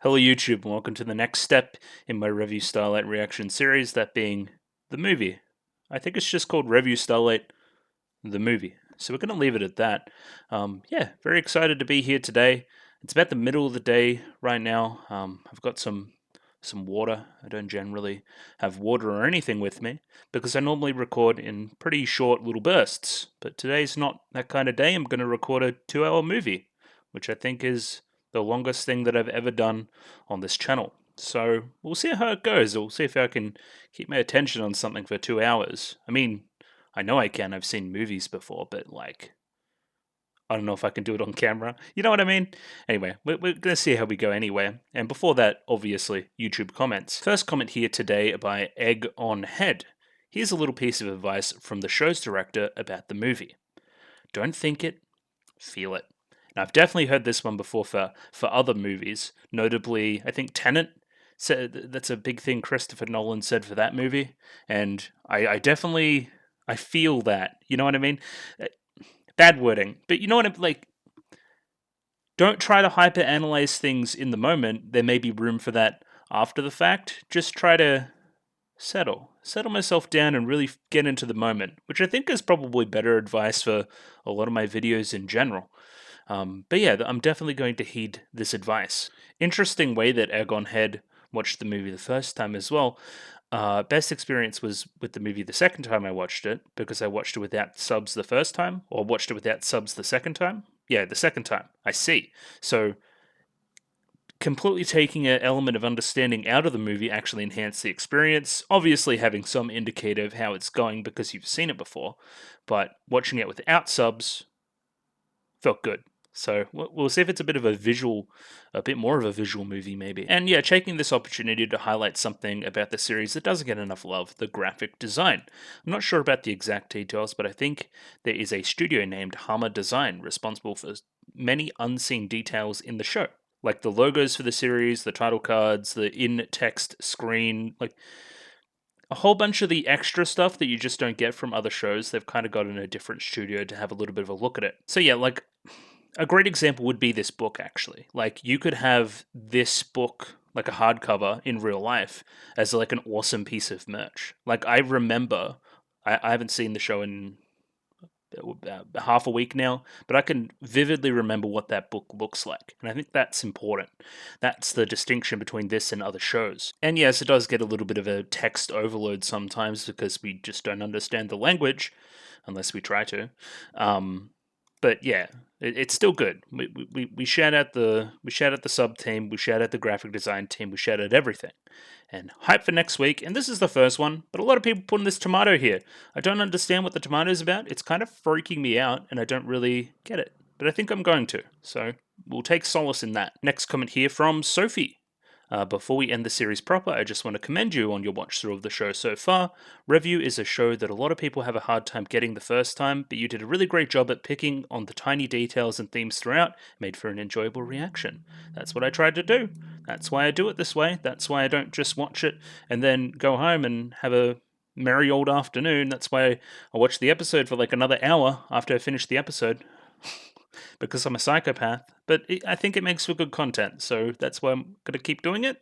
Hello YouTube and welcome to the next step in my Revue Starlight reaction series, that being the movie. I think it's just called Revue Starlight, the movie. So we're going to leave it at that. Yeah, very excited to be here today. It's about the middle of the day right now. I've got some water. I don't generally have water or anything with me because I normally record in pretty short little bursts. But today's not that kind of day. I'm going to record a 2-hour movie, which I think is the longest thing that I've ever done on this channel. So we'll see how it goes. We'll see if I can keep my attention on something for 2 hours. I mean, I know I can. I've seen movies before, but like, I don't know if I can do it on camera. You know what I mean? Anyway, we're going to see how we go anyway. And before that, obviously, YouTube comments. First comment here today by Egg on Head. Here's a little piece of advice from the show's director about the movie. Don't think it, feel it. Now, I've definitely heard this one before for other movies, notably, I think Tenet. Said that's a big thing Christopher Nolan said for that movie, and I definitely I feel that. You know what I mean? Bad wording, but you know what I'm like. Don't try to hyper-analyze things in the moment. There may be room for that after the fact. Just try to settle myself down and really get into the moment, which I think is probably better advice for a lot of my videos in general. But yeah, I'm definitely going to heed this advice. Interesting way that Egg on Head watched the movie the first time as well. Best experience was with the movie the second time I watched it, because I watched it without subs the first time, or watched it without subs the second time. Yeah, the second time. I see. So completely taking an element of understanding out of the movie actually enhanced the experience. Obviously, having some indicator of how it's going because you've seen it before, but watching it without subs felt good. So we'll see if it's a bit more of a visual movie maybe. And yeah, taking this opportunity to highlight something about the series that doesn't get enough love, the graphic design. I'm not sure about the exact details, but I think there is a studio named Hama Design responsible for many unseen details in the show, like the logos for the series, the title cards, the in-text screen, like a whole bunch of the extra stuff that you just don't get from other shows. They've kind of got in a different studio to have a little bit of a look at it. So yeah, like a great example would be this book, actually. Like, you could have this book, like a hardcover in real life, as like an awesome piece of merch. Like, I remember, I haven't seen the show in about half a week now, but I can vividly remember what that book looks like. And I think that's important. That's the distinction between this and other shows. And yes, it does get a little bit of a text overload sometimes because we just don't understand the language, unless we try to. But yeah, it's still good. We shout out the sub team, we shout out the graphic design team, we shout out everything. And hype for next week, and this is the first one, but a lot of people putting this tomato here. I don't understand what the tomato is about. It's kind of freaking me out, and I don't really get it. But I think I'm going to, so we'll take solace in that. Next comment here from Sophie. Before we end the series proper, I just want to commend you on your watch through of the show so far. Revue is a show that a lot of people have a hard time getting the first time, but you did a really great job at picking on the tiny details and themes throughout, made for an enjoyable reaction. That's what I tried to do. That's why I do it this way. That's why I don't just watch it and then go home and have a merry old afternoon. That's why I watch the episode for like another hour after I finish the episode. Because I'm a psychopath, but I think it makes for good content, so that's why I'm going to keep doing it.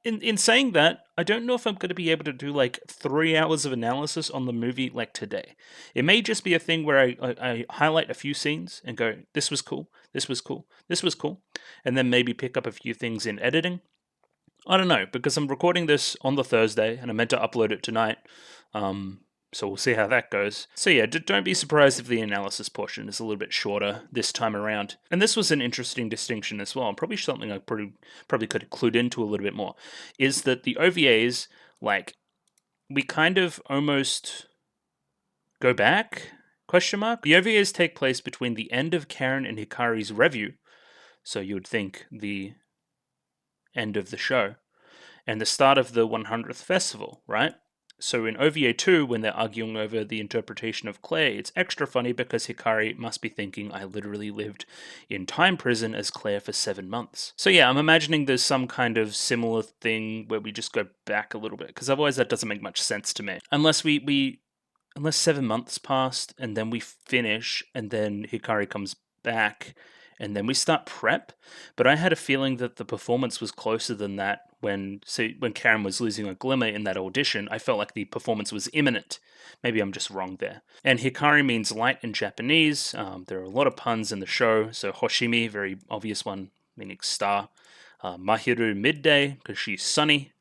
In saying that, I don't know if I'm going to be able to do like 3 hours of analysis on the movie like today. It may just be a thing where I highlight a few scenes and go, this was cool, this was cool, this was cool, and then maybe pick up a few things in editing. I don't know, because I'm recording this on the Thursday and I meant to upload it tonight. So we'll see how that goes. So yeah, don't be surprised if the analysis portion is a little bit shorter this time around. And this was an interesting distinction as well, and probably something I probably could have clued into a little bit more, is that the OVAs, like, we kind of almost go back, question mark? The OVAs take place between the end of Karen and Hikari's Revue, so you would think the end of the show, and the start of the 100th festival, right? So in OVA 2, when they're arguing over the interpretation of Claire, it's extra funny because Hikari must be thinking, I literally lived in time prison as Claire for 7 months. So yeah, I'm imagining there's some kind of similar thing where we just go back a little bit, because otherwise that doesn't make much sense to me. Unless unless 7 months passed and then we finish and then Hikari comes back and then we start prep. But I had a feeling that the performance was closer than that when Karen was losing a glimmer in that audition. I felt like the performance was imminent. Maybe I'm just wrong there. And Hikari means light in Japanese. There are a lot of puns in the show. So Hoshimi, very obvious one, meaning star. Mahiru, midday, because she's sunny.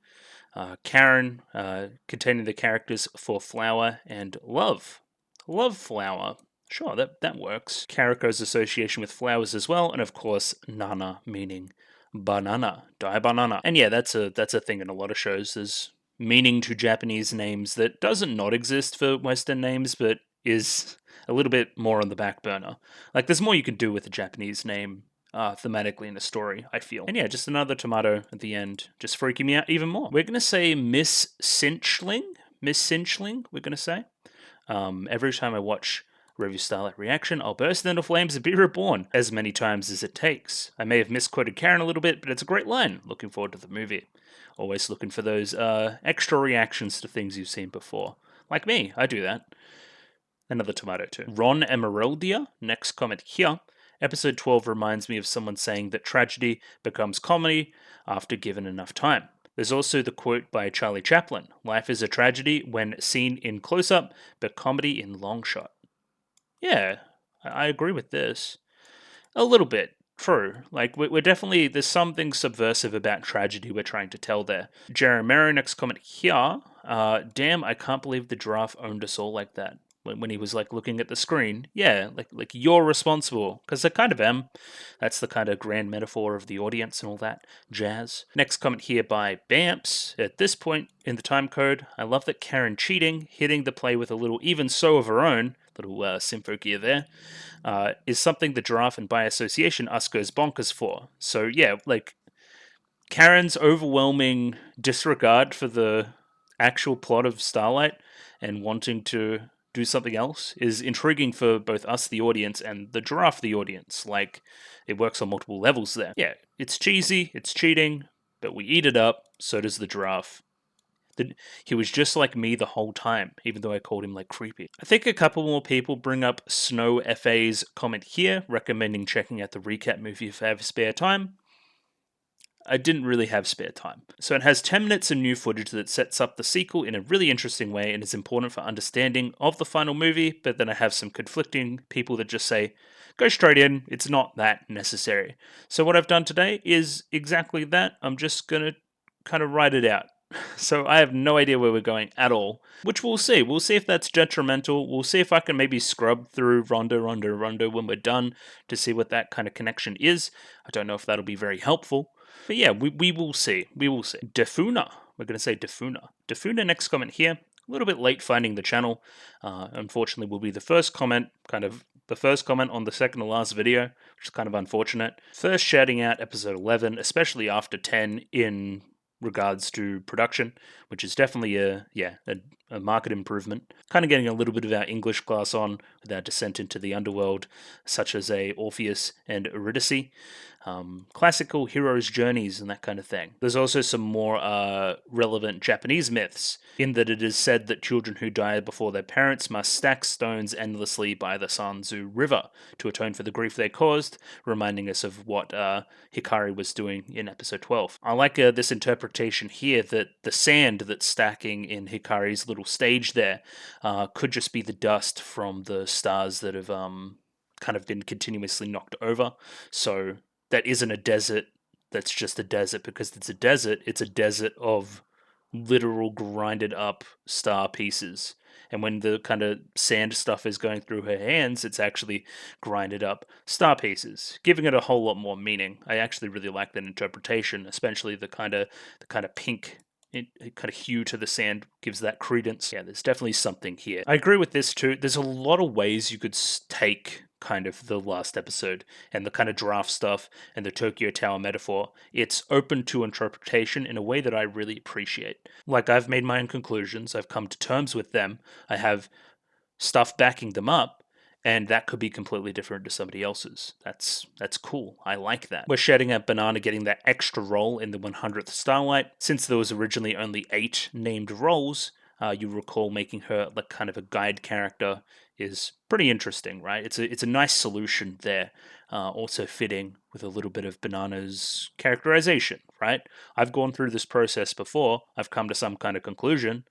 Karen, containing the characters for flower and love. Love flower. Sure, that works. Kariko's association with flowers as well, and of course, Nana meaning banana, dai banana. And yeah, that's a thing in a lot of shows. There's meaning to Japanese names that doesn't not exist for Western names, but is a little bit more on the back burner. Like, there's more you can do with a Japanese name thematically in a story, I feel. And yeah, just another tomato at the end, just freaking me out even more. We're going to say Miss Cinchling. Miss Cinchling, we're going to say. Every time I watch Revue Starlight Reaction, I'll burst into flames and be reborn as many times as it takes. I may have misquoted Karen a little bit, but it's a great line. Looking forward to the movie. Always looking for those extra reactions to things you've seen before. Like me, I do that. Another tomato too. Ron Emeraldia, next comment here. Episode 12 reminds me of someone saying that tragedy becomes comedy after given enough time. There's also the quote by Charlie Chaplin, life is a tragedy when seen in close-up, but comedy in long shot. Yeah, I agree with this. A little bit, true. Like, we're definitely, there's something subversive about tragedy we're trying to tell there. Jeremy, next comment here. Damn, I can't believe the giraffe owned us all like that. When he was like looking at the screen, yeah, like you're responsible, because I kind of am. That's the kind of grand metaphor of the audience and all that jazz. Next comment here by Bamps. At this point in the time code, I love that Karen cheating, hitting the play with a little even so of her own, little Symphogear there, is something the giraffe and by association us goes bonkers for. So yeah, like Karen's overwhelming disregard for the actual plot of Starlight and wanting to do something else is intriguing for both us, the audience, and the giraffe, the audience. Like, it works on multiple levels there. Yeah, it's cheesy, it's cheating, but we eat it up, so does the giraffe. He was just like me the whole time, even though I called him like creepy. I think a couple more people bring up Snow FA's comment here, recommending checking out the recap movie if I have spare time. I didn't really have spare time. So it has 10 minutes of new footage that sets up the sequel in a really interesting way and is important for understanding of the final movie, but then I have some conflicting people that just say, go straight in, it's not that necessary. So what I've done today is exactly that. I'm just going to kind of write it out. So I have no idea where we're going at all, which we'll see. We'll see if that's detrimental. We'll see if I can maybe scrub through Rondo when we're done to see what that kind of connection is. I don't know if that'll be very helpful. But yeah, we will see. We will see. Defuna. We're going to say Defuna. Defuna, next comment here. A little bit late finding the channel. Unfortunately, will be the first comment, on the second to last video, which is kind of unfortunate. First shouting out episode 11, especially after 10 in regards to production, which is definitely a market improvement. Kind of getting a little bit of our English class on with our descent into the underworld, such as a Orpheus and Eurydice. Classical heroes' journeys and that kind of thing. There's also some more relevant Japanese myths, in that it is said that children who die before their parents must stack stones endlessly by the Sanzu River to atone for the grief they caused, reminding us of what Hikari was doing in episode 12. I like this interpretation here that the sand that's stacking in Hikari's little stage there could just be the dust from the stars that have kind of been continuously knocked over. So that isn't a desert that's just a desert because it's a desert of literal grinded up star pieces. And when the kind of sand stuff is going through her hands, it's actually grinded up star pieces, giving it a whole lot more meaning. I actually really like that interpretation, especially the kind of pink kind of hue to the sand gives that credence. Yeah, there's definitely something here. I agree with this too. There's a lot of ways you could take kind of the last episode and the kind of draft stuff and the Tokyo Tower metaphor. It's open to interpretation in a way that I really appreciate. Like, I've made my own conclusions, I've come to terms with them, I have stuff backing them up, and that could be completely different to somebody else's. That's cool. I like that. We're shouting out Banana getting that extra role in the 100th Starlight. Since there was originally only 8 named roles, you recall making her like kind of a guide character is pretty interesting, right? It's a nice solution there, also fitting with a little bit of Banana's characterization, right? I've gone through this process before. I've come to some kind of conclusion.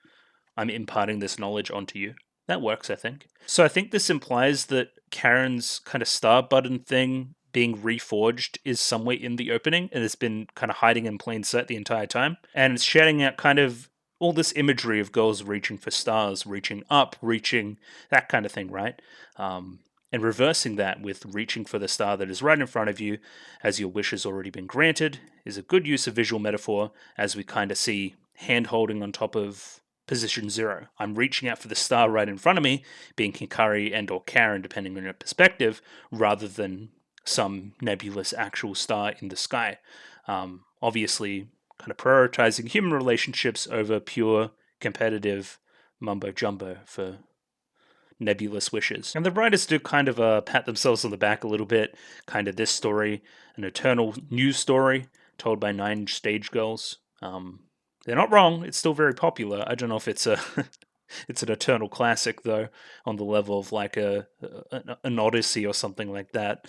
I'm imparting this knowledge onto you. That works, I think. So I think this implies that Karen's kind of star button thing being reforged is somewhere in the opening, and it's been kind of hiding in plain sight the entire time. And it's shouting out kind of all this imagery of girls reaching for stars, reaching up, reaching that kind of thing, right? And reversing that with reaching for the star that is right in front of you as your wish has already been granted is a good use of visual metaphor, as we kind of see hand holding on top of position 0. I'm reaching out for the star right in front of me, being Hikari and or Karen, depending on your perspective, rather than some nebulous actual star in the sky. Obviously, kind of prioritizing human relationships over pure competitive mumbo jumbo for nebulous wishes. And the writers do kind of pat themselves on the back a little bit. Kind of this story, an eternal news story told by 9 stage girls. They're not wrong. It's still very popular. I don't know if it's a it's an eternal classic though, on the level of like an Odyssey or something like that.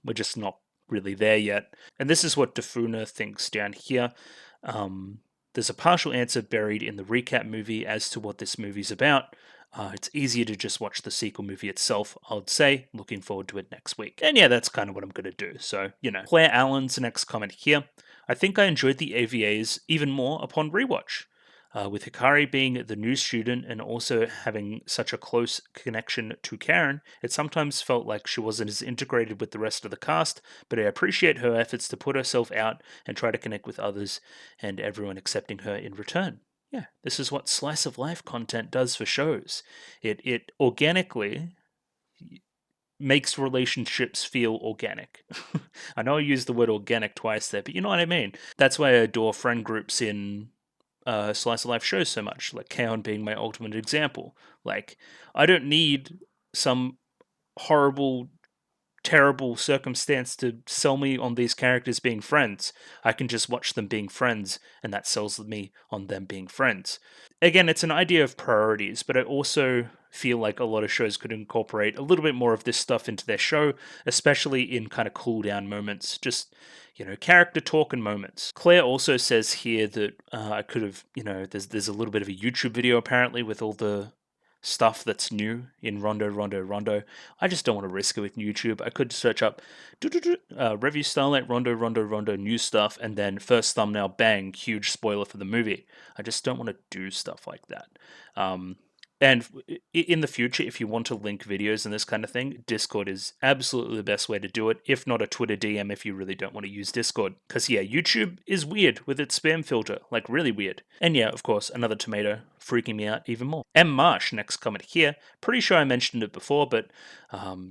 We're just not really there yet. And this is what Defuna thinks down here. There's a partial answer buried in the recap movie as to what this movie's about. It's easier to just watch the sequel movie itself, I would say. Looking forward to it next week. And yeah, that's kind of what I'm going to do. So, Claire Allen's next comment here. I think I enjoyed the AVAs even more upon rewatch. With Hikari being the new student and also having such a close connection to Karen, it sometimes felt like she wasn't as integrated with the rest of the cast, but I appreciate her efforts to put herself out and try to connect with others and everyone accepting her in return. Yeah, this is what slice of life content does for shows. It organically makes relationships feel organic. I know I used the word organic twice there, but you know what I mean. That's why I adore friend groups in slice of life shows so much, like Kaon being my ultimate example. Like, I don't need some horrible, terrible circumstance to sell me on these characters being friends. I can just watch them being friends, and that sells me on them being friends. Again, it's an idea of priorities, but I also feel like a lot of shows could incorporate a little bit more of this stuff into their show, especially in kind of cool down moments. Just, character talk and moments. Claire also says here that I could have, there's a little bit of a YouTube video apparently with all the stuff that's new in Rondo, Rondo, Rondo. I just don't want to risk it with YouTube. I could search up Revue Starlight, Rondo, Rondo, Rondo, new stuff, and then first thumbnail, bang, huge spoiler for the movie. I just don't want to do stuff like that. And in the future, if you want to link videos and this kind of thing, Discord is absolutely the best way to do it, if not a Twitter DM if you really don't want to use Discord. Because yeah, YouTube is weird with its spam filter, like really weird. And yeah, of course, another tomato freaking me out even more. M. Marsh, next comment here. Pretty sure I mentioned it before, but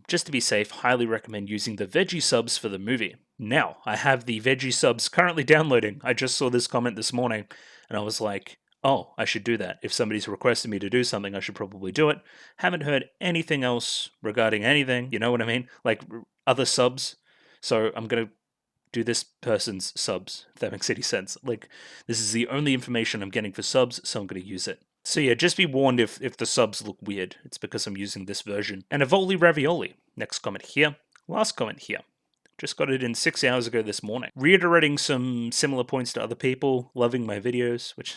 just to be safe, highly recommend using the veggie subs for the movie. Now, I have the veggie subs currently downloading. I just saw this comment this morning, and I was like, oh, I should do that. If somebody's requested me to do something, I should probably do it. Haven't heard anything else regarding anything, you know what I mean? Like other subs. So I'm going to do this person's subs, if that makes any sense. Like, this is the only information I'm getting for subs, so I'm going to use it. So yeah, just be warned if the subs look weird. It's because I'm using this version. And Avoli Ravioli. Next comment here. Last comment here. Just got it in 6 hours ago this morning. Reiterating some similar points to other people, loving my videos, which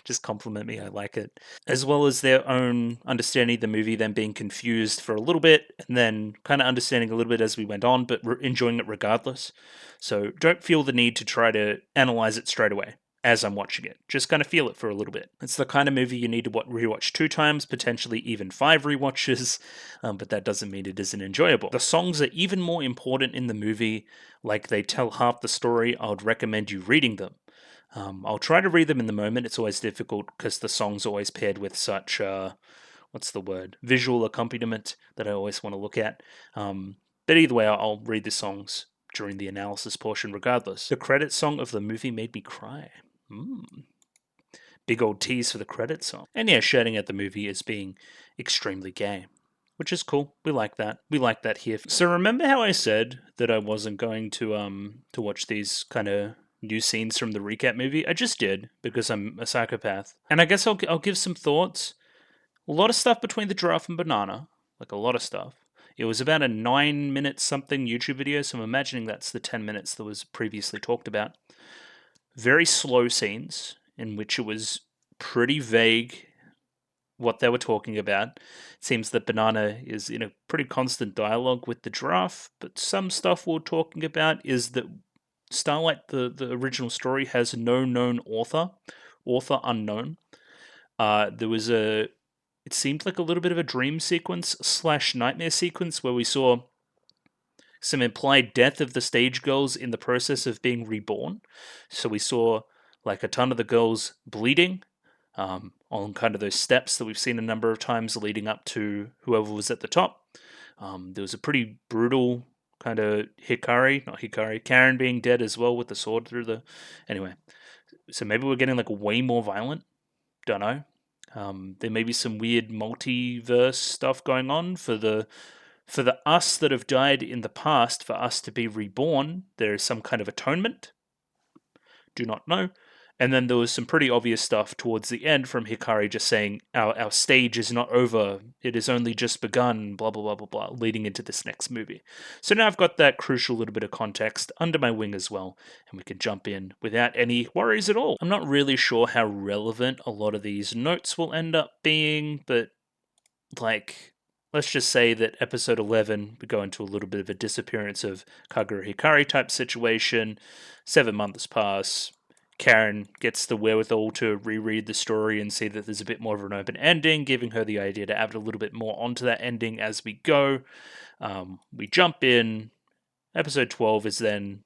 just compliment me, I like it. As well as their own understanding of the movie, then being confused for a little bit, and then kind of understanding a little bit as we went on, but enjoying it regardless. So don't feel the need to try to analyze it straight away as I'm watching it. Just kind of feel it for a little bit. It's the kind of movie you need to rewatch 2 times, potentially even 5 rewatches, but that doesn't mean it isn't enjoyable. The songs are even more important in the movie, like they tell half the story. I would recommend you reading them. I'll try to read them in the moment. It's always difficult because the song's always paired with such, visual accompaniment that I always want to look at. But either way, I'll read the songs during the analysis portion regardless. The credit song of the movie made me cry. Big old tease for the credit song. And yeah, shouting at the movie as being extremely gay, which is cool. We like that. We like that here. So remember how I said that I wasn't going to watch these kind of new scenes from the recap movie. I just did because I'm a psychopath. And I guess I'll give some thoughts. A lot of stuff between the giraffe and banana, like a lot of stuff. It was about a 9-minute something YouTube video, so I'm imagining that's the 10 minutes that was previously talked about. Very slow scenes in which it was pretty vague what they were talking about. It seems that Banana is in a pretty constant dialogue with the giraffe, but some stuff we're talking about is that Starlight, the original story, has no known author unknown. There was it seemed like a little bit of a dream sequence / nightmare sequence where we saw some implied death of the stage girls in the process of being reborn. So we saw like a ton of the girls bleeding on kind of those steps that we've seen a number of times leading up to whoever was at the top. There was a pretty brutal kind of Karen being dead as well with the sword through the. Anyway, so maybe we're getting like way more violent. Don't know. There may be some weird multiverse stuff going on for the us that have died in the past, for us to be reborn. There is some kind of atonement. Do not know. And then there was some pretty obvious stuff towards the end from Hikari just saying, our stage is not over, it has only just begun, blah, blah, blah, blah, blah, leading into this next movie. So now I've got that crucial little bit of context under my wing as well, and we can jump in without any worries at all. I'm not really sure how relevant a lot of these notes will end up being, but like, let's just say that episode 11, we go into a little bit of a disappearance of Kagura Hikari type situation. 7 months pass. Karen gets the wherewithal to reread the story and see that there's a bit more of an open ending, giving her the idea to add a little bit more onto that ending as we go. We jump in. Episode 12 is then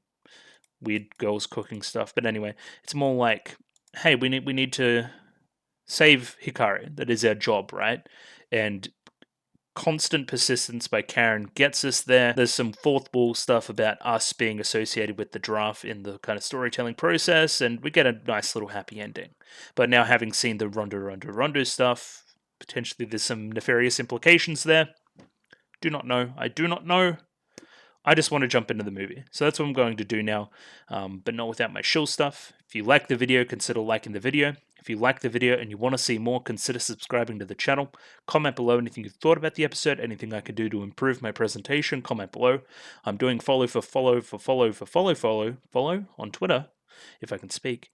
weird girls cooking stuff. But anyway, it's more like, hey, we need to save Hikari. That is our job, right? And constant persistence by Karen gets us there. There's some fourth wall stuff about us being associated with the giraffe in the kind of storytelling process, and we get a nice little happy ending. But now, having seen the Rondo stuff, potentially there's some nefarious implications there. Do not know. I do not know. I just want to jump into the movie. So that's what I'm going to do now, but not without my shill stuff. If you like the video, consider liking the video. If you like the video and you want to see more, consider subscribing to the channel. Comment below anything you thought about the episode, anything I could do to improve my presentation. Comment below. I'm doing follow on Twitter, if I can speak.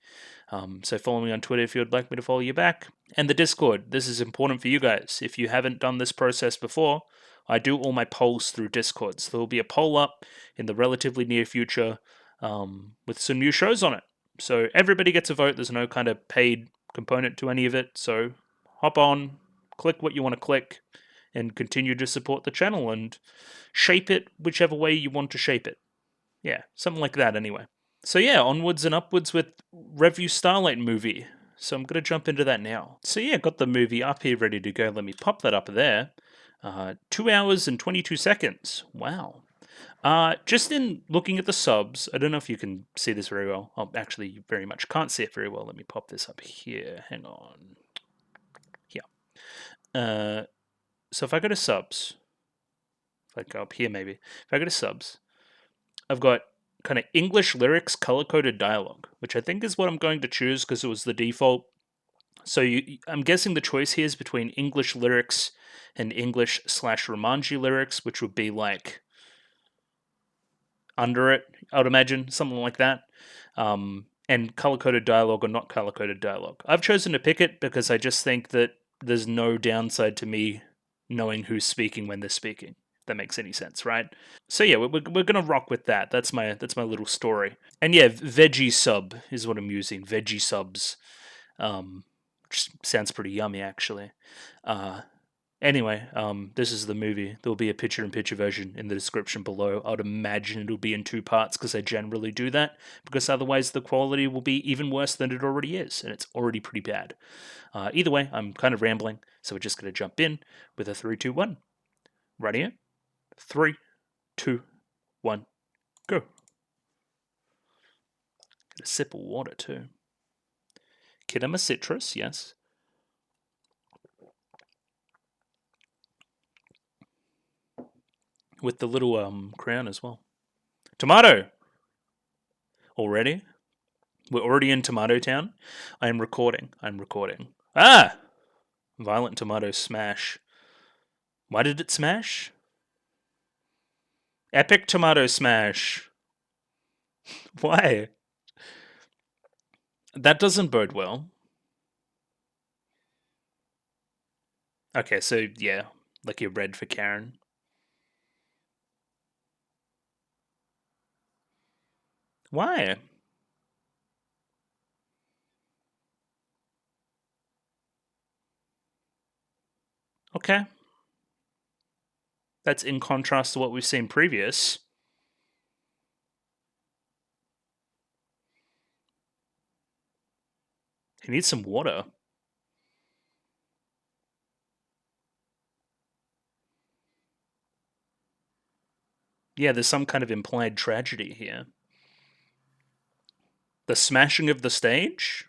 So follow me on Twitter if you'd like me to follow you back. And the Discord. This is important for you guys. If you haven't done this process before, I do all my polls through Discord. So there will be a poll up in the relatively near future with some new shows on it. So everybody gets a vote. There's no kind of paid component to any of it. So hop on, click what you want to click, and continue to support the channel and shape it whichever way you want to shape it. Yeah, something like that anyway. So yeah, onwards and upwards with Revue Starlight movie. So I'm going to jump into that now. So yeah, got the movie up here ready to go. Let me pop that up there. 2 hours and 22 seconds. Wow. Just in looking at the subs, I don't know if you can see this very well. Oh, actually, you very much can't see it very well. Let me pop this up here. Hang on. Here. So if I go to subs, if I go up here maybe, if I go to subs, I've got kind of English lyrics, color-coded dialogue, which I think is what I'm going to choose because it was the default. So I'm guessing the choice here is between English lyrics and English / Romanji lyrics, which would be like under it, I would imagine, something like that. And color-coded dialogue or not color-coded dialogue. I've chosen to pick it because I just think that there's no downside to me knowing who's speaking when they're speaking. If that makes any sense, right? So yeah, we're gonna rock with that. That's my little story. And yeah, veggie sub is what I'm using. Veggie subs. Which sounds pretty yummy, actually. Anyway, this is the movie. There'll be a picture-in-picture version in the description below. I'd imagine it'll be in 2 parts because I generally do that, because otherwise the quality will be even worse than it already is, and it's already pretty bad. Either way, I'm kind of rambling, so we're just going to jump in with a 3, 2, 1. Right here. 3, 2, 1, go. Get a sip of water, too. Kidama citrus, yes. With the little crown as well. Tomato! Already? We're already in Tomato Town. I am recording. I'm recording. Ah! Violent Tomato Smash. Why did it smash? Epic Tomato Smash. Why? That doesn't bode well. Okay, so yeah, like you're red for Karen. Why? Okay. That's in contrast to what we've seen previous. He needs some water. Yeah, there's some kind of implied tragedy here. The smashing of the stage?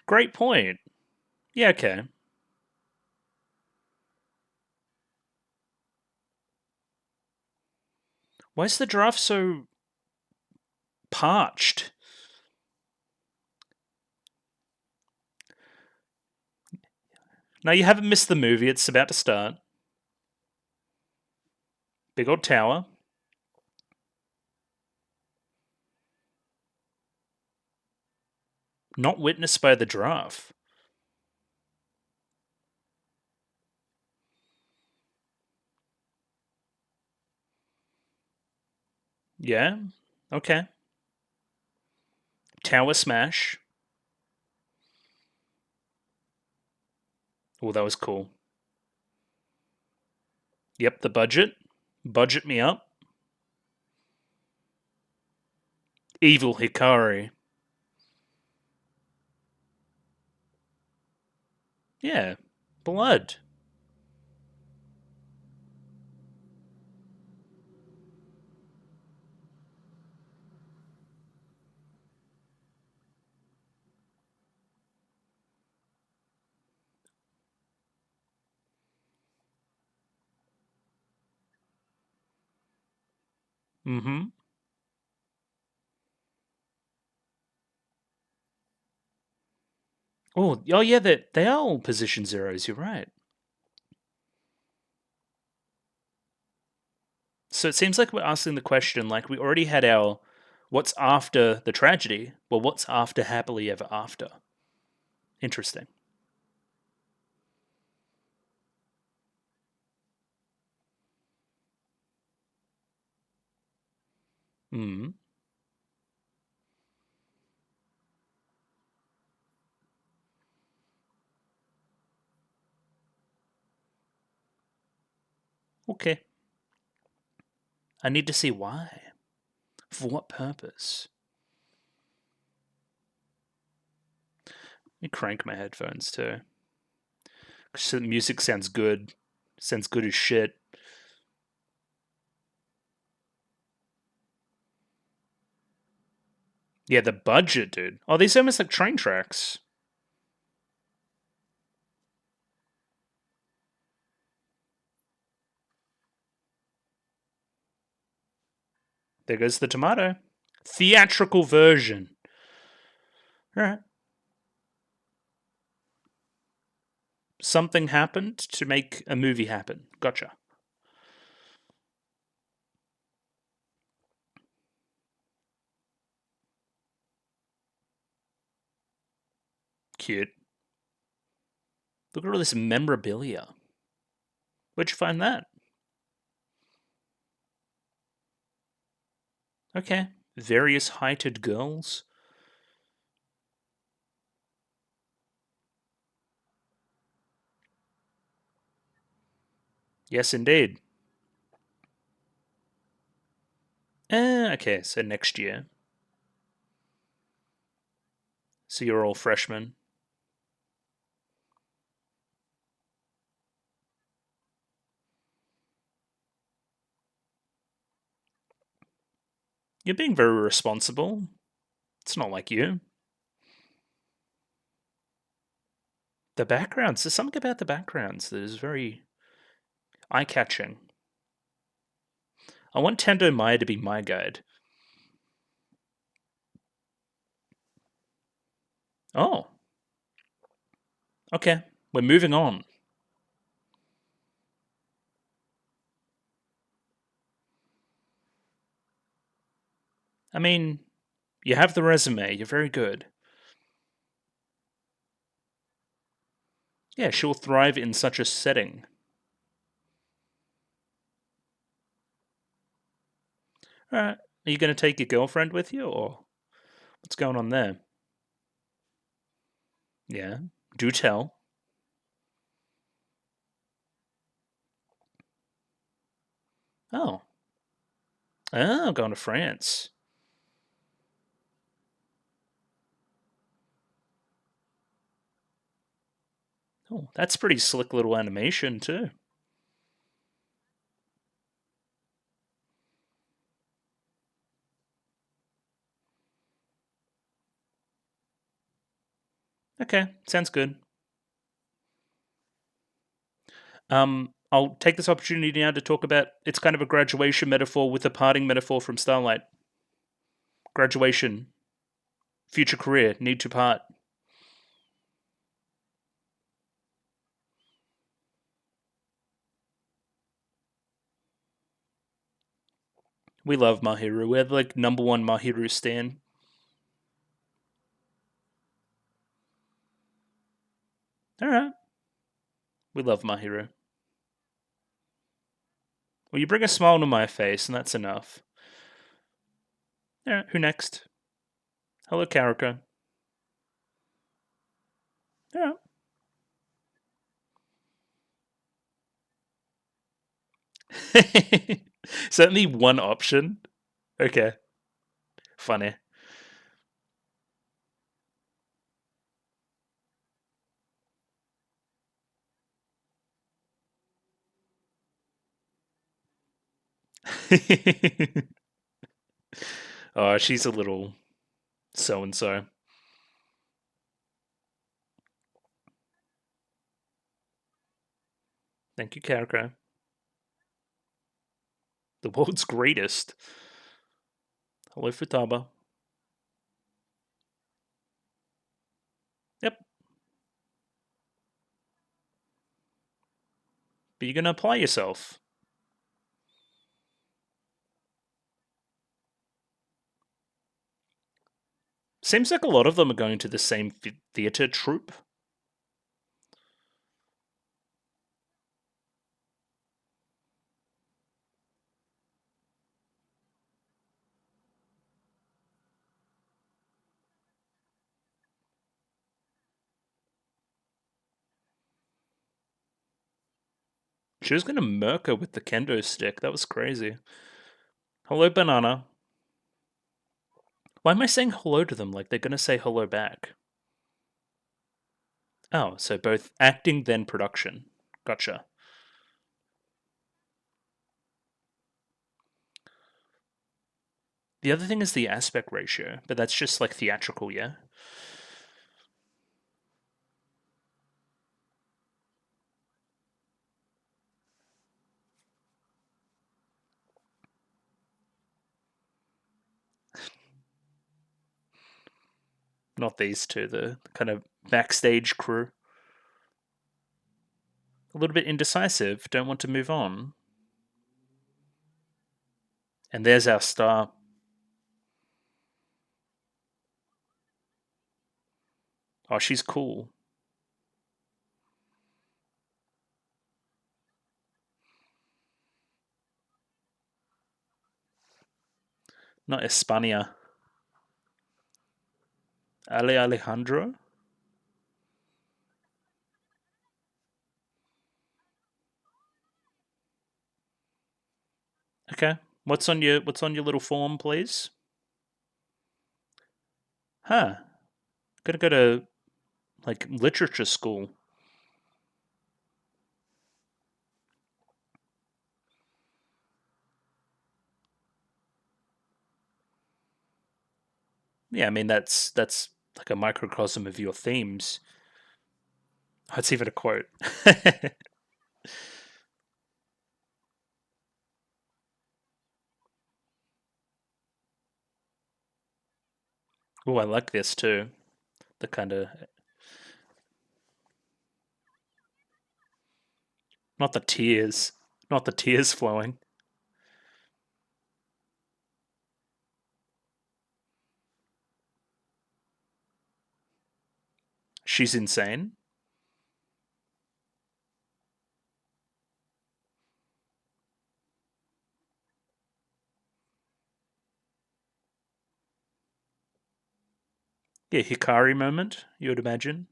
Great point. Yeah, okay. Why is the giraffe so parched? No, you haven't missed the movie. It's about to start. Big old tower. Not witnessed by the giraffe. Yeah? Okay. Tower smash. Oh, that was cool. Yep, the budget. Budget me up. Evil Hikari. Yeah. Blood. Mm-hmm. Oh yeah, they are all position zeros, you're right. So it seems like we're asking the question, like we already had our what's after the tragedy? Well, what's after happily ever after? Interesting. Hmm. Okay. I need to see why. For what purpose? Let me crank my headphones too. So the music sounds good. Sounds good as shit. Yeah, the budget, dude. Oh, these are almost like train tracks. There goes the tomato. Theatrical version. Alright. Something happened to make a movie happen. Gotcha. Cute. Look at all this memorabilia. Where'd you find that? Okay. Various heighted girls. Yes, indeed. Okay, so next year. So you're all freshmen. You're being very responsible. It's not like you. The backgrounds. There's something about the backgrounds that is very eye catching. I want Tendo Maya to be my guide. Oh, okay. We're moving on. I mean, you have the resume. You're very good. Yeah, she'll thrive in such a setting. All right. Are you going to take your girlfriend with you, or what's going on there? Yeah. Do tell. Oh. Oh, going to France. Oh, that's pretty slick little animation, too. Okay, sounds good. I'll take this opportunity now to talk about it's kind of a graduation metaphor with a parting metaphor from Starlight. Graduation, future career, need to part. We love Mahiru. We're like number one Mahiru stan. All right, we love Mahiru. Well, you bring a smile to my face, and that's enough. All right, who next? Hello, Karako. All right. Certainly one option. Okay, funny. Oh, she's a little so and so. Thank you, Karako. The world's greatest. Hello, Futaba. Yep. But you're gonna apply yourself. Seems like a lot of them are going to the same theatre troupe. She was gonna murk her with the kendo stick. That was crazy. Hello, Banana. Why am I saying hello to them like they're gonna say hello back? Oh, so both acting then production. Gotcha. The other thing is the aspect ratio, but that's just like theatrical, yeah? Not these two, the kind of backstage crew. A little bit indecisive, don't want to move on. And there's our star. Oh, she's cool. Not Espana. Ale Alejandro? Okay. What's on your little form, please? Huh. Gotta go to like literature school. Yeah, I mean that's like a microcosm of your themes. Oh, it's even a quote. Oh, I like this too. The kind of not the tears, not the tears flowing. She's insane. Yeah, Hikari moment, you would imagine.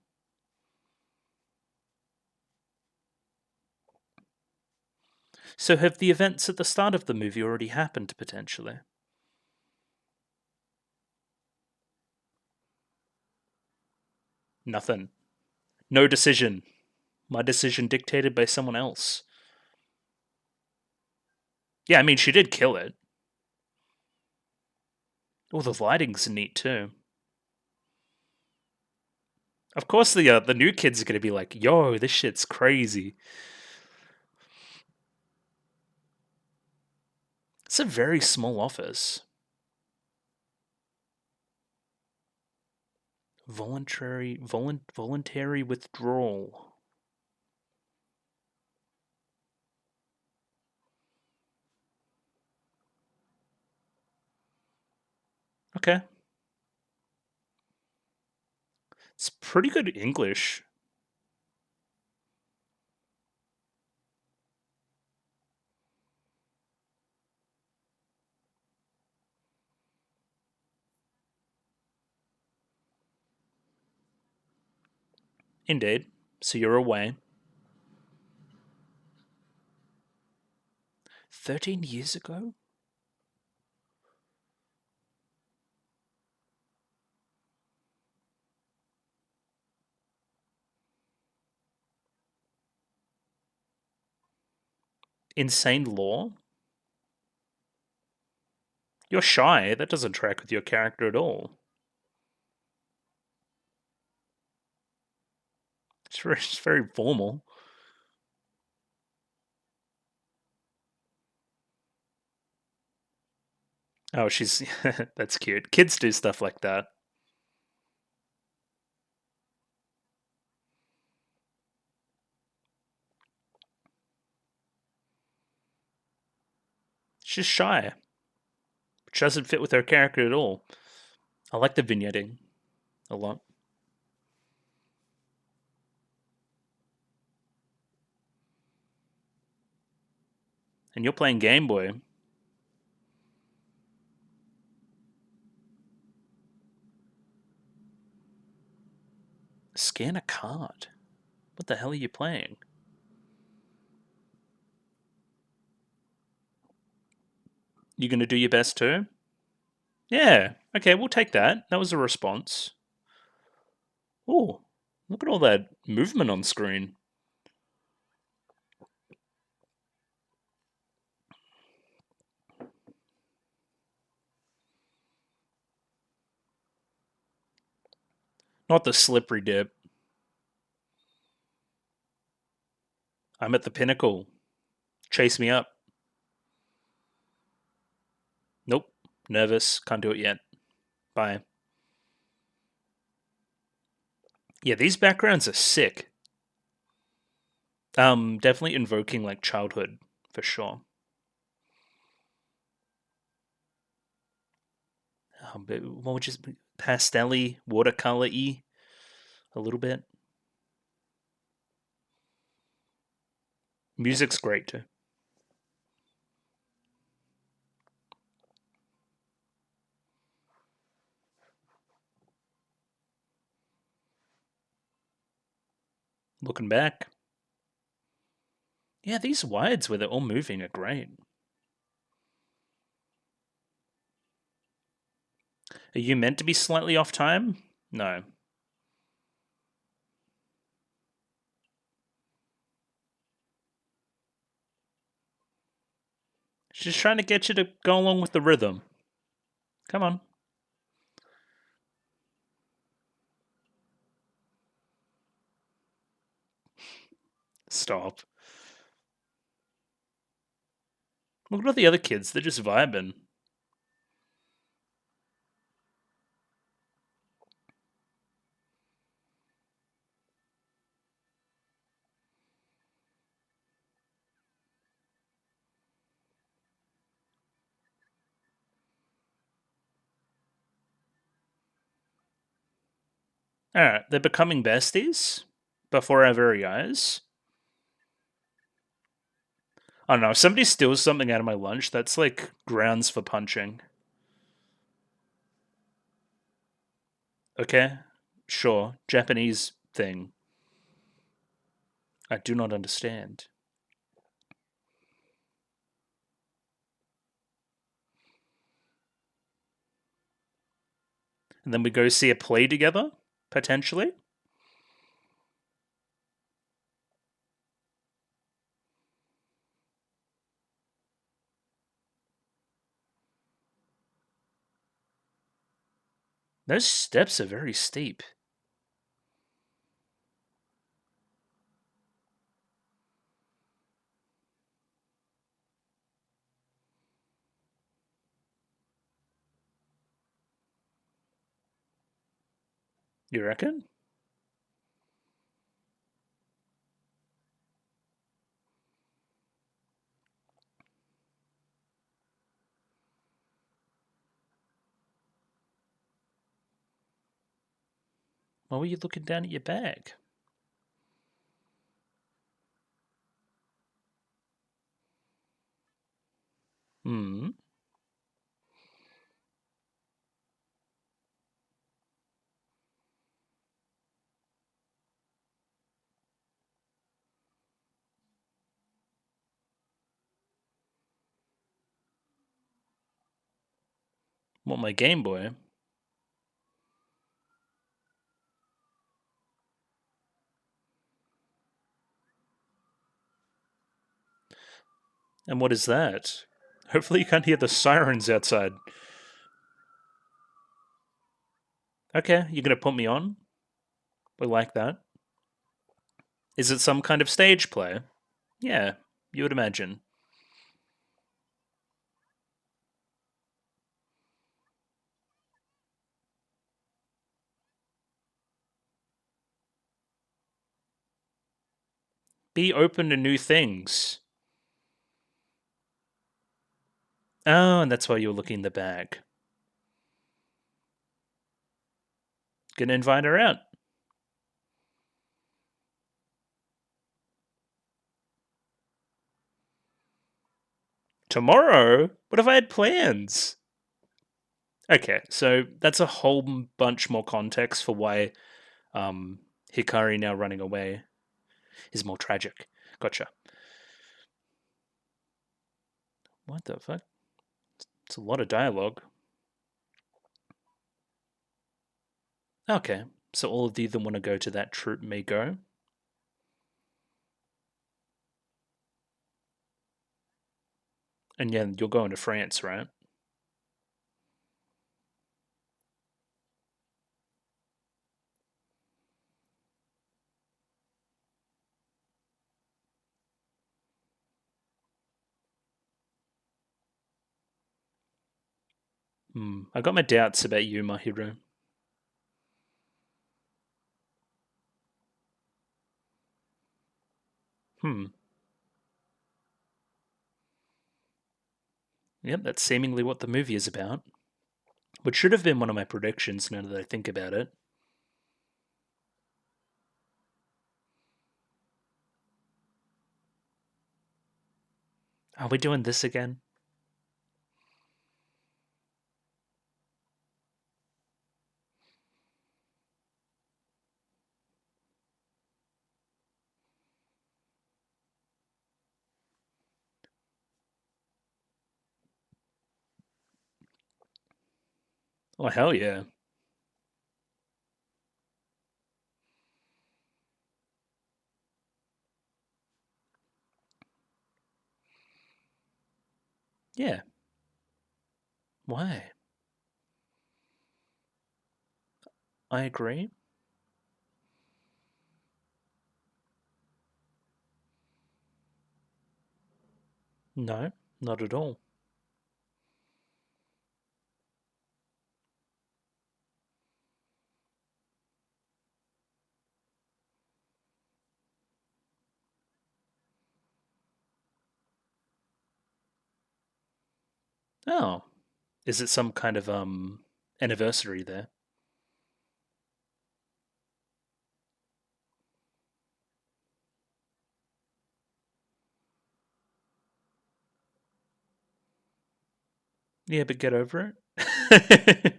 So have the events at the start of the movie already happened potentially? Nothing. No decision. My decision dictated by someone else. Yeah, I mean, she did kill it. Oh, the lighting's neat too. Of course, the new kids are gonna be like, "Yo, this shit's crazy." It's a very small office. Voluntary withdrawal. Okay, it's pretty good English. Indeed. So you're away. 13 years ago? Insane law? You're shy. That doesn't track with your character at all. It's very formal. Oh, she's that's cute. Kids do stuff like that. She's shy. Which doesn't fit with her character at all. I like the vignetting a lot. And you're playing Game Boy. Scan a card. What the hell are you playing? You gonna do your best too? Yeah. Okay, we'll take that. That was a response. Oh, look at all that movement on screen. Not the slippery dip. I'm at the pinnacle. Chase me up. Nope. Nervous. Can't do it yet. Bye. Yeah, these backgrounds are sick. Definitely invoking like childhood for sure. But what would you pastel-y, watercolor-y a little bit? Music's great too. Looking back, yeah, these wides where they're all moving are great. Are you meant to be slightly off time? No. She's trying to get you to go along with the rhythm. Come on. Stop. Look at all the other kids. They're just vibing. Alright, they're becoming besties before our very eyes. I don't know, if somebody steals something out of my lunch, that's like grounds for punching. Okay? Sure. Japanese thing. I do not understand. And then we go see a play together, potentially. Those steps are very steep. You reckon? Why were you looking down at your bag? Hmm. What, my Game Boy? And what is that? Hopefully you can't hear the sirens outside. Okay, you're gonna put me on? We like that. Is it some kind of stage play? Yeah, you would imagine. Be open to new things. Oh, and that's why you were looking in the bag. Gonna invite her out. Tomorrow? What if I had plans? Okay, so that's a whole bunch more context for why Hikari now running away is more tragic. Gotcha. What the fuck? It's a lot of dialogue. Okay, so all of you that want to go to that troop may go. And yeah, you're going to France, right? I got my doubts about you, my hero. Hmm. Yep, that's seemingly what the movie is about. Which should have been one of my predictions now that I think about it. Are we doing this again? Oh, hell yeah. Yeah. Why? I agree. No, not at all. Oh, is it some kind of anniversary there? Yeah, but get over it.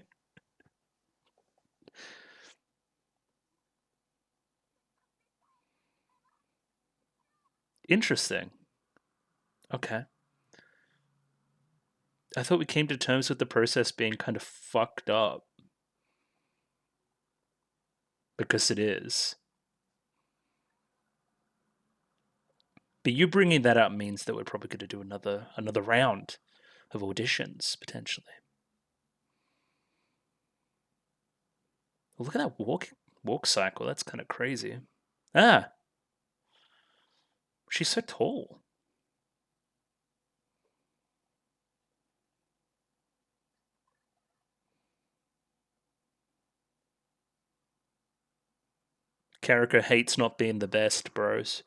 Interesting. Okay. I thought we came to terms with the process being kind of fucked up. Because it is. But you bringing that up means that we're probably going to do another round of auditions, potentially. Look at that walk cycle. That's kind of crazy. Ah, she's so tall. Karika hates not being the best, bros.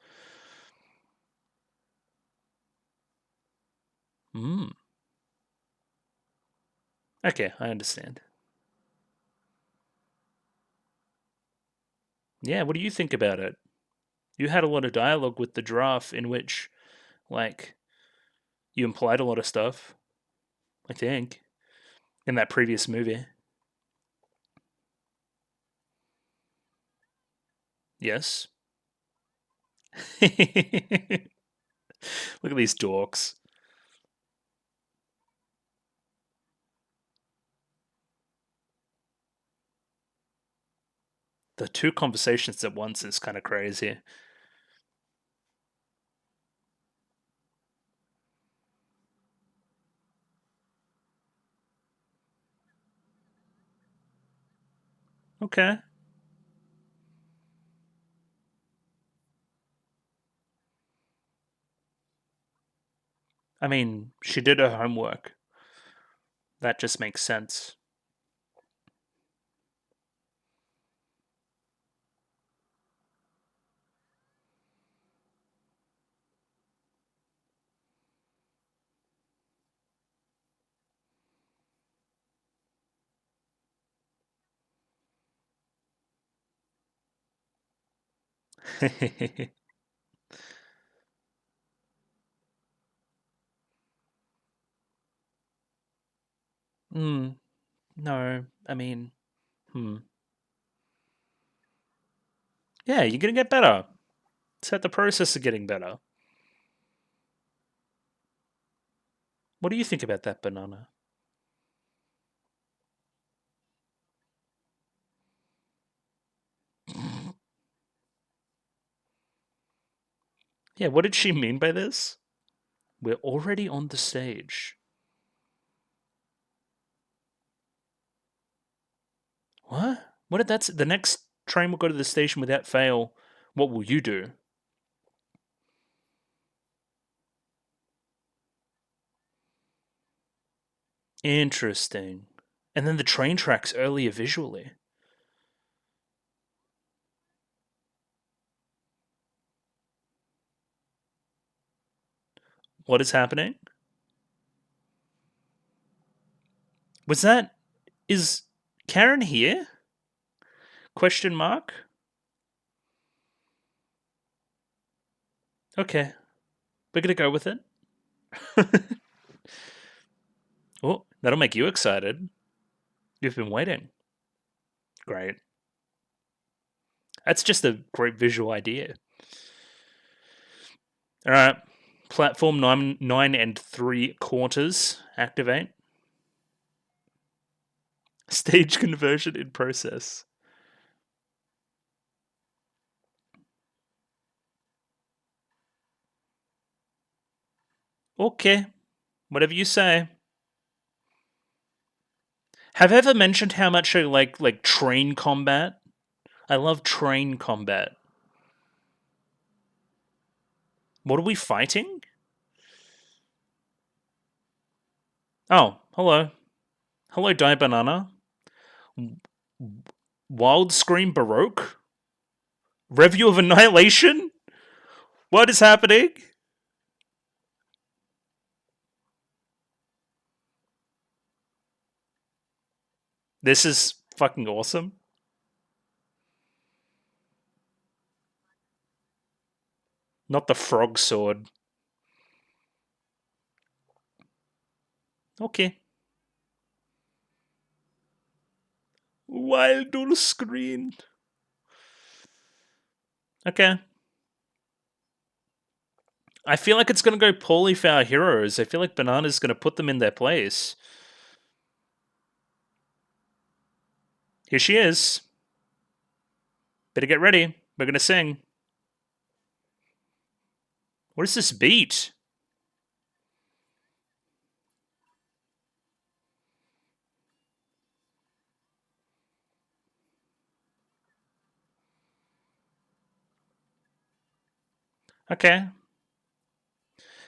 Hmm. Okay, I understand. Yeah, what do you think about it? You had a lot of dialogue with the draft in which, like, you implied a lot of stuff, I think, in that previous movie. Yes. Look at these dorks. The two conversations at once is kind of crazy. Okay. I mean, she did her homework. That just makes sense. Hmm. No, I mean, hmm. Yeah, you're gonna get better. It's at the process of getting better. What do you think about that banana? Yeah, what did she mean by this? We're already on the stage. What? What did that? The next train will go to the station without fail. What will you do? Interesting. And then the train tracks earlier visually. What is happening? Was that is Karen here? Question mark. Okay, we're gonna go with it. Oh, that'll make you excited. You've been waiting. Great. That's just a great visual idea. All right. Platform nine and three quarters. Activate. Stage conversion in process. Okay. Whatever you say. Have I ever mentioned how much I like train combat? I love train combat. What are we fighting? Oh, hello. Hello, Die Banana. Wild Scream Baroque? Revue of Annihilation? What is happening? This is fucking awesome. Not the frog sword. Okay. Wild on the screen. Okay. I feel like it's going to go poorly for our heroes. I feel like Banana's going to put them in their place. Here she is. Better get ready. We're going to sing. What is this beat? Okay.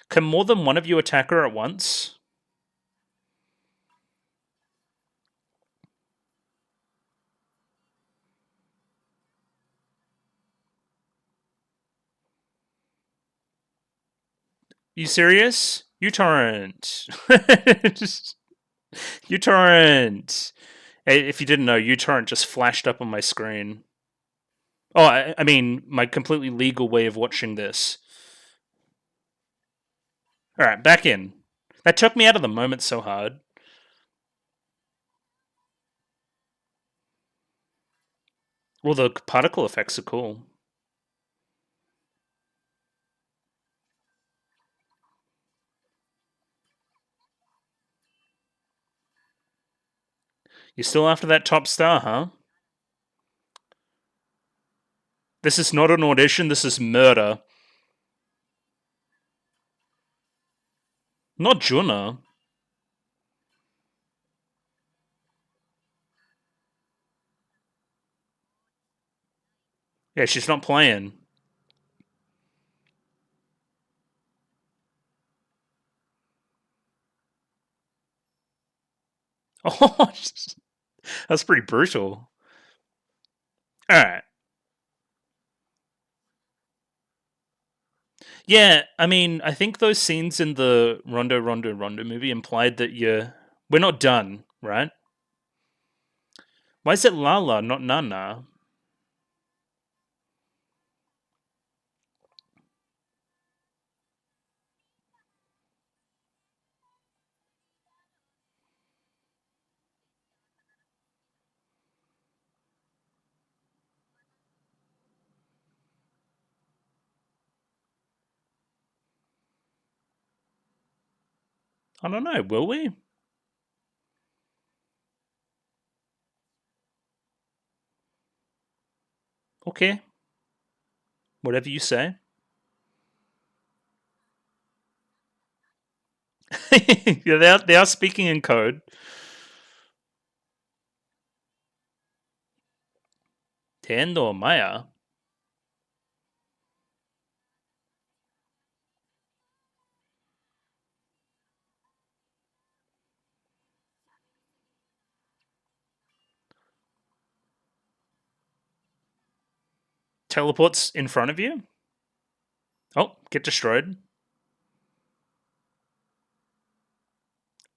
Can more than one of you attack her at once? You serious? uTorrent. uTorrent. If you didn't know, uTorrent just flashed up on my screen. Oh, I mean, my completely legal way of watching this. Alright, back in. That took me out of the moment so hard. Well, the particle effects are cool. You're still after that top star, huh? This is not an audition, this is murder. Not Juna. Yeah, she's not playing. Oh, that's pretty brutal. Alright. Yeah, I mean, I think those scenes in the Rondo Rondo Rondo movie implied that we're not done, right? Why is it Lala, not Nana? I don't know, will we? Okay. Whatever you say. Yeah, they are speaking in code. Tendo Maya. Teleports in front of you? Oh, get destroyed.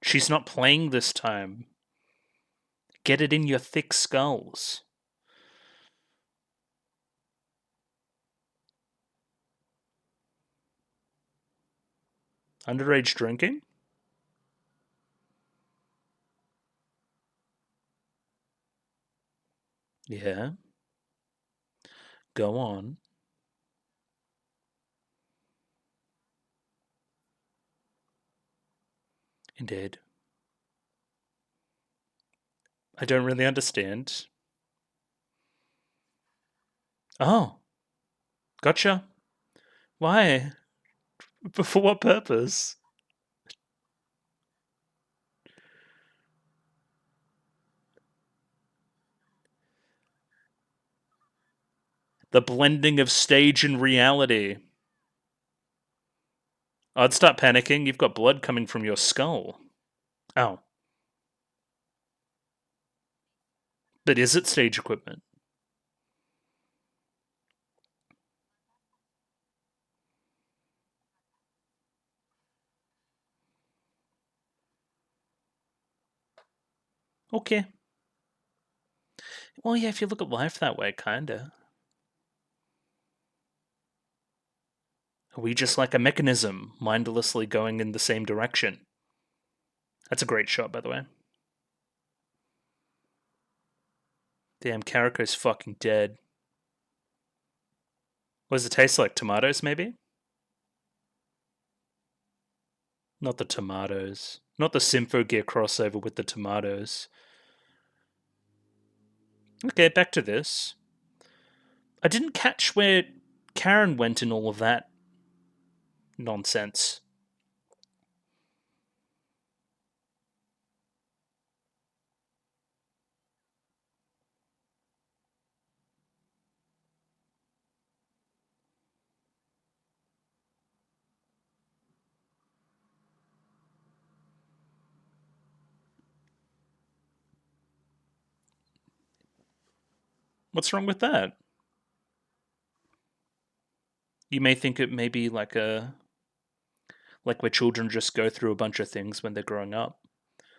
She's not playing this time. Get it in your thick skulls. Underage drinking? Yeah. Go on. Indeed. I don't really understand. Oh, gotcha. Why? But for what purpose? The blending of stage and reality. I'd start panicking. You've got blood coming from your skull. Oh. But is it stage equipment? Okay. Well, yeah, if you look at life that way, kinda. Are we just like a mechanism, mindlessly going in the same direction? That's a great shot, by the way. Damn, Kariko's fucking dead. What does it taste like? Tomatoes, maybe? Not the tomatoes. Not the Symphogear crossover with the tomatoes. Okay, back to this. I didn't catch where Karen went in all of that nonsense. What's wrong with that? You may think it may be like where children just go through a bunch of things when they're growing up.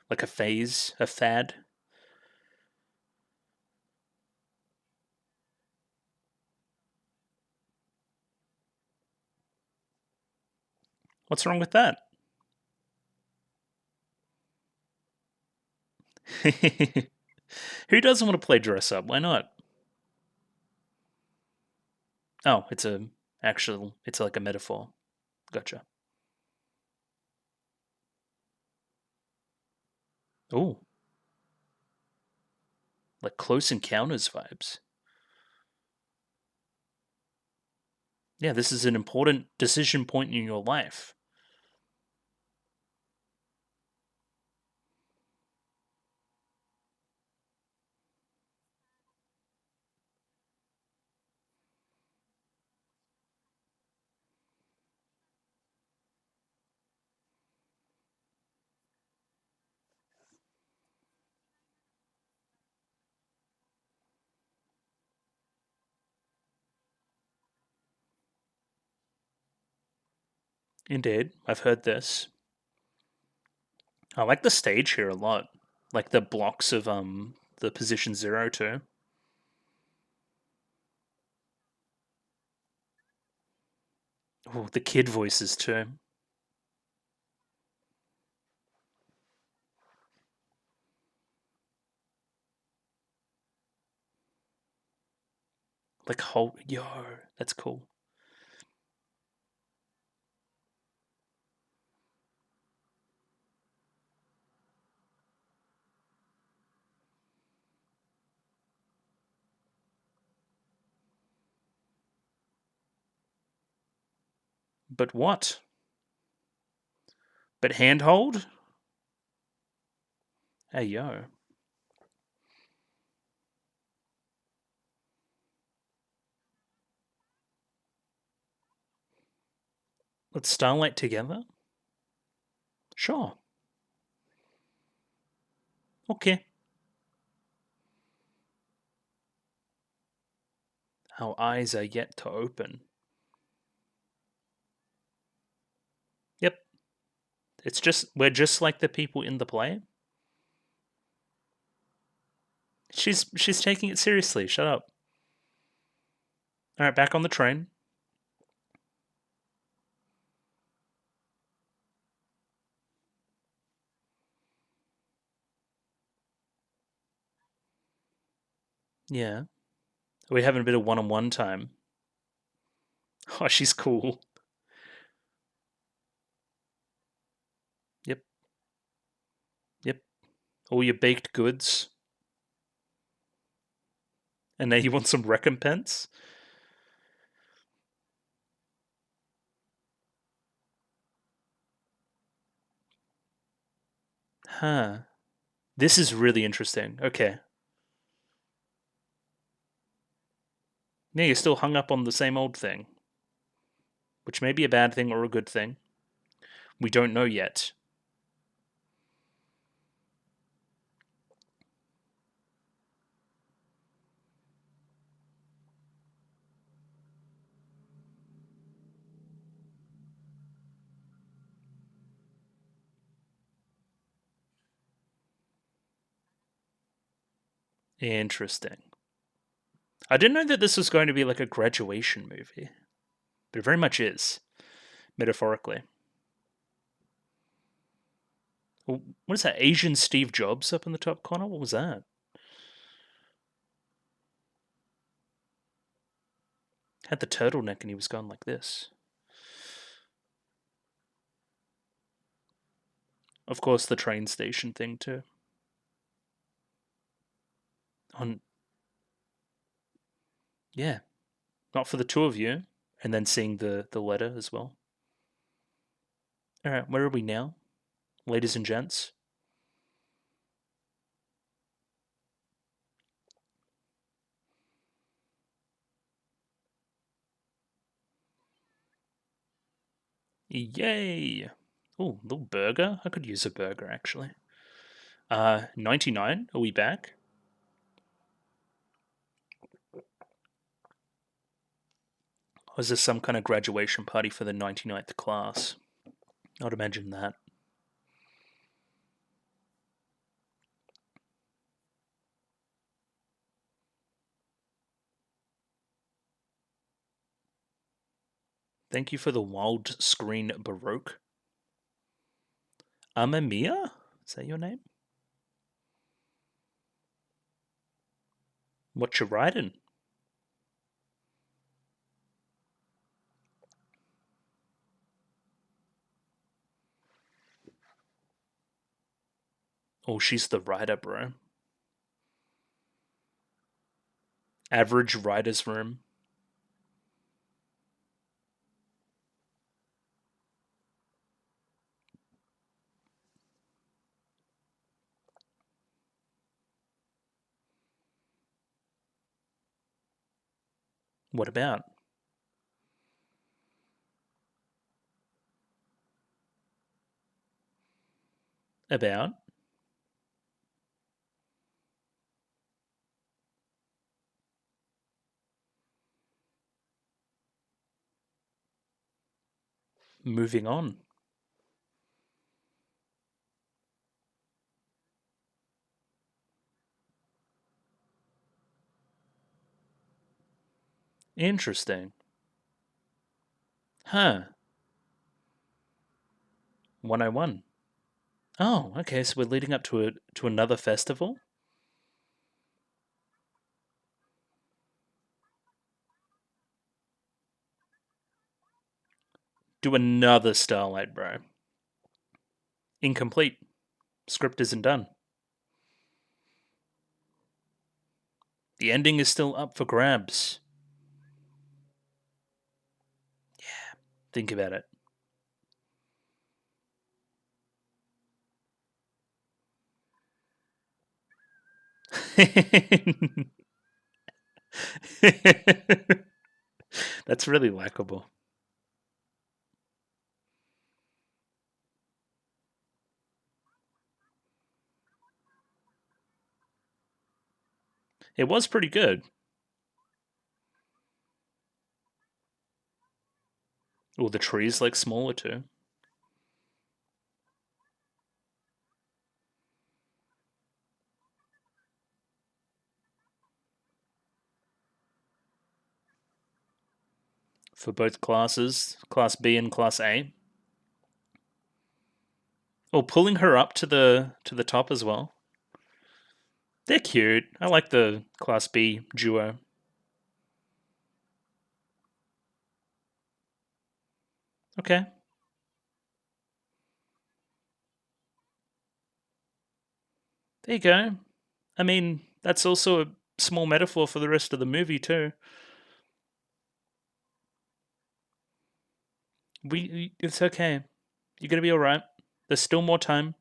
Like a phase, a fad. What's wrong with that? Who doesn't want to play dress up? Why not? Oh, it's like a metaphor. Gotcha. Oh, like Close Encounters vibes. Yeah, this is an important decision point in your life. Indeed, I've heard this. I like the stage here a lot. Like the blocks of the position 0 too. Oh, the kid voices too. Like whole yo, that's cool. But what? But handhold? Hey yo. Let's Starlight together? Sure. Okay. Our eyes are yet to open. Yep. We're just like the people in the play. She's taking it seriously. Shut up. All right, back on the train. Yeah. We're having a bit of one-on-one time. Oh, she's cool. Yep. Yep. All your baked goods. And now you want some recompense? Huh. This is really interesting. Okay. Yeah, you're still hung up on the same old thing, which may be a bad thing or a good thing. We don't know yet. Interesting. I didn't know that this was going to be like a graduation movie, but it very much is, metaphorically. What is that? Asian Steve Jobs up in the top corner? What was that? Had the turtleneck and he was going like this. Of course, the train station thing too. On, yeah, not for the two of you, and then seeing the letter as well. All right, where are we now, ladies and gents? Yay! Oh, little burger. I could use a burger actually. 99. Are we back? Was this some kind of graduation party for the 99th class? I'd imagine that. Thank you for the wild screen Baroque. Amamiya? Is that your name? What you riding? Oh, she's the rider, bro. Average rider's room. What about? About? Moving on. Interesting. Huh. 101. Oh, okay, so we're leading up to another festival? Do another Starlight, bro. Incomplete. Script isn't done. The ending is still up for grabs. Yeah, think about it. That's really likable. It was pretty good. Oh, the tree's like smaller too. For both classes, Class B and Class A. Oh, pulling her up to the top as well. They're cute. I like the Class B duo. Okay, there you go. I mean, that's also a small metaphor for the rest of the movie too. It's okay. You're gonna be all right. There's still more time.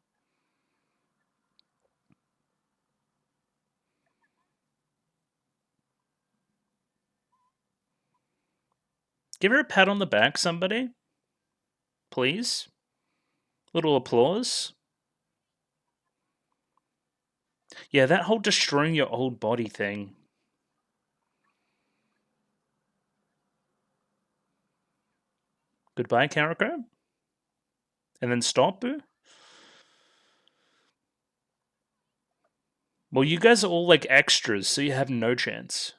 Give her a pat on the back, somebody, please. Little applause. Yeah, that whole destroying your old body thing. Goodbye, Karako. And then stop. Well, you guys are all like extras, so you have no chance.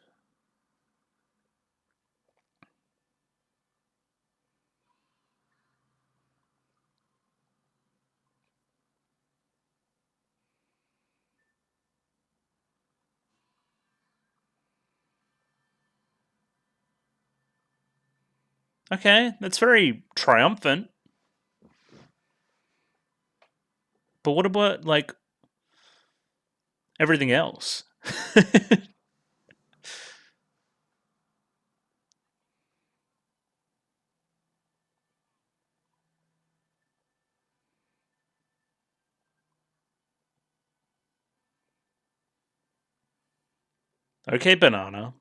Okay, that's very triumphant. But what about, like, everything else? Okay, banana.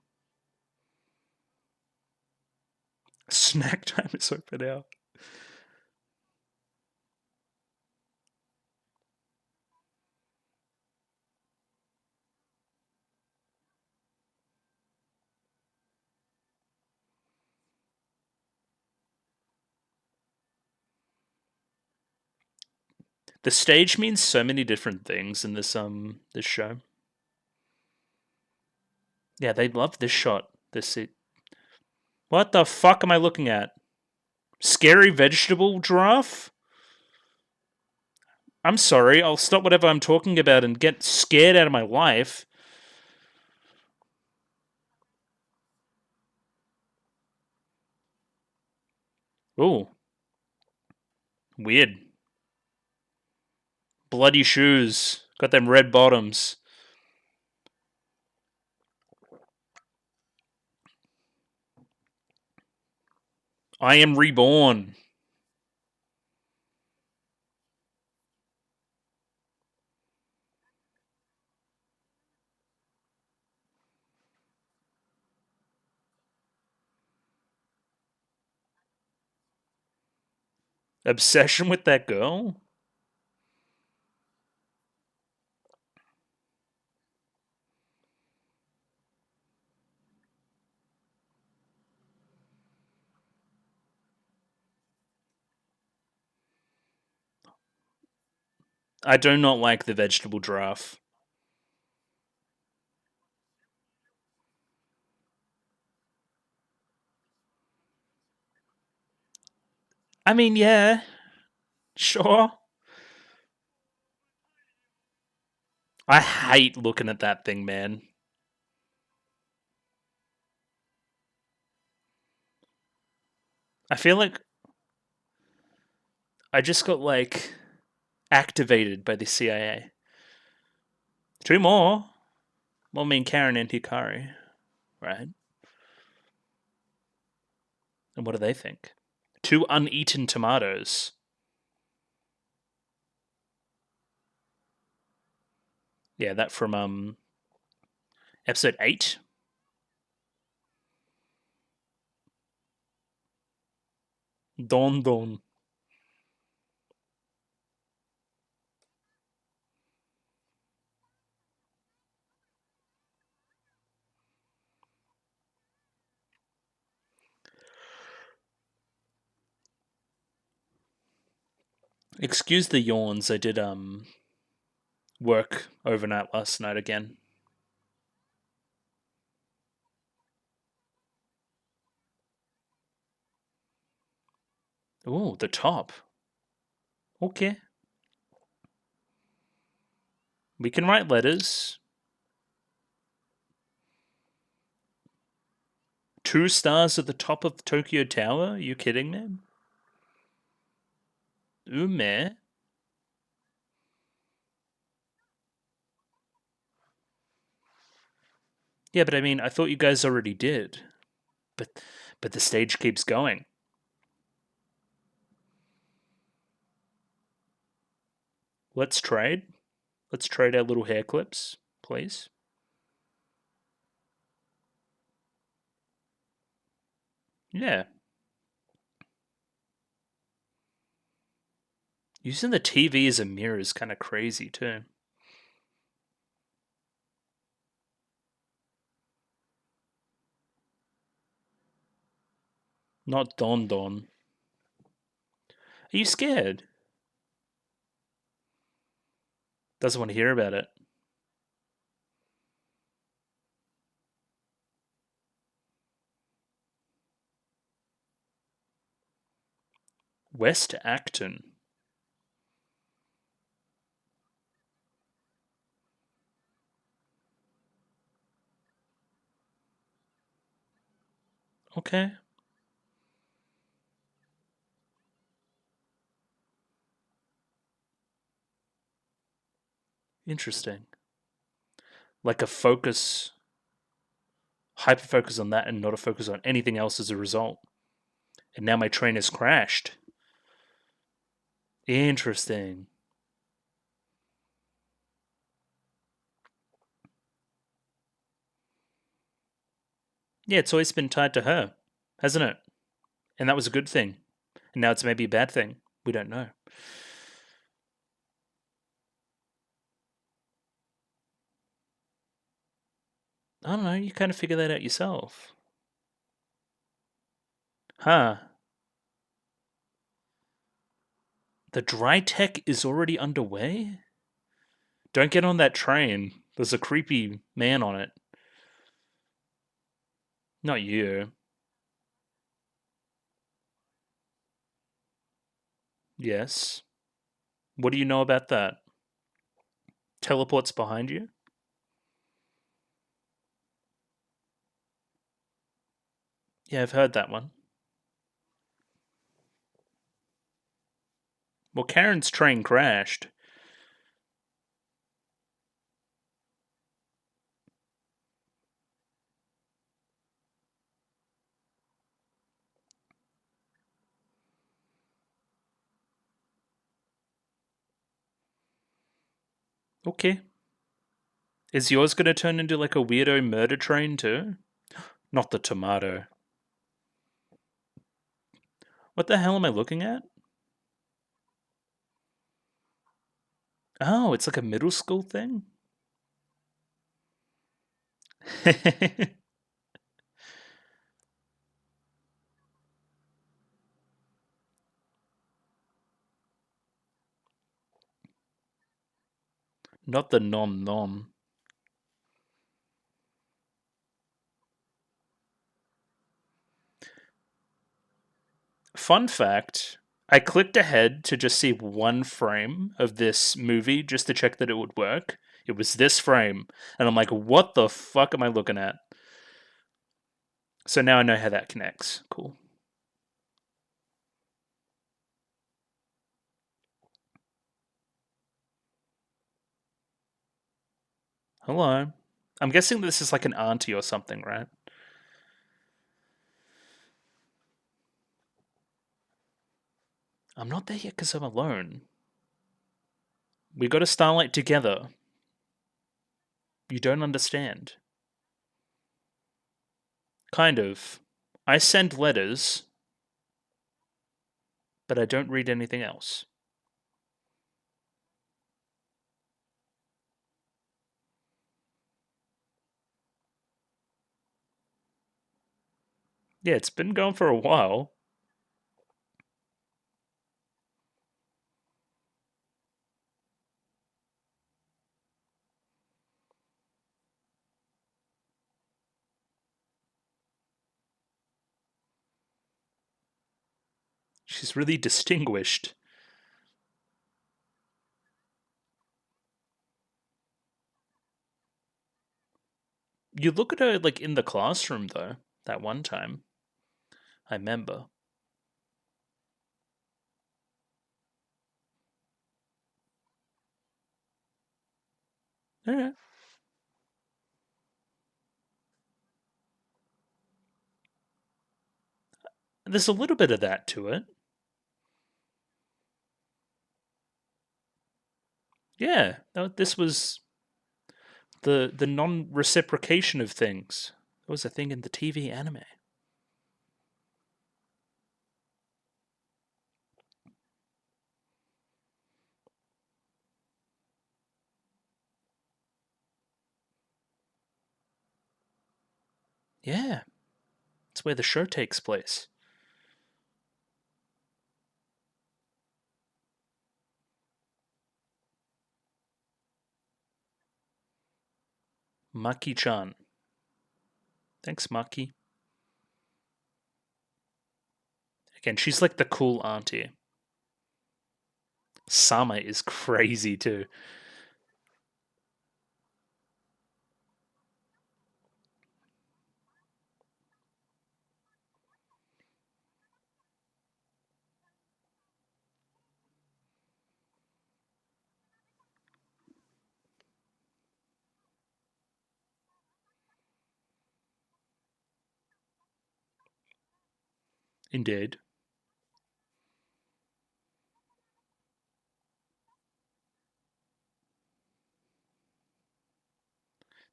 Snack time is over now. The stage means so many different things in this show. Yeah, they love this shot. This it. What the fuck am I looking at? Scary vegetable giraffe? I'm sorry, I'll stop whatever I'm talking about and get scared out of my life. Ooh, weird. Bloody shoes. Got them red bottoms. I am reborn. Obsession with that girl? I do not like the vegetable giraffe. I mean, yeah, sure. I hate looking at that thing, man. I feel like I just got, like, activated by the CIA. Two more. Well, me and Karen and Hikari, right? And what do they think? Two uneaten tomatoes. Yeah, that from episode 8. Don Don. Excuse the yawns. I did work overnight last night again. Oh, the top. Okay. We can write letters. 2 stars at the top of Tokyo Tower? Are you kidding me? Ume. Yeah, but I mean, I thought you guys already did. But but the stage keeps going. Let's trade. Let's trade our little hair clips, please. Yeah. Using the TV as a mirror is kind of crazy too. Not Don Don. Are you scared? Doesn't want to hear about it. West Acton. Okay. Interesting. Like a focus, hyper focus on that and not a focus on anything else as a result. And now my train has crashed. Interesting. Yeah, it's always been tied to her, hasn't it? And that was a good thing. And now it's maybe a bad thing. We don't know. I don't know. You kind of figure that out yourself. Huh. The dry tech is already underway? Don't get on that train. There's a creepy man on it. Not you. Yes. What do you know about that? Teleports behind you? Yeah, I've heard that one. Well, Karen's train crashed. Okay. Is yours going to turn into like a weirdo murder train too? Not the tomato. What the hell am I looking at? Oh, it's like a middle school thing? Not the nom nom. Fun fact, I clicked ahead to just see one frame of this movie just to check that it would work. It was this frame. And I'm like, what the fuck am I looking at? So now I know how that connects. Cool. Hello. I'm guessing this is like an auntie or something, right? I'm not there yet because I'm alone. We got a Starlight together. You don't understand. Kind of. I send letters, but I don't read anything else. Yeah, it's been going for a while. She's really distinguished. You look at her like in the classroom though, that one time. I remember. Yeah. There's a little bit of that to it. Yeah. This was the non reciprocation of things. That was a thing in the TV anime. Yeah. It's where the show takes place. Maki-chan. Thanks, Maki. Again, she's like the cool auntie. Sama is crazy too. Indeed.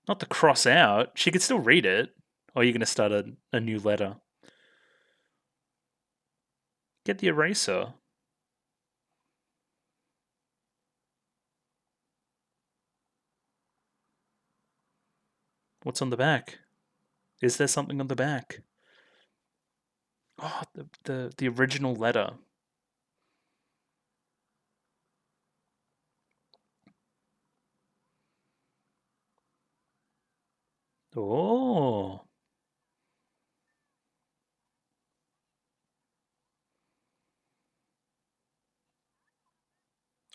Not to cross out. She could still read it. Or are you going to start a new letter? Get the eraser. What's on the back? Is there something on the back? Oh, the original letter. Oh.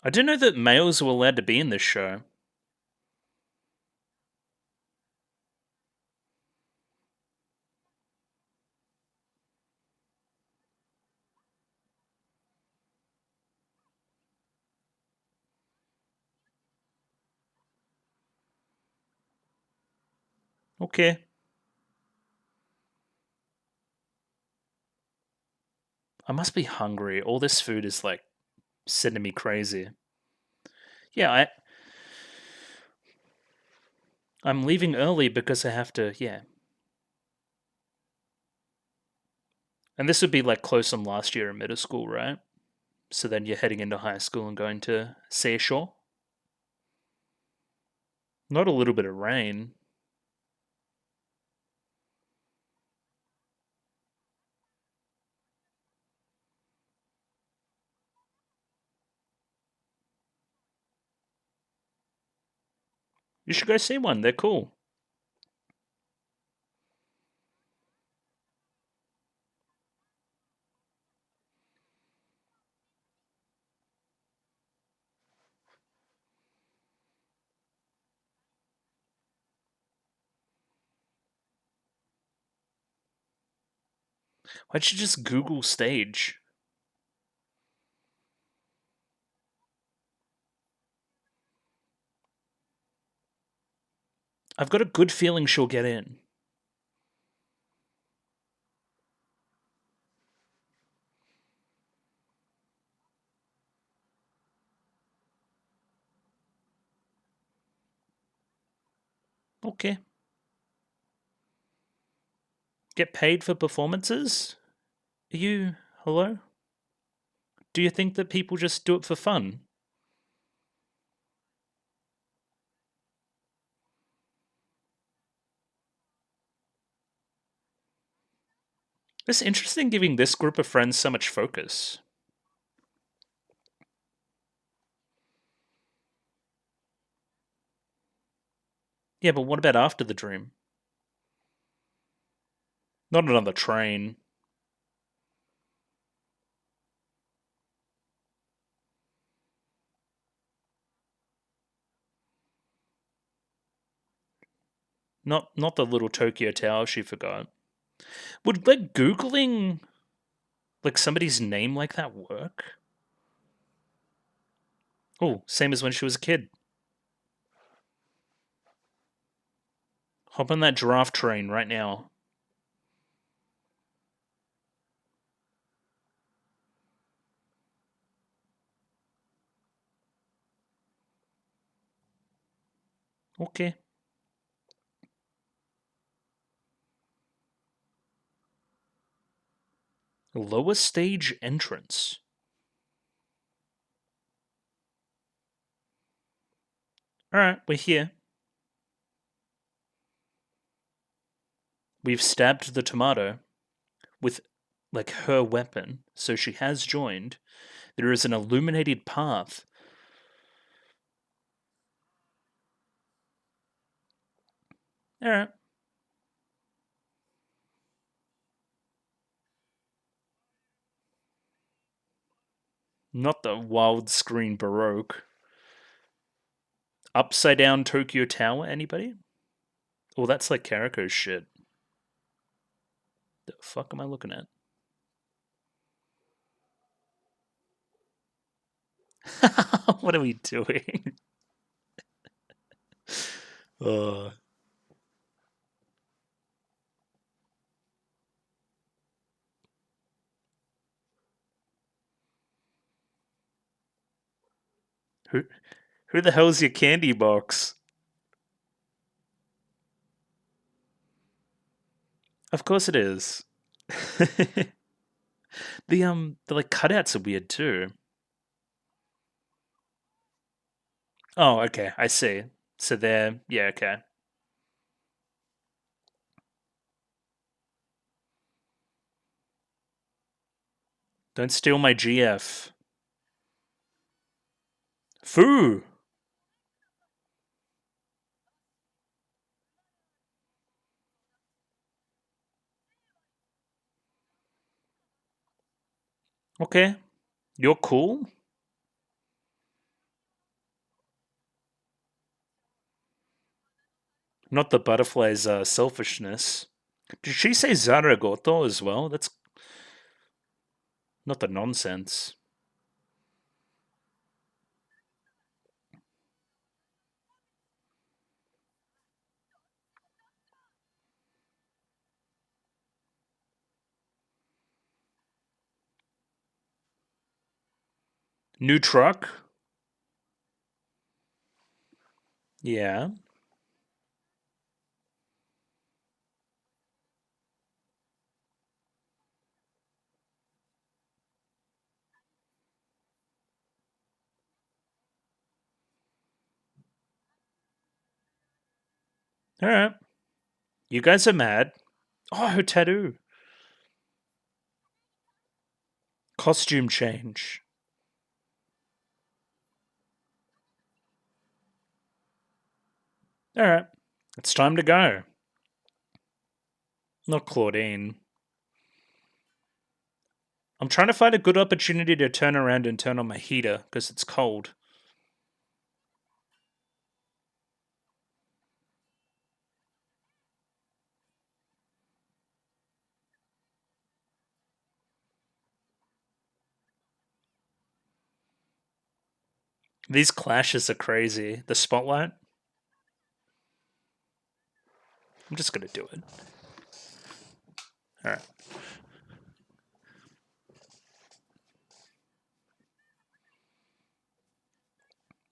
I didn't know that males were allowed to be in this show. Okay. I must be hungry. All this food is like sending me crazy. Yeah, I'm leaving early because I have to, yeah. And this would be like close on last year in middle school, right? So then you're heading into high school and going to Seashore. Not a little bit of rain. You should go see one. They're cool. Why'd you just Google stage? I've got a good feeling she'll get in. Okay. Get paid for performances? Are you. Hello? Do you think that people just do it for fun? It's interesting giving this group of friends so much focus. Yeah, but what about after the dream? Not another train. Not the little Tokyo Tower she forgot. Would like Googling like somebody's name like that work? Oh, same as when she was a kid. Hop on that giraffe train right now. Okay. Lower stage entrance. Alright, we're here. We've stabbed the tomato with like her weapon, so she has joined. There is an illuminated path. Alright. Not the wild screen Baroque. Upside down Tokyo Tower, anybody? Oh, that's like Kariko's shit. The fuck am I looking at? What are we doing? uh, Who who the hell's your candy box? Of course it is. The like cutouts are weird too. Oh, okay, I see. So they're yeah, okay. Don't steal my GF. Foo. Okay, you're cool. Not the butterfly's selfishness. Did she say Zaragoto as well? That's not the nonsense. New truck? Yeah. All right. You guys are mad. Oh, her tattoo. Costume change. All right. It's time to go. Not Claudine. I'm trying to find a good opportunity to turn around and turn on my heater because it's cold. These clashes are crazy. The spotlight? I'm just going to do it. All right.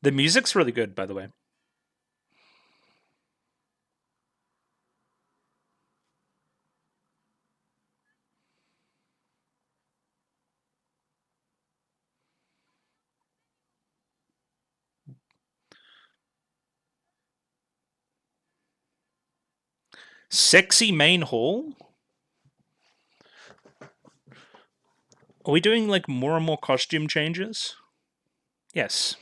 The music's really good, by the way. Sexy main hall? Are we doing like more and more costume changes? Yes.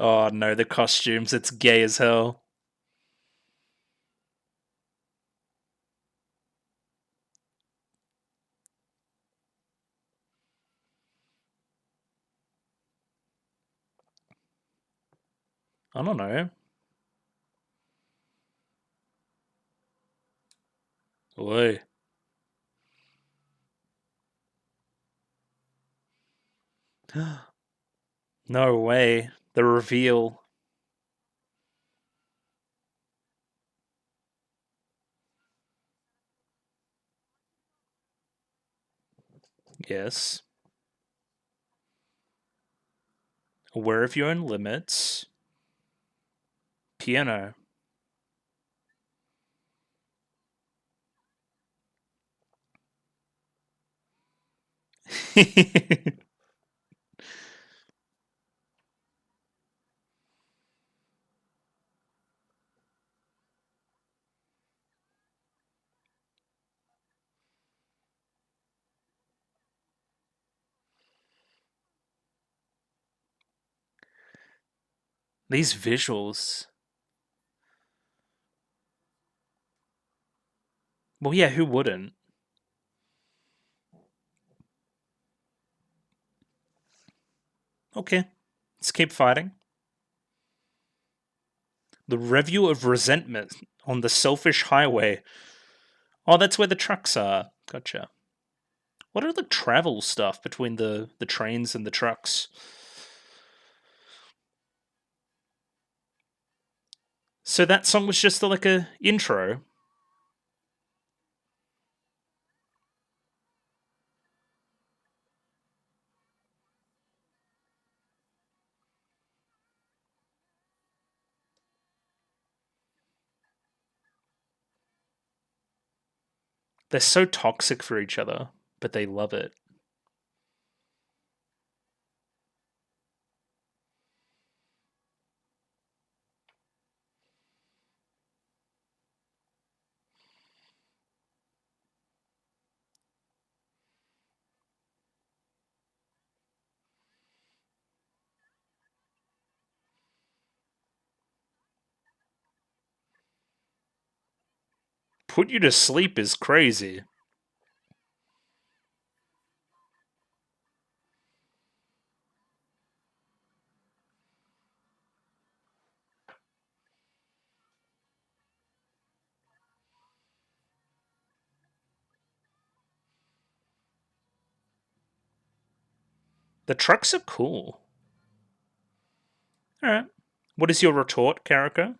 Oh no, the costumes. It's gay as hell. I don't know. Oi. No way. The reveal. Yes. Aware of your own limits. Piano. These visuals. Well, yeah, who wouldn't? Okay. Let's keep fighting. The Revue of Resentment on the Selfish Highway. Oh, that's where the trucks are. Gotcha. What are the travel stuff between the trains and the trucks? So that song was just like a intro. They're so toxic for each other, but they love it. Put you to sleep is crazy. The trucks are cool. Alright. What is your retort, Karako?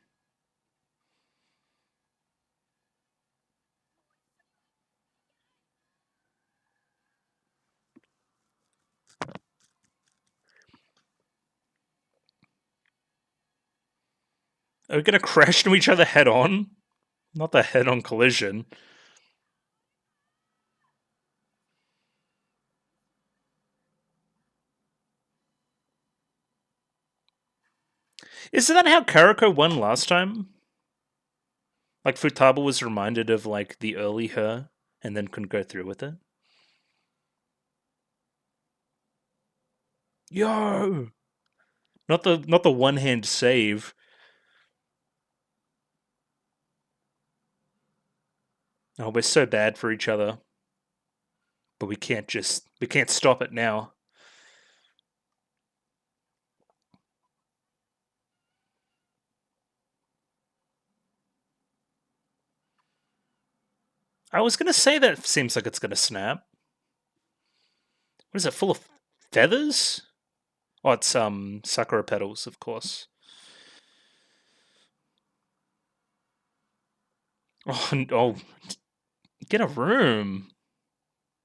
Are we gonna crash into each other head on? Not the head on collision. Isn't that how Karako won last time? Like Futaba was reminded of like the early her and then couldn't go through with it? Yo! Not the one hand save. Oh, we're so bad for each other. But we can't stop it now. I was gonna say that seems like it's gonna snap. What is it, full of feathers? Oh, it's sakura petals, of course. Oh, get a room.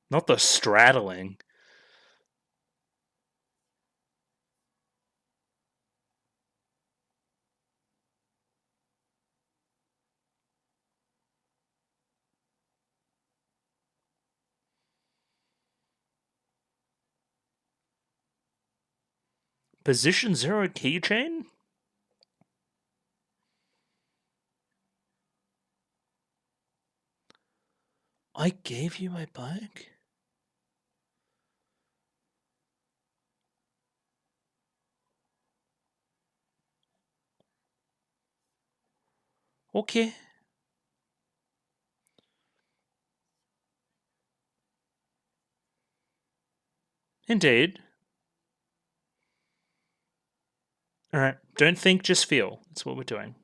Not the straddling. Position 0 keychain? I gave you my bike? Okay. Indeed. Alright, don't think, just feel. That's what we're doing.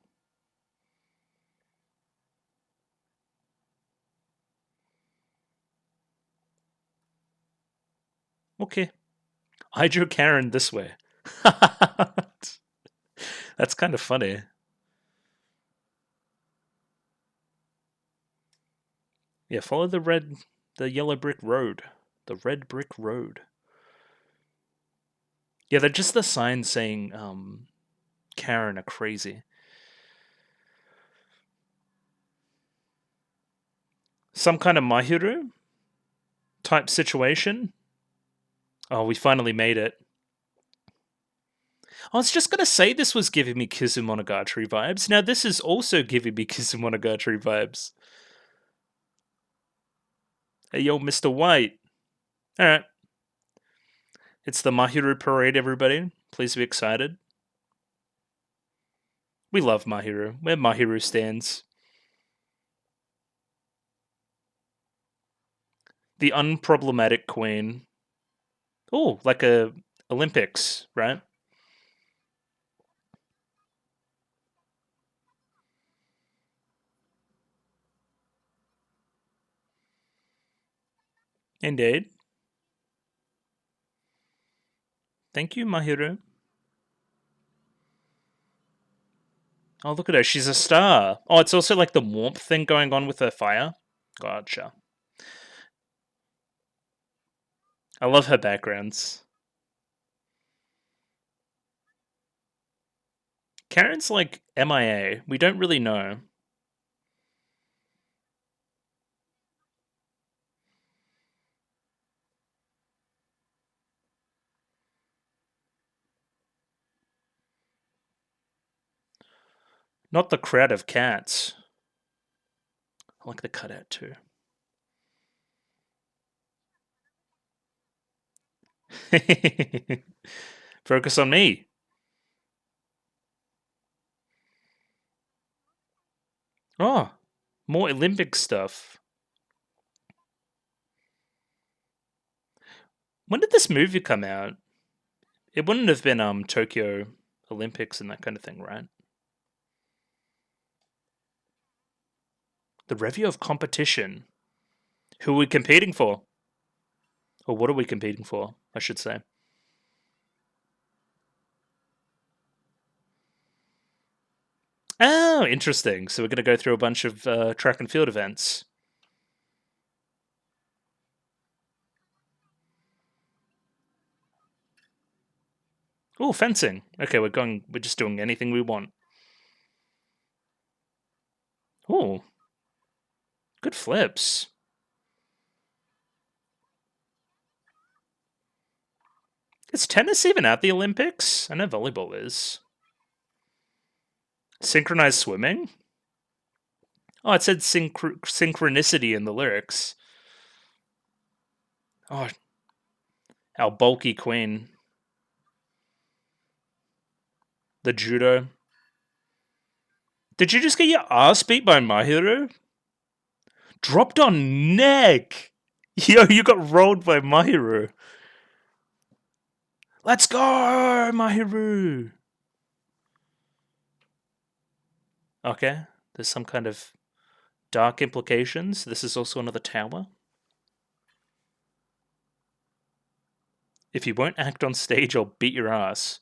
Okay. I drew Karen this way. That's kind of funny. Yeah, follow the yellow brick road. The red brick road. Yeah, they're just the signs saying Karen are crazy. Some kind of Mahiru type situation. Oh, we finally made it. I was just gonna say this was giving me Kizumonogatari vibes. Now this is also giving me Kizumonogatari vibes. Hey yo, Mr. White. Alright. It's the Mahiru parade, everybody. Please be excited. We love Mahiru. We're Mahiru stands. The unproblematic queen. Oh, like a Olympics, right? Indeed. Thank you, Mahiru. Oh, look at her. She's a star. Oh, it's also like the warmth thing going on with her fire. Gotcha. I love her backgrounds. Karen's like MIA. We don't really know. Not the crowd of cats. I like the cutout too. Focus on me. Oh, more Olympic stuff. When did this movie come out? It wouldn't have been Tokyo Olympics and that kind of thing, right? The Revue of Competition. Who are we competing for? Or what are we competing for, I should say. Oh, interesting. So we're going to go through a bunch of track and field events. Oh, fencing. Okay, we're just doing anything we want. Oh, good flips. Is tennis even at the Olympics? I know volleyball is. Synchronized swimming? Oh, it said synchronicity in the lyrics. Oh, our bulky queen. The judo. Did you just get your ass beat by My Hero? Dropped on neck! Yo, you got rolled by My Hero. Let's go, My Hero! Okay, there's some kind of dark implications. This is also another tower. If you won't act on stage, I'll beat your ass.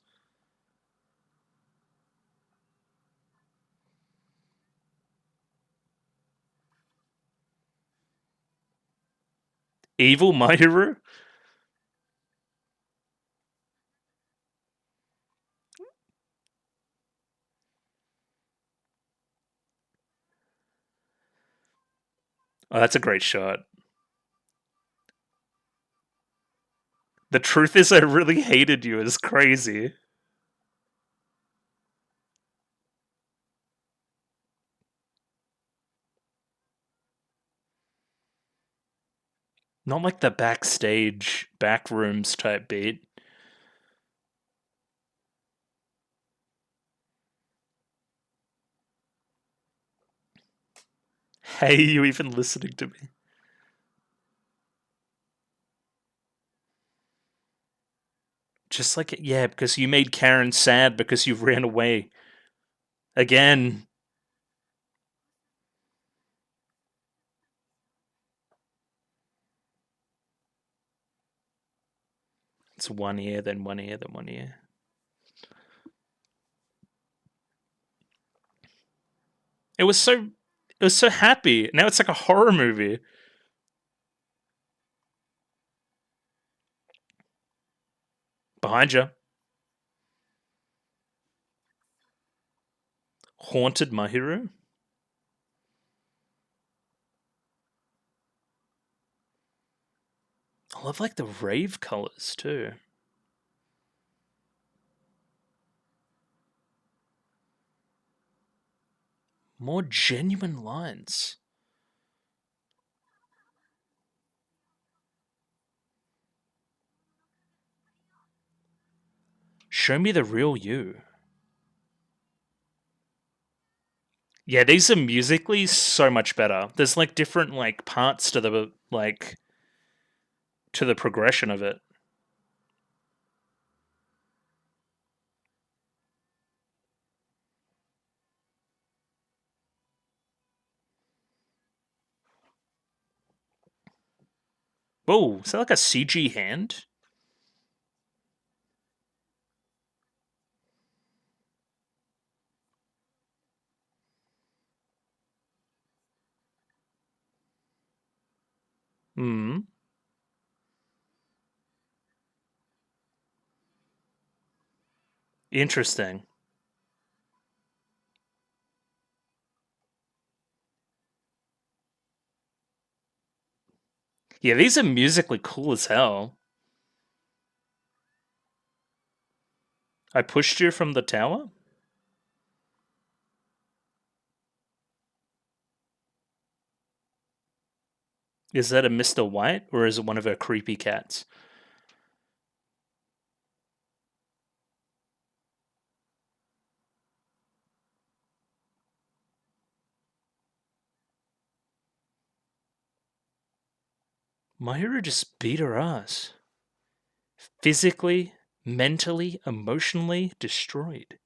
Evil My Hero? Oh, that's a great shot. The truth is, I really hated you. It's crazy. Not like the backstage, backrooms type beat. Hey, you even listening to me? Just like, yeah, because you made Karen sad because you ran away. Again. It's one ear, then one ear, then one ear. It was so happy. Now it's like a horror movie. Behind you. Haunted My Hero. I love like the rave colors too. More genuine lines. Show me the real you. Yeah, these are musically so much better. There's like different like parts to the like to the progression of it. Whoa, is that like a CG hand? Hmm. Interesting. Yeah, these are musically cool as hell. I pushed you from the tower? Is that a Mr. White, or is it one of her creepy cats? Mahiru just beat her ass. Physically, mentally, emotionally destroyed.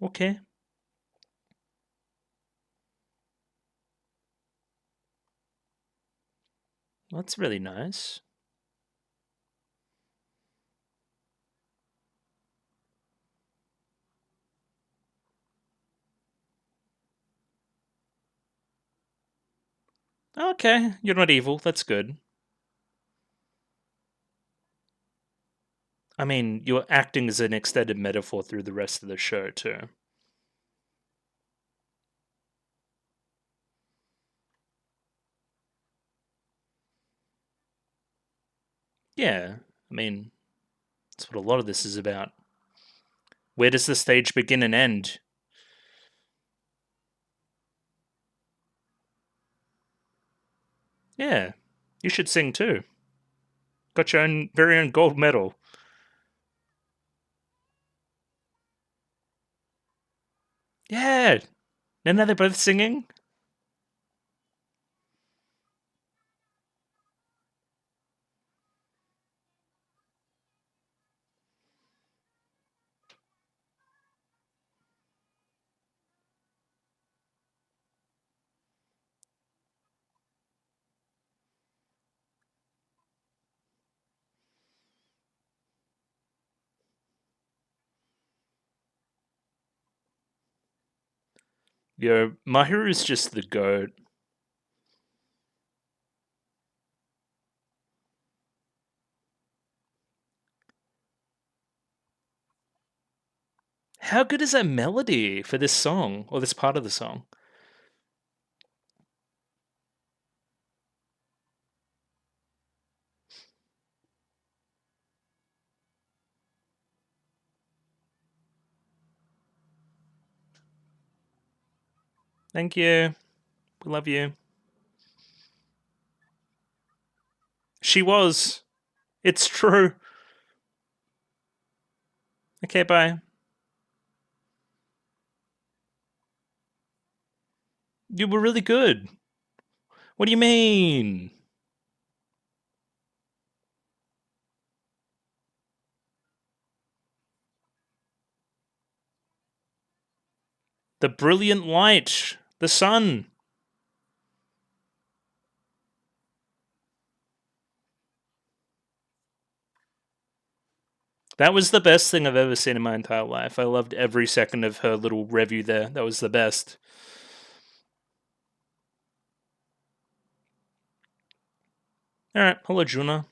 Okay. That's really nice. Okay, you're not evil. That's good. I mean, you're acting as an extended metaphor through the rest of the show, too. Yeah, I mean, that's what a lot of this is about. Where does the stage begin and end? Yeah, you should sing too. Got your own very own gold medal. Yeah, and now they're both singing. Yo, Mahiru's just the goat. How good is that melody for this song, or this part of the song? Thank you. We love you. She was. It's true. Okay, bye. You were really good. What do you mean? The brilliant light. The sun. That was the best thing I've ever seen in my entire life. I loved every second of her little review there. That was the best. Alright, hello, Juna.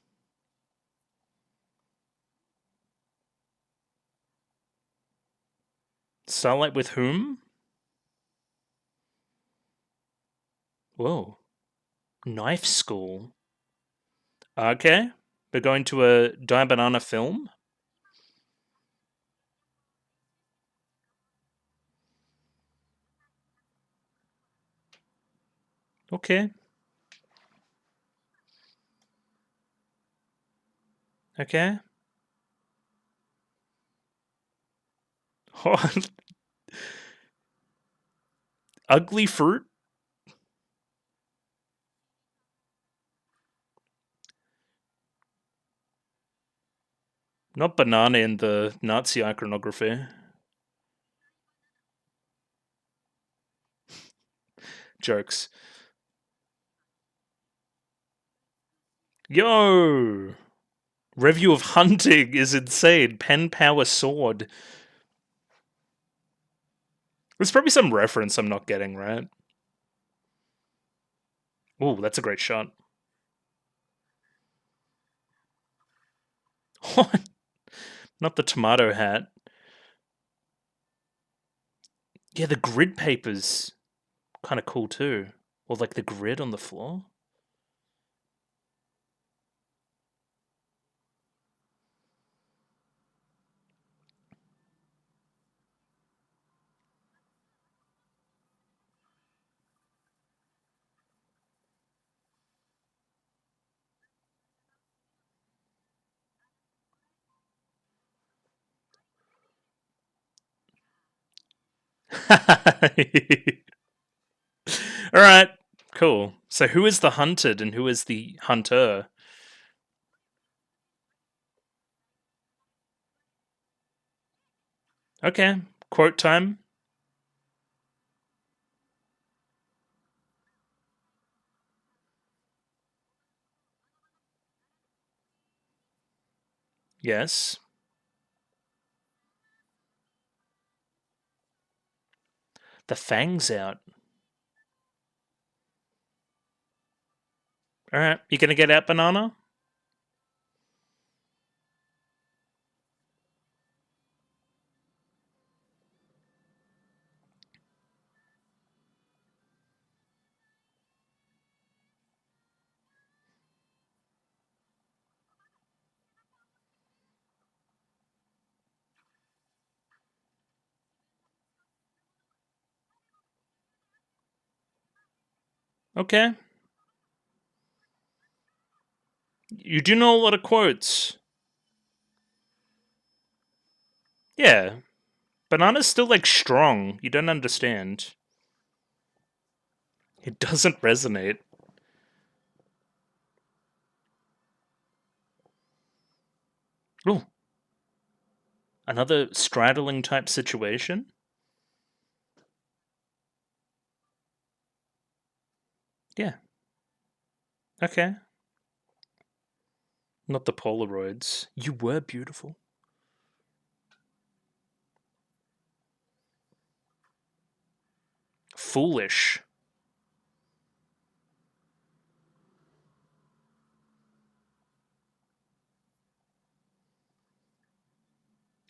Starlight with whom? Whoa. Knife school. Okay. We're going to a Die Banana film? Okay. Okay. Ugly fruit? Not banana in the Nazi iconography. Jokes. Yo! Review of Hunting is insane. Pen power sword. There's probably some reference I'm not getting, right? Ooh, that's a great shot. What? Not the tomato hat. Yeah, the grid paper's kind of cool too. Or like the grid on the floor. All right, cool. So who is the hunted and who is the hunter? Okay, quote time. Yes. The fang's out. All right, you gonna get out, banana? Okay. You do know a lot of quotes. Yeah. Banana's still like strong. You don't understand. It doesn't resonate. Oh, another straddling type situation? Yeah. Okay. Not the Polaroids. You were beautiful. Foolish.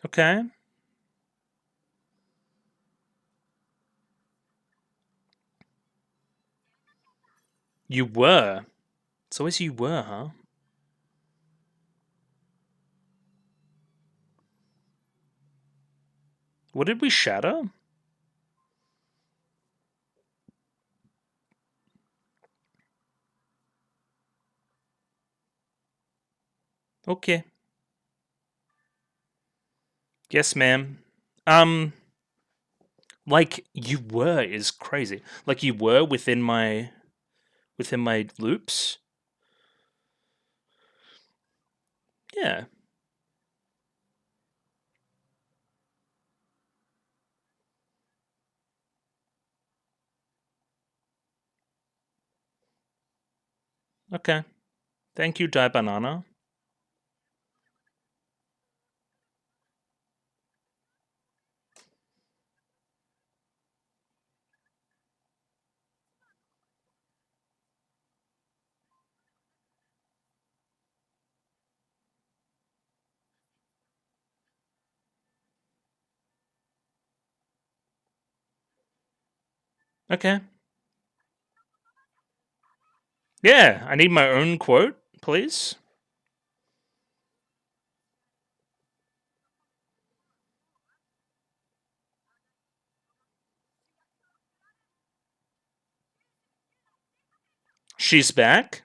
Okay. You were. It's always you were, huh? What did we shatter? Okay. Yes, ma'am. Um, like you were is crazy. Like you were within my loops. Yeah. Okay. Thank you, Die Banana. Okay. Yeah, I need my own quote, please. She's back.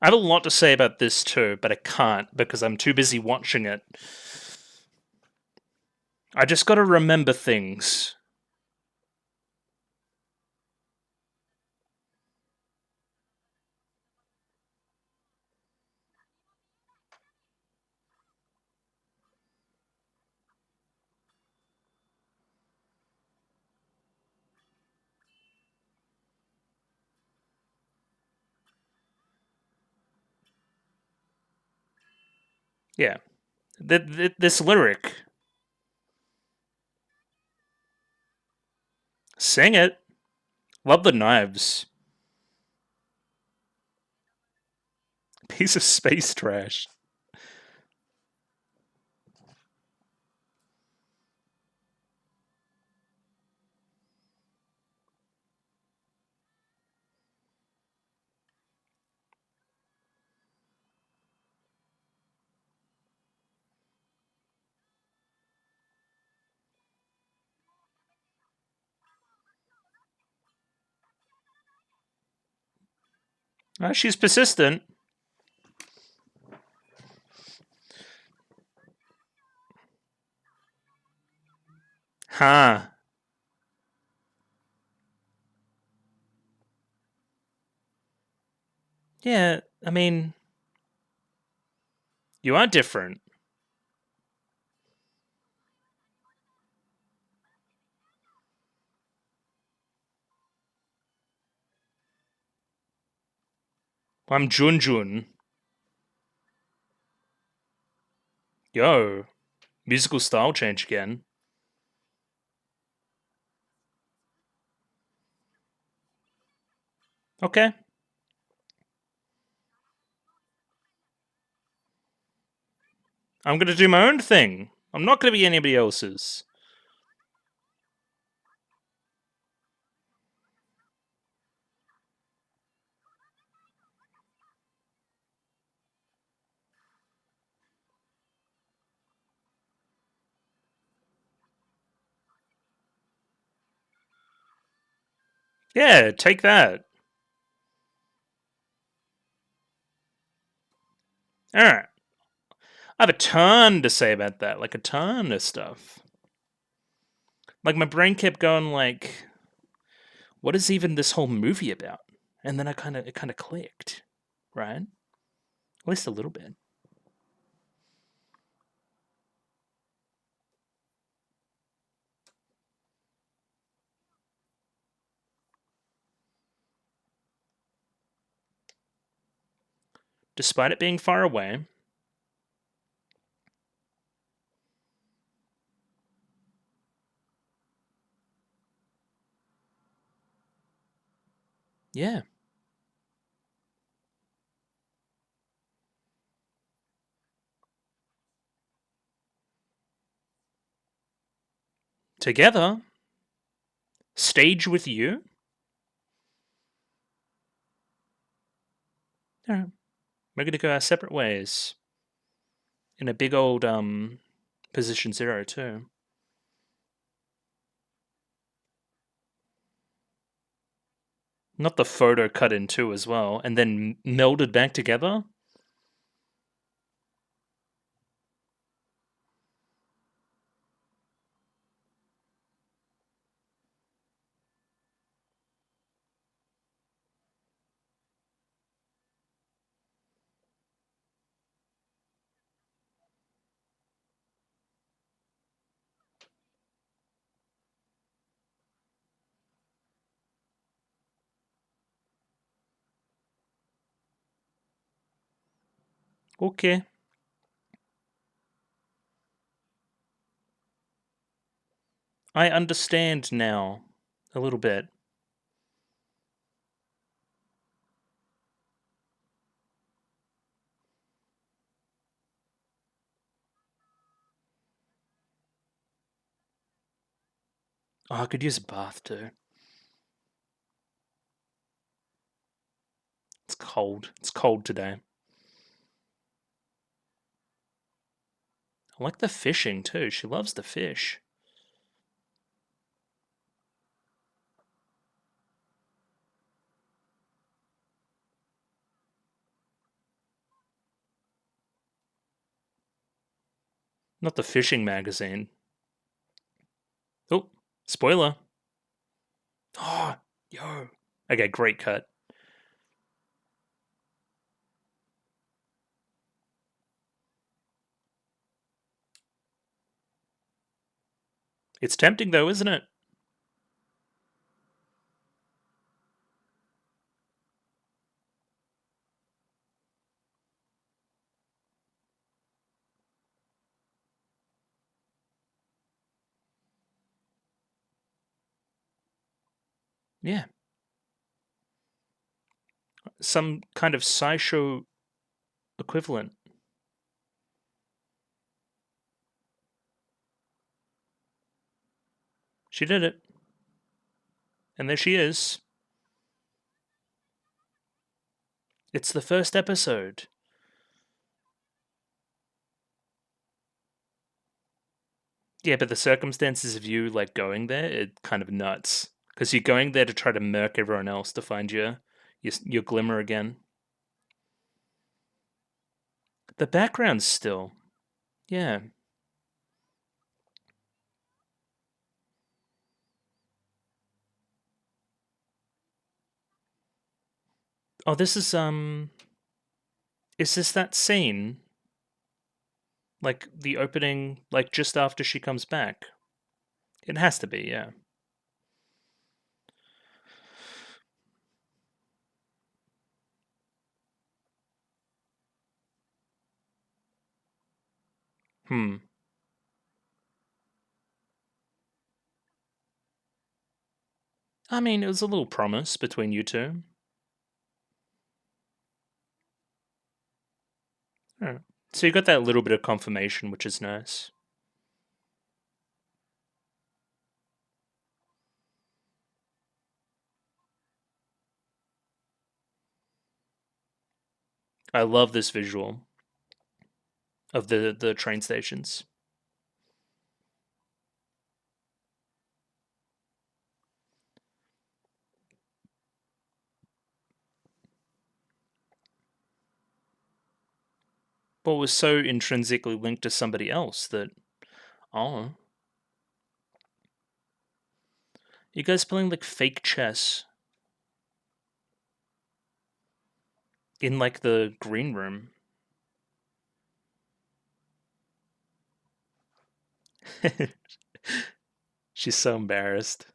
I have a lot to say about this too, but I can't because I'm too busy watching it. I just gotta remember things. Yeah. This lyric. Sing it. Love the knives. Piece of space trash. She's persistent. Huh. Yeah, I mean, you are different. I'm Junjun. Yo, musical style change again. Okay. I'm gonna do my own thing. I'm not gonna be anybody else's. Yeah, take that. Alright. I have a ton to say about that. Like, a ton of stuff. Like, my brain kept going, like, what is even this whole movie about? And then it kind of clicked, right? At least a little bit. Despite it being far away, yeah. Together, stage with you. Alright. We're gonna go our separate ways. In a big old position 0 too. Not the photo cut in two as well, and then melded back together. Okay. I understand now. A little bit. Oh, I could use a bath too. It's cold. It's cold today. I like the fishing too. She loves the fish. Not the fishing magazine. Oh, spoiler. Oh, yo. Okay, great cut. It's tempting though, isn't it? Yeah. Some kind of sideshow equivalent. She did it. And there she is. It's the first episode. Yeah, but the circumstances of you like going there, it kind of nuts. Because you're going there to try to murk everyone else to find your glimmer again. The background still. Yeah. Oh, this is this that scene? Like the opening, like just after she comes back? It has to be, yeah. Hmm. I mean, it was a little promise between you two. Alright. So you got that little bit of confirmation, which is nice. I love this visual of the train stations. But was so intrinsically linked to somebody else that, oh, you guys playing like fake chess in like the green room. She's so embarrassed.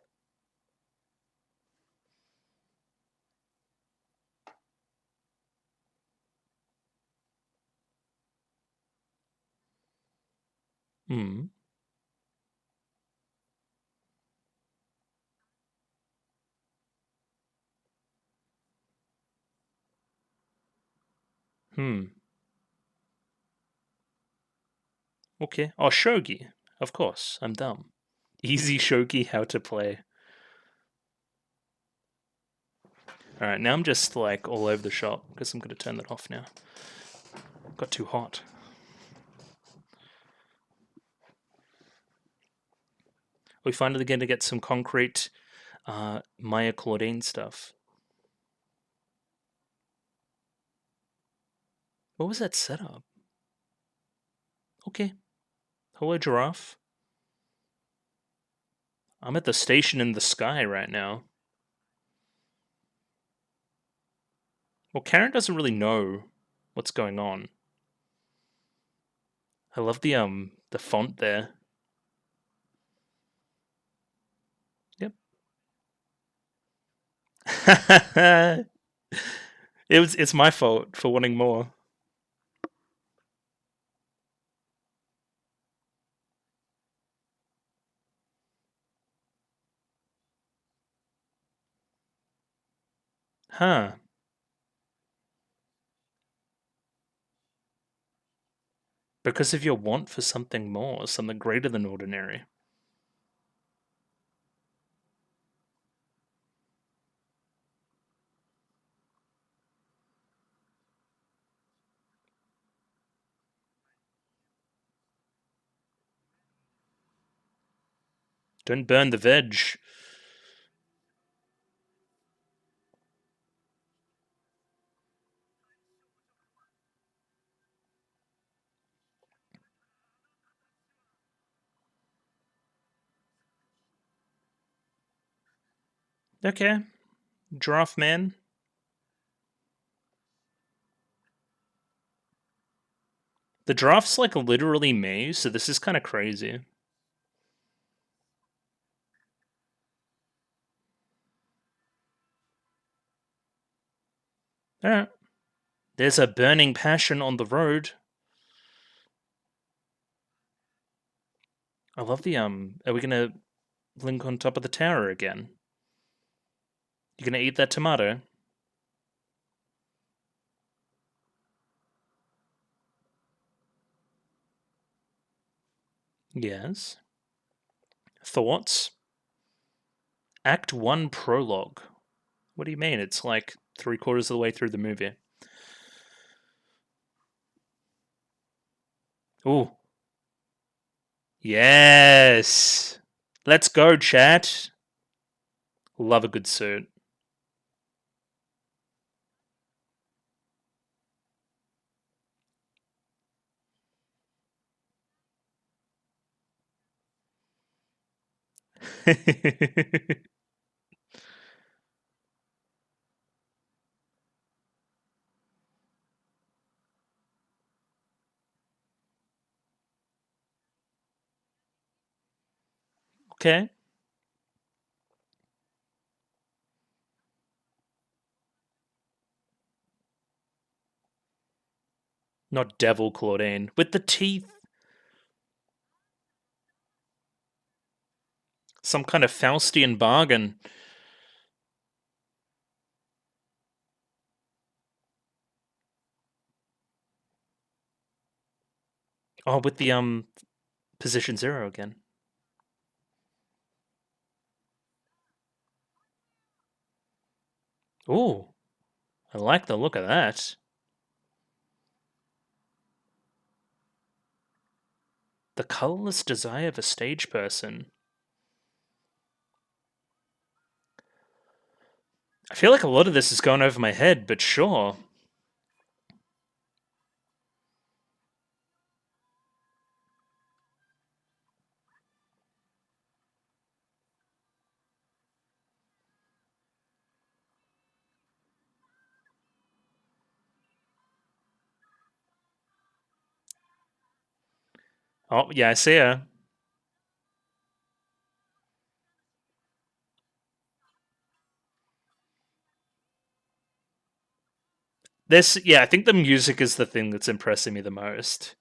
Hmm. Hmm. Okay. Oh, shogi. Of course. I'm dumb. Easy shogi, how to play. Alright, now I'm just like all over the shop because I'm going to turn that off now. Got too hot. We finally going to get some concrete Maya Claudine stuff. What was that setup? Okay. Hello, giraffe. I'm at the station in the sky right now. Well, Karen doesn't really know what's going on. I love the font there. Yep. It's my fault for wanting more. Huh. Because of your want for something more, something greater than ordinary. Don't burn the veg. Okay. Giraffe man. The giraffe's like literally me, so this is kind of crazy. Alright. There's a burning passion on the road. I love the are we gonna link on top of the tower again? You gonna eat that tomato? Yes. Thoughts? Act 1 prologue. What do you mean? It's like 3/4 of the way through the movie. Ooh. Yes. Let's go, chat. Love a good suit. Okay. Not Devil Claudine. With the teeth. Some kind of Faustian bargain. Oh, with the position 0 again. Ooh, I like the look of that. The colorless desire of a stage person. I feel like a lot of this is going over my head, but sure. Oh, yeah, I see her. Yeah, I think the music is the thing that's impressing me the most.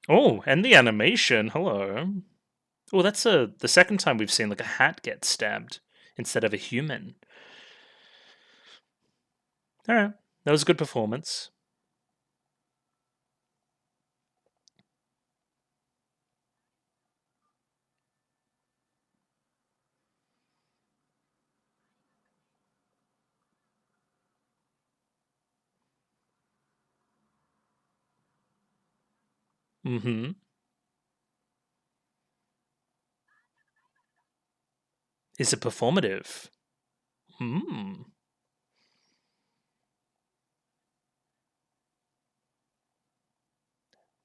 Oh, and the animation. Hello. Oh, that's the second time we've seen like a hat get stabbed instead of a human. All right, that was a good performance. Mm-hmm. Is it performative? Hmm.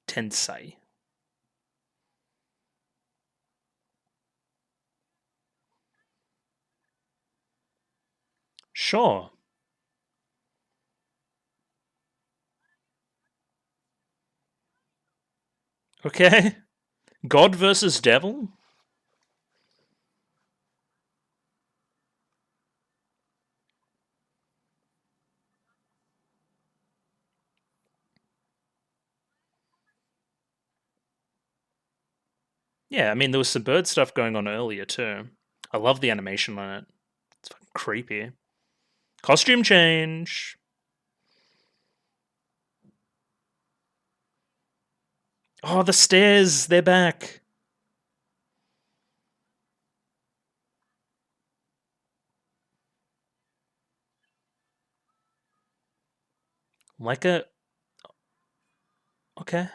Tensei. Sure. Okay. God versus devil? Yeah, I mean, there was some bird stuff going on earlier, too. I love the animation on it. It's fucking creepy. Costume change. Oh, the stairs. They're back. Like a. Okay.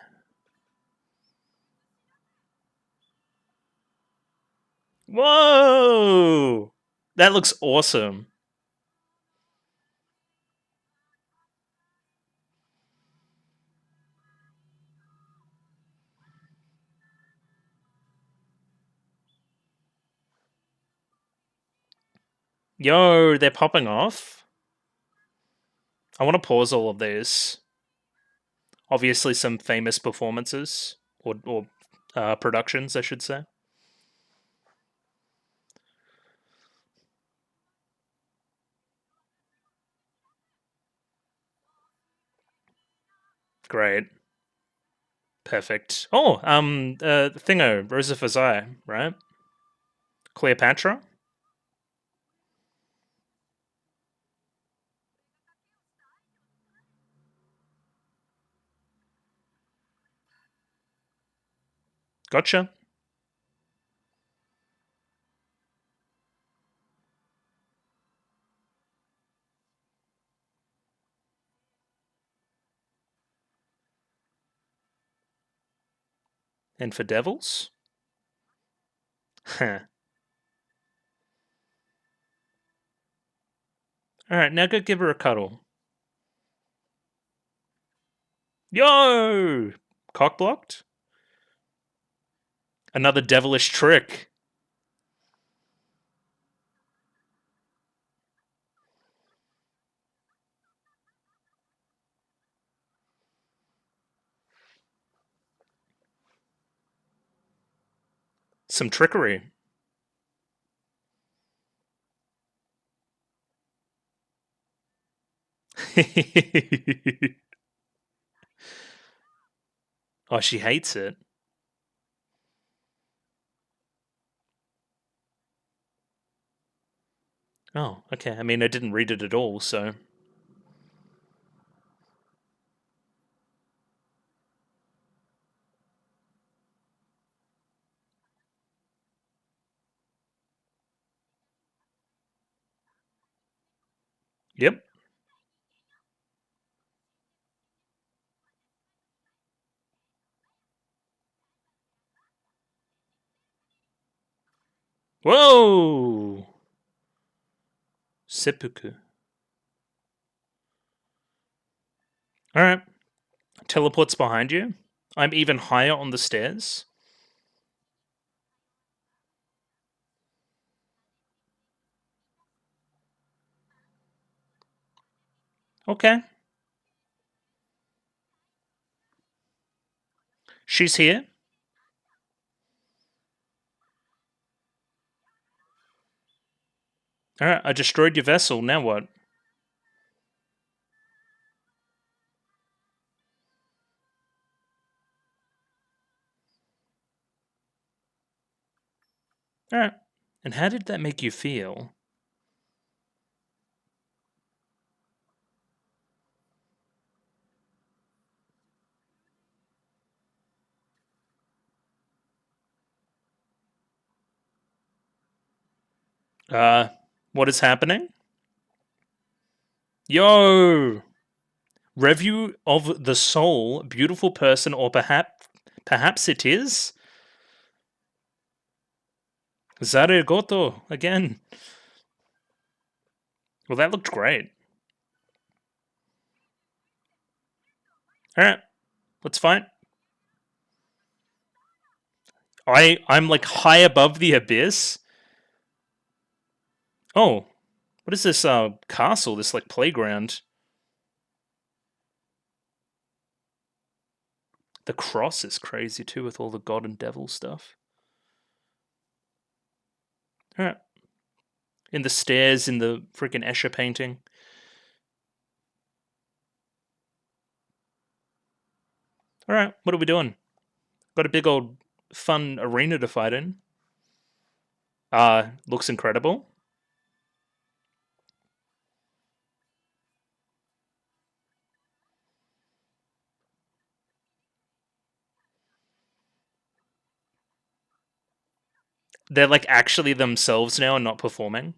Whoa! That looks awesome. Yo, they're popping off. I want to pause all of these. Obviously, some famous performances or productions, I should say. Great. Perfect. Oh, Thingo, Rosa Fazai, right? Cleopatra? Gotcha. And for devils? Huh. Alright, now go give her a cuddle. Yo! Cock-blocked? Another devilish trick. Some trickery. Oh, she hates it. Oh, okay. I mean, I didn't read it at all, so... Yep. Whoa! Seppuku. Alright. Teleports behind you. I'm even higher on the stairs. Okay. She's here. Alright, I destroyed your vessel. Now what? Alright. And how did that make you feel? What is happening? Yo! Revue of the soul, beautiful person, or perhaps it is? Zare Goto, again. Well, that looked great. Alright, let's fight. I'm like high above the abyss. Oh, what is this castle, this like playground? The cross is crazy too with all the god and devil stuff. Alright. In the stairs, in the freaking Escher painting. Alright, what are we doing? Got a big old fun arena to fight in. Looks incredible. They're like actually themselves now and not performing.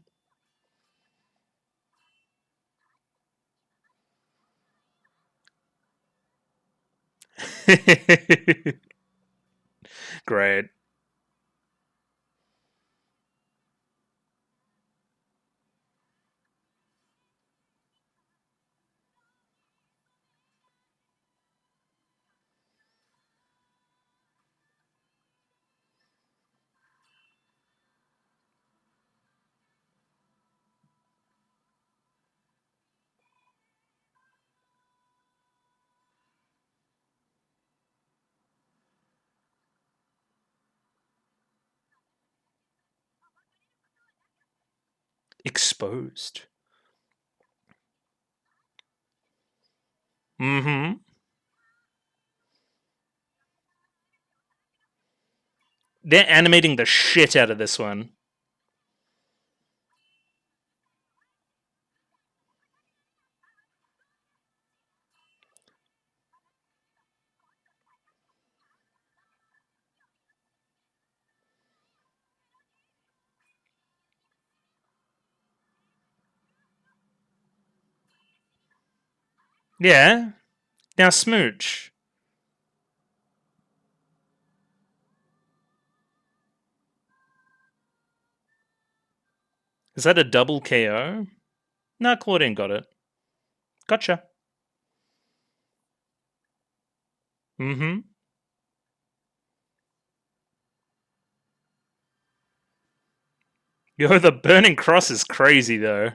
Great. Exposed. Mm-hmm. They're animating the shit out of this one. Yeah. Now smooch. Is that a double KO? Nah, Claudine got it. Gotcha. Mm-hmm. Yo, the burning cross is crazy though.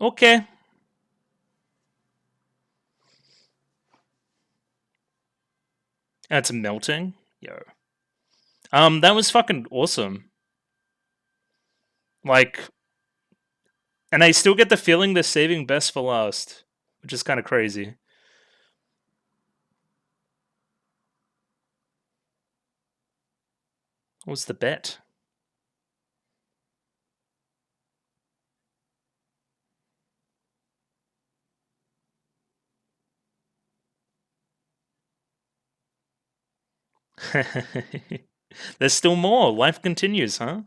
Okay. That's melting. Yo. That was fucking awesome. Like, and I still get the feeling they're saving best for last, which is kind of crazy. What's the bet? There's still more. Life continues, huh?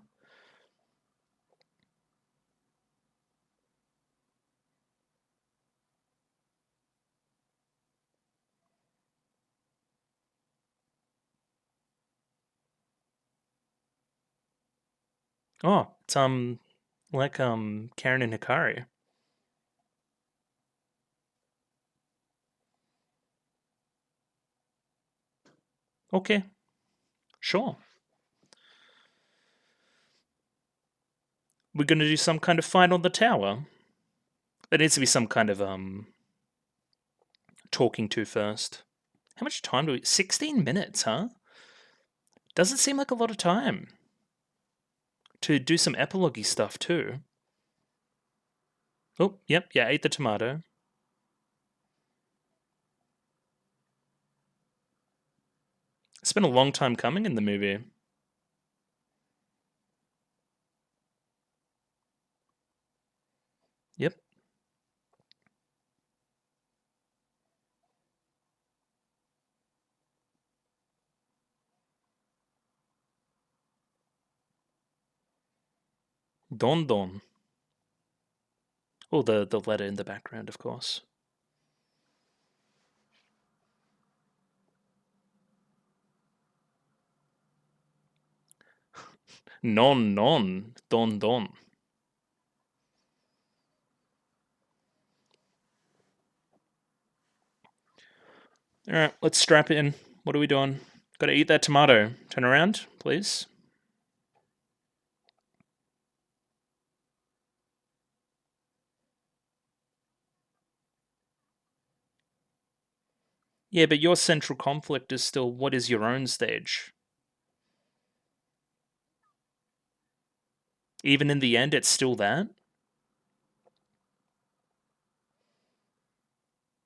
Oh, it's like Karen and Hikari. Okay, sure. We're gonna do some kind of fight on the tower. There needs to be some kind of talking to first. How much time do we? 16 minutes, huh? Doesn't seem like a lot of time to do some epilogue stuff too. Oh, yep, yeah, ate the tomato. It's been a long time coming in the movie. Yep. Don Don. Oh, the letter in the background, of course. Non non don don. All right, let's strap it in. What are we doing? Got to eat that tomato. Turn around, please. Yeah, but your central conflict is still what is your own stage. Even in the end, it's still that.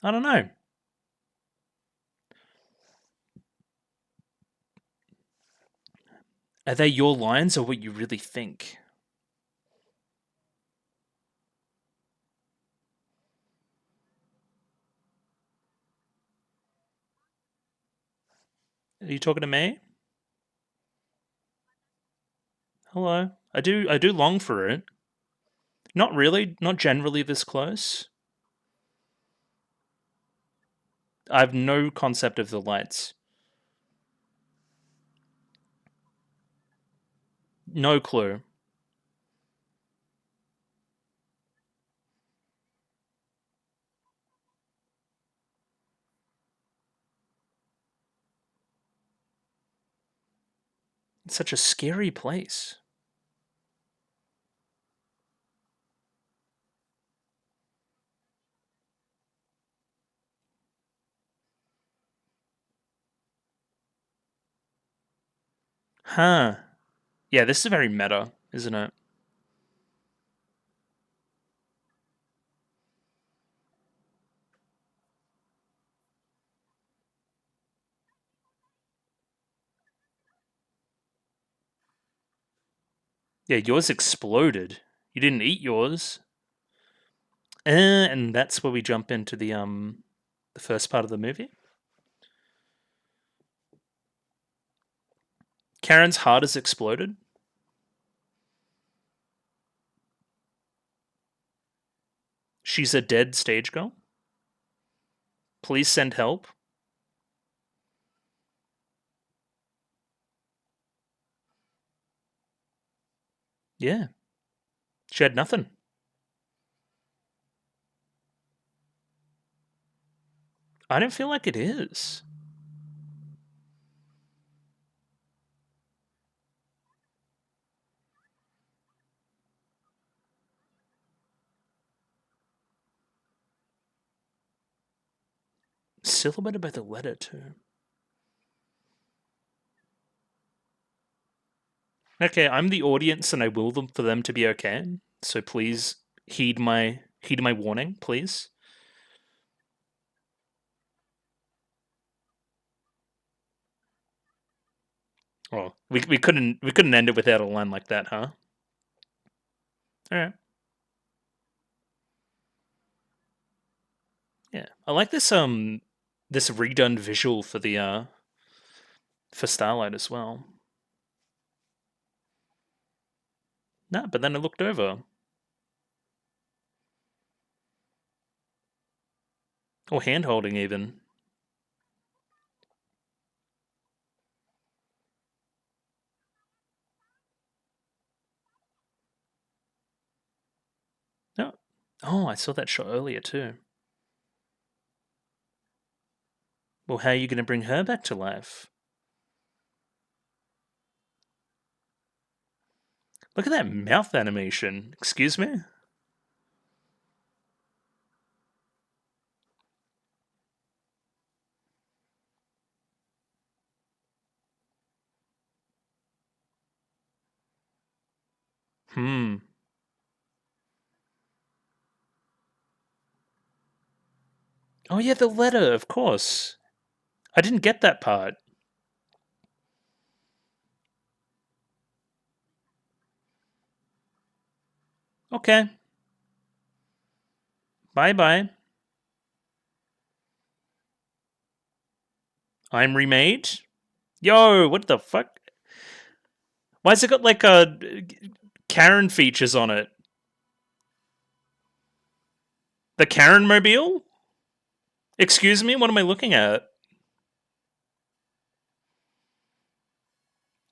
I don't know. Are they your lines or what you really think? Are you talking to me? Hello. I do long for it. Not really, not generally this close. I have no concept of the lights. No clue. It's such a scary place. Huh. Yeah, this is very meta, isn't it? Yeah, yours exploded. You didn't eat yours. And that's where we jump into the first part of the movie. Karen's heart has exploded. She's a dead stage girl. Please send help. Yeah. She had nothing. I don't feel like it is. Silhouetted by the letter, too. Okay, I'm the audience and I will them for them to be okay. So please heed my warning, please. Oh, we couldn't end it without a line like that, huh? Alright. Yeah. I like this redone visual for the for Starlight as well. No, but then I looked over. Or hand holding even. No. Oh, I saw that shot earlier too. Well, how are you going to bring her back to life? Look at that mouth animation. Excuse me? Hmm. Oh yeah, the letter, of course. I didn't get that part. Okay. Bye-bye. I'm remade? Yo, what the fuck? Why's it got like Karen features on it? The Karen mobile? Excuse me, what am I looking at?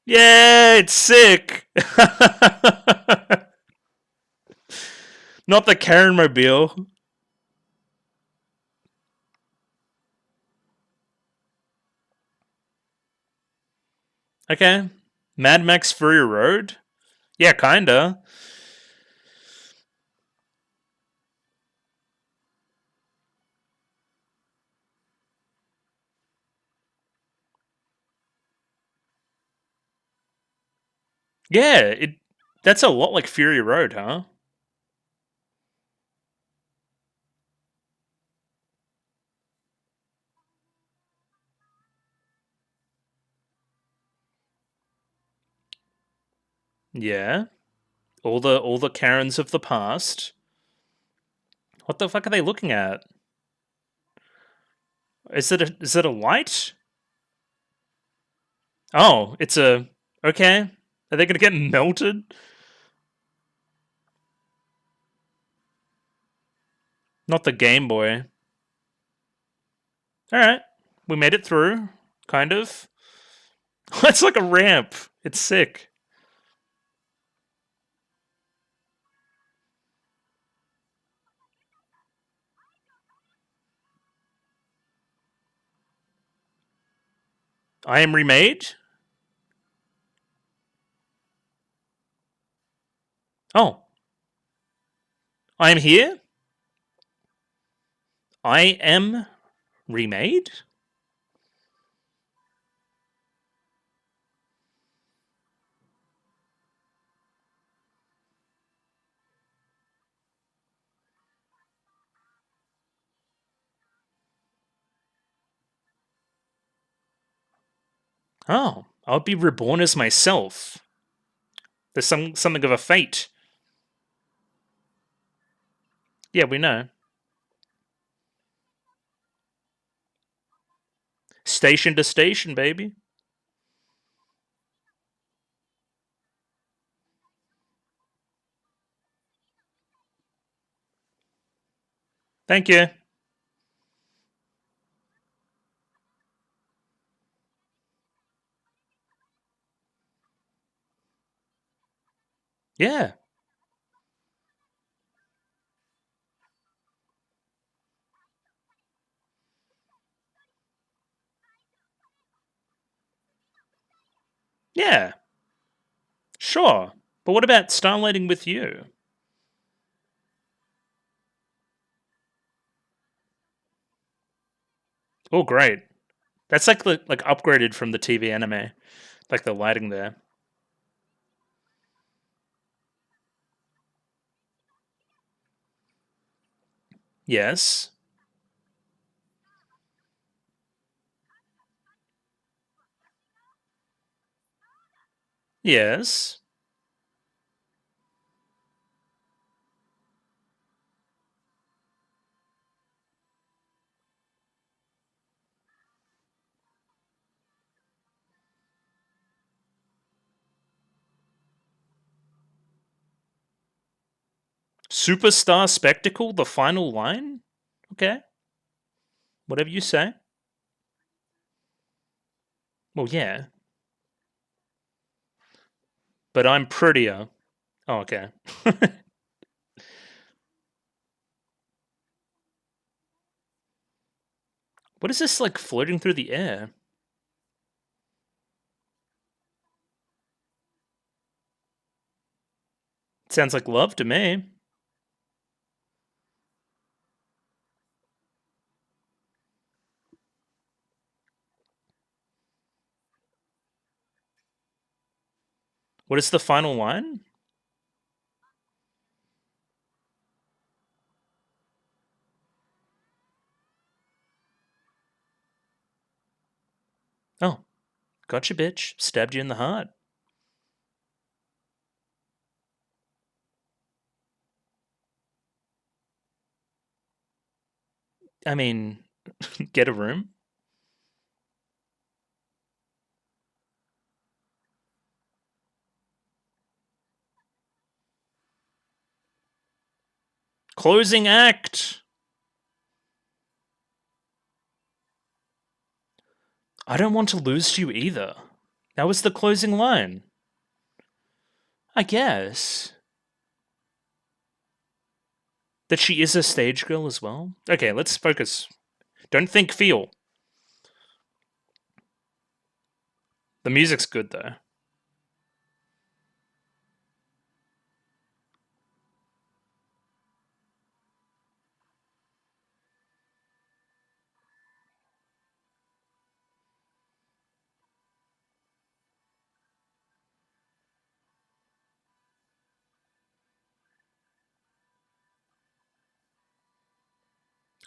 Yeah, it's sick. Not the Karen mobile. Okay. Mad Max Fury Road? Yeah, kinda. Yeah, that's a lot like Fury Road, huh? Yeah. All the Karens of the past. What the fuck are they looking at? Is it a light? Oh, it's a okay. Are they gonna get melted? Not the Game Boy. Alright. We made it through. Kind of. It's like a ramp. It's sick. I am remade? Oh. I am here? I am remade? Oh. I'll be reborn as myself. There's something of a fate. Yeah, we know. Station to station, baby. Thank you. Yeah. Yeah, sure. But what about starlighting with you? Oh, great. That's like upgraded from the TV anime, like the lighting there. Yes. Yes. Superstar spectacle, the final line? Okay. Whatever you say. Well, yeah. But I'm prettier. Oh, okay. What is this like floating through the air? Sounds like love to me. What is the final line? Oh, gotcha, bitch. Stabbed you in the heart. I mean, get a room. Closing act. I don't want to lose to you either. That was the closing line. I guess. That she is a stage girl as well? Okay, let's focus. Don't think, feel. The music's good though.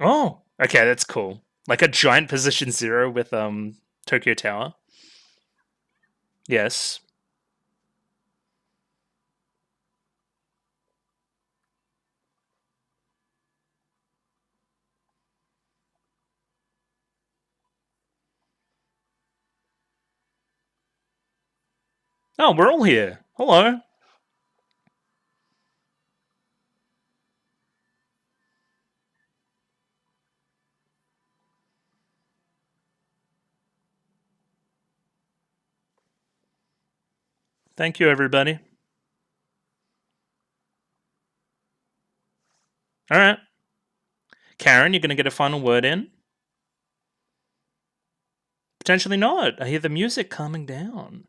Oh, okay, that's cool. Like a giant position zero with Tokyo Tower. Yes. Oh, we're all here. Hello. Thank you, everybody. All right. Karen, you're going to get a final word in? Potentially not. I hear the music calming down.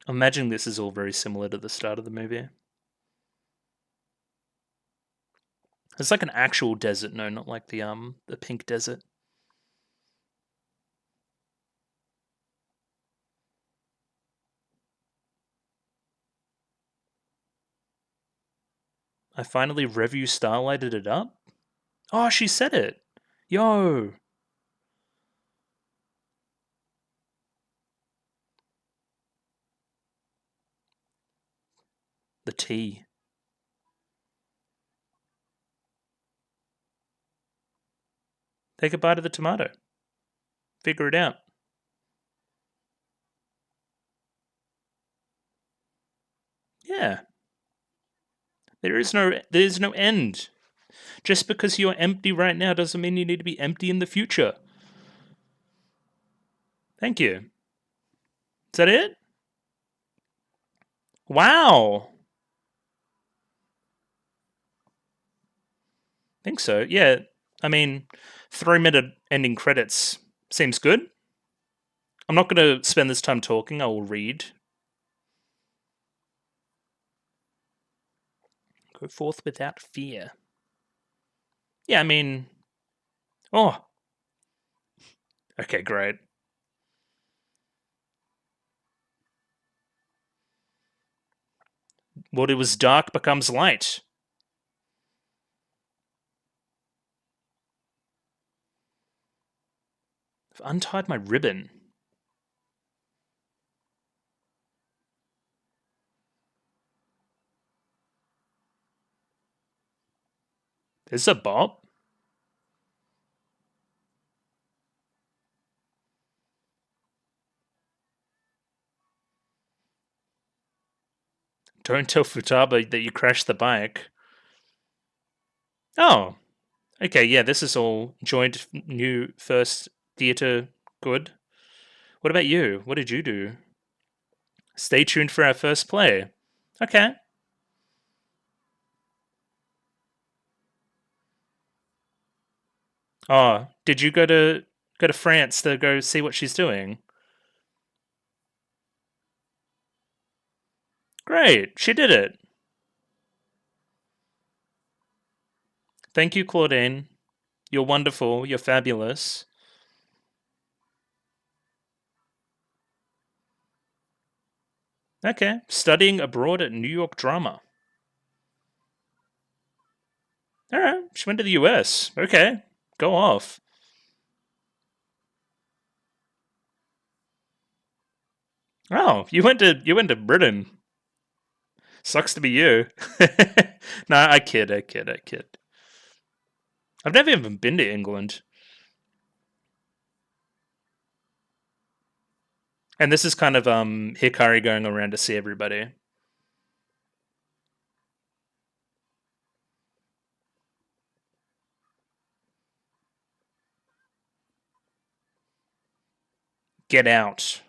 I'm imagining this is all very similar to the start of the movie. It's like an actual desert, no, not like the pink desert. I finally Revue Starlighted it up. Oh, she said it. Yo. The tea. Take a bite of the tomato. Figure it out. Yeah. There is no end. Just because you're empty right now doesn't mean you need to be empty in the future. Thank you. Is that it? Wow. Think so. Yeah. I mean, 3-minute ending credits seems good. I'm not going to spend this time talking. I will read. Go forth without fear. Yeah, I mean, oh, okay, great. What it was dark becomes light. I've untied my ribbon. There's a bop. Don't tell Futaba that you crashed the bike. Oh, okay, yeah, this is all joined new first theatre good. What about you? What did you do? Stay tuned for our first play. Okay. Oh, did you go to France to go see what she's doing? Great, she did it. Thank you, Claudine. You're wonderful. You're fabulous. Okay, studying abroad at New York Drama. All right, she went to the US. Okay, go off. Oh, you went to Britain. Sucks to be you. Nah, I kid. I've never even been to England. And this is kind of Hikari going around to see everybody. Get out.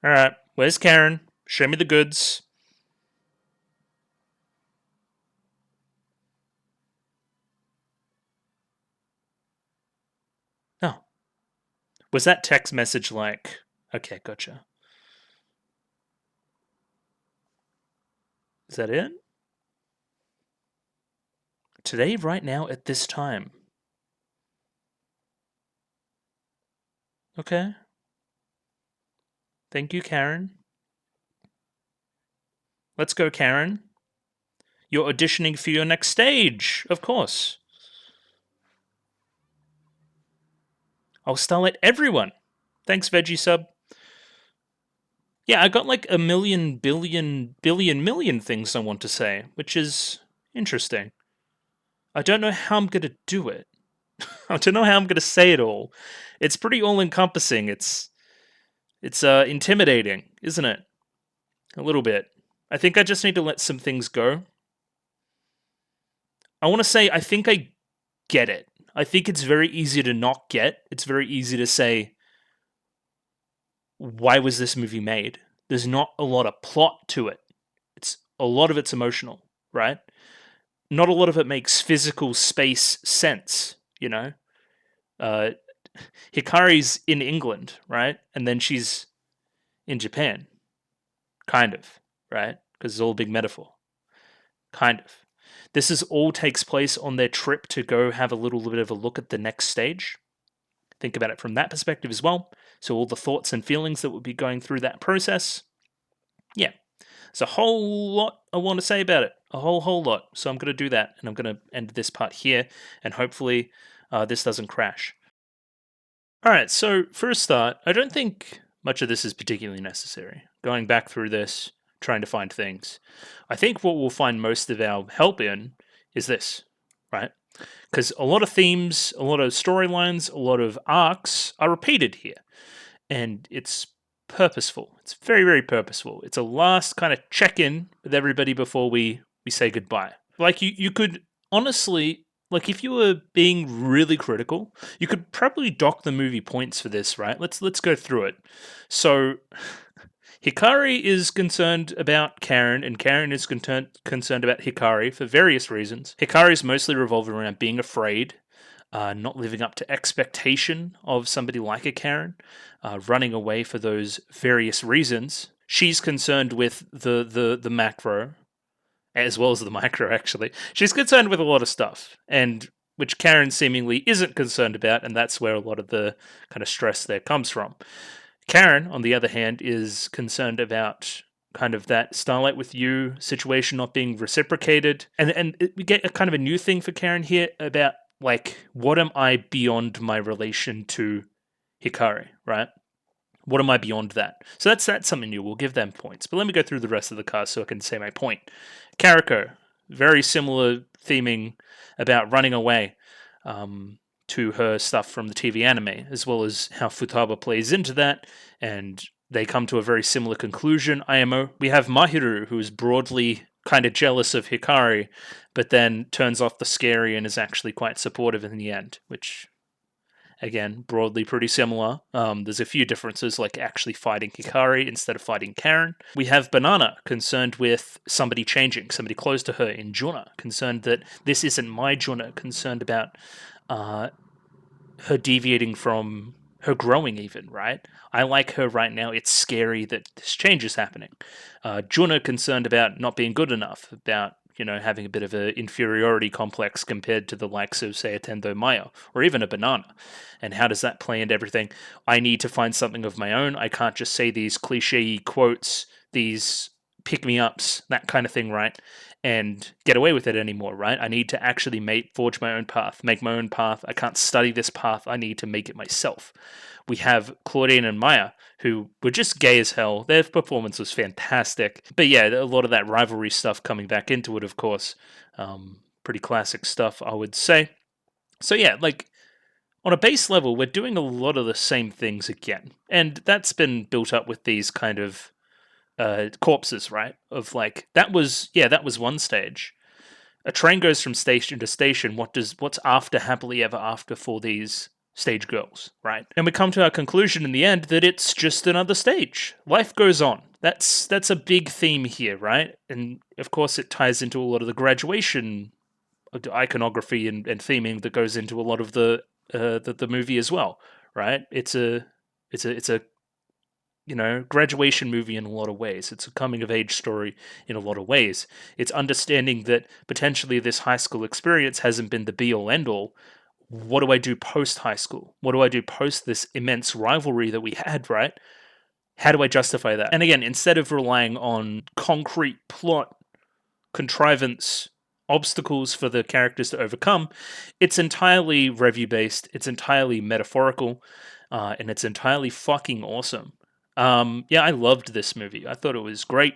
All right, where's Karen? Show me the goods. Oh, was that text message like? Okay, gotcha. Is that it? Today, right now, at this time. Okay. Thank you, Karen. Let's go, Karen. You're auditioning for your next stage, of course. I'll Starlight everyone. Thanks, Veggie Sub. Yeah, I got like a million, billion, million things I want to say, which is interesting. I don't know how I'm going to do it. I don't know how I'm going to say it all. It's pretty all-encompassing. It's intimidating, isn't it? A little bit. I think I just need to let some things go. I want to say I think I get it. I think it's very easy to not get. It's very easy to say, why was this movie made? There's not a lot of plot to it. It's a lot of it's emotional, right? Not a lot of it makes physical space sense, you know? Uh, Hikari's in England, right? And then she's in Japan. Kind of, right? Because it's all a big metaphor. Kind of. This is all takes place on their trip to go have a little bit of a look at the next stage. Think about it from that perspective as well. So all the thoughts and feelings that would be going through that process. Yeah. There's a whole lot I want to say about it. A whole lot. So I'm going to do that, and I'm going to end this part here, and hopefully this doesn't crash. All right, so for a start, I don't think much of this is particularly necessary. Going back through this, trying to find things. I think what we'll find most of our help in is this, right? Because a lot of themes, a lot of storylines, a lot of arcs are repeated here. And it's purposeful. It's very, very purposeful. It's a last kind of check-in with everybody before we say goodbye. Like you could honestly, like if you were being really critical, you could probably dock the movie points for this, right? Let's go through it. So Hikari is concerned about Karen, and Karen is concerned about Hikari for various reasons. Hikari is mostly revolving around being afraid, not living up to expectation of somebody like a Karen, running away for those various reasons. She's concerned with the macro, as well as the micro, actually. She's concerned with a lot of stuff, and which Karen seemingly isn't concerned about, and that's where a lot of the kind of stress there comes from. Karen, on the other hand, is concerned about kind of that Starlight with you situation not being reciprocated. And we get a kind of a new thing for Karen here about, like, what am I beyond my relation to Hikari, right? What am I beyond that? So that's something new. We'll give them points. But let me go through the rest of the cast so I can say my point. Kariko, very similar theming about running away to her stuff from the TV anime, as well as how Futaba plays into that, and they come to a very similar conclusion. IMO. We have Mahiru, who is broadly kind of jealous of Hikari, but then turns off the scary and is actually quite supportive in the end, which, again, broadly pretty similar. There's a few differences, like actually fighting Hikari instead of fighting Karen. We have Banana, concerned with somebody changing, somebody close to her in Juna, concerned that this isn't my Juna, concerned about her deviating from her growing even, right? I like her right now. It's scary that this change is happening. Juna concerned about not being good enough, about having a bit of an inferiority complex compared to the likes of, say, a Tendo Maya, or even a Banana. And how does that play into everything? I need to find something of my own. I can't just say these cliche quotes, these pick-me-ups, that kind of thing, right? And get away with it anymore, right? I need to actually forge my own path, make my own path. I can't study this path. I need to make it myself. We have Claudine and Maya, who were just gay as hell. Their performance was fantastic. But yeah, a lot of that rivalry stuff coming back into it, of course. Pretty classic stuff, I would say. So yeah, like, on a base level, we're doing a lot of the same things again. And that's been built up with these kind of corpses, right? Of like, that was one stage. A train goes from station to station. What's after happily ever after for these stage girls, right? And we come to our conclusion in the end that it's just another stage. Life goes on. That's a big theme here, right? And of course, it ties into a lot of the graduation iconography and theming that goes into a lot of the movie as well, right? It's a graduation movie in a lot of ways. It's a coming of age story in a lot of ways. It's understanding that potentially this high school experience hasn't been the be all end all. What do I do post high school? What do I do post this immense rivalry that we had, right? How do I justify that? And again, instead of relying on concrete plot, contrivance, obstacles for the characters to overcome, it's entirely Revue based, it's entirely metaphorical, and it's entirely fucking awesome. Yeah, I loved this movie. I thought it was great.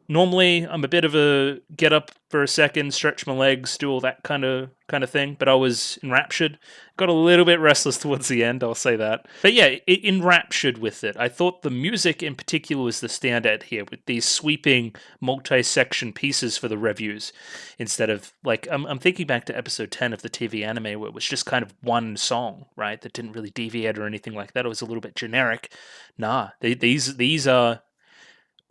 Normally, I'm a bit of a get up for a second, stretch my legs, do all that kind of thing, but I was enraptured. Got a little bit restless towards the end, I'll say that. But yeah, enraptured with it. I thought the music in particular was the standout here, with these sweeping multi-section pieces for the revues, instead of, like, I'm thinking back to episode 10 of the TV anime, where it was just kind of one song, right, that didn't really deviate or anything like that. It was a little bit generic. Nah, these are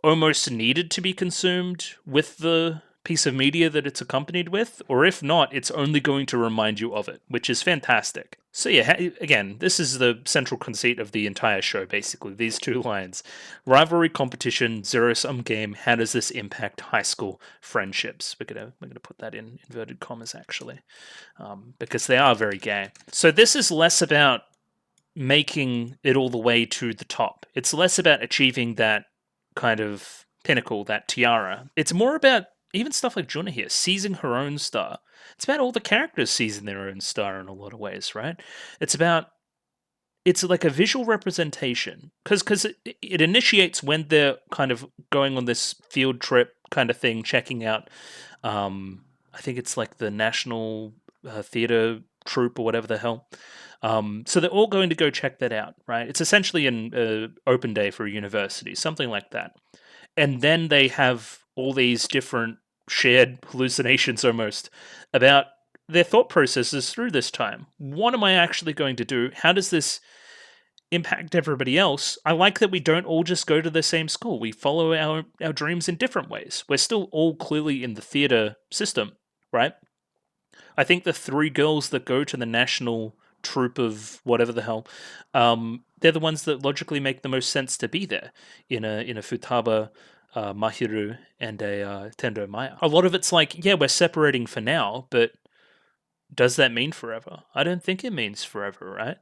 almost needed to be consumed with the piece of media that it's accompanied with, or if not, it's only going to remind you of it, which is fantastic. So yeah, again, this is the central conceit of the entire show, basically, these two lines. Rivalry, competition, zero-sum game, how does this impact high school friendships? We're gonna put that in inverted commas, actually, because they are very gay. So this is less about making it all the way to the top. It's less about achieving that kind of pinnacle, that tiara. It's more about even stuff like Juna here, seizing her own star. It's about all the characters seizing their own star in a lot of ways, right? It's like a visual representation, because it initiates when they're kind of going on this field trip kind of thing, checking out, I think it's like the National Theatre Troupe or whatever the hell. So they're all going to go check that out, right? It's essentially an open day for a university, something like that. And then they have all these different shared hallucinations almost about their thought processes through this time. What am I actually going to do? How does this impact everybody else, I like that we don't all just go to the same school. We follow our dreams in different ways. We're still all clearly in the theatre system, right? I think the three girls that go to the national troupe of whatever the hell, they're the ones that logically make the most sense to be there in a Futaba, Mahiru, and a Tendo Maya. A lot of it's like, yeah, we're separating for now, but does that mean forever? I don't think it means forever, right?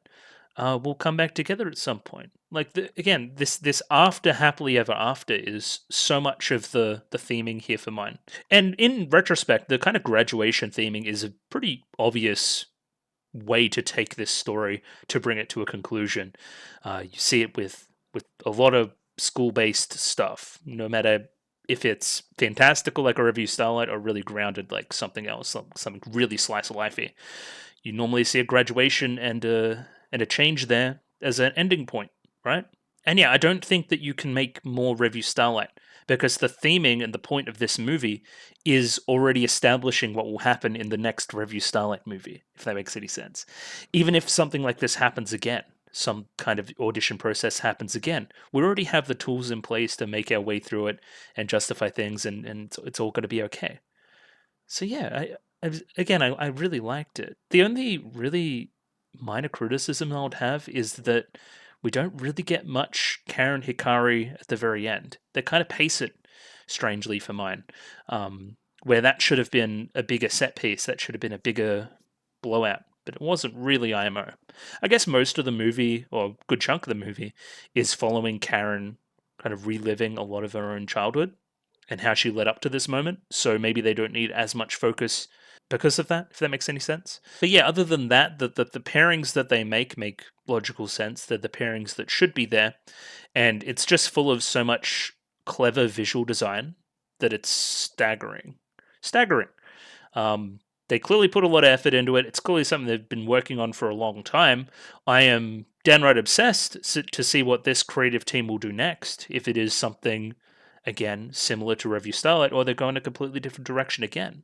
We'll come back together at some point. Like again, this after happily ever after is so much of the theming here for mine. And in retrospect, the kind of graduation theming is a pretty obvious way to take this story to bring it to a conclusion. You see it with a lot of school based stuff, no matter if it's fantastical like a Revue Starlight or really grounded like something else, something really slice of lifey. You normally see a graduation and a change there as an ending point, right? And yeah, I don't think that you can make more Revue Starlight because the theming and the point of this movie is already establishing what will happen in the next Revue Starlight movie, if that makes any sense. Even if something like this happens again, some kind of audition process happens again, we already have the tools in place to make our way through it and justify things, and it's all going to be okay. So yeah, I really liked it. The only really minor criticism I would have is that we don't really get much Karen Hikari at the very end. They kind of pace it strangely for mine, where that should have been a bigger set piece. That should have been a bigger blowout, but it wasn't really IMO. I guess most of the movie, or a good chunk of the movie, is following Karen kind of reliving a lot of her own childhood and how she led up to this moment. So maybe they don't need as much focus because of that, if that makes any sense. But yeah, other than that, the pairings that they make logical sense. They're the pairings that should be there. And it's just full of so much clever visual design that it's staggering. Staggering. They clearly put a lot of effort into it. It's clearly something they've been working on for a long time. I am downright obsessed to see what this creative team will do next. If it is something, again, similar to Revue Starlight, or they're going a completely different direction again.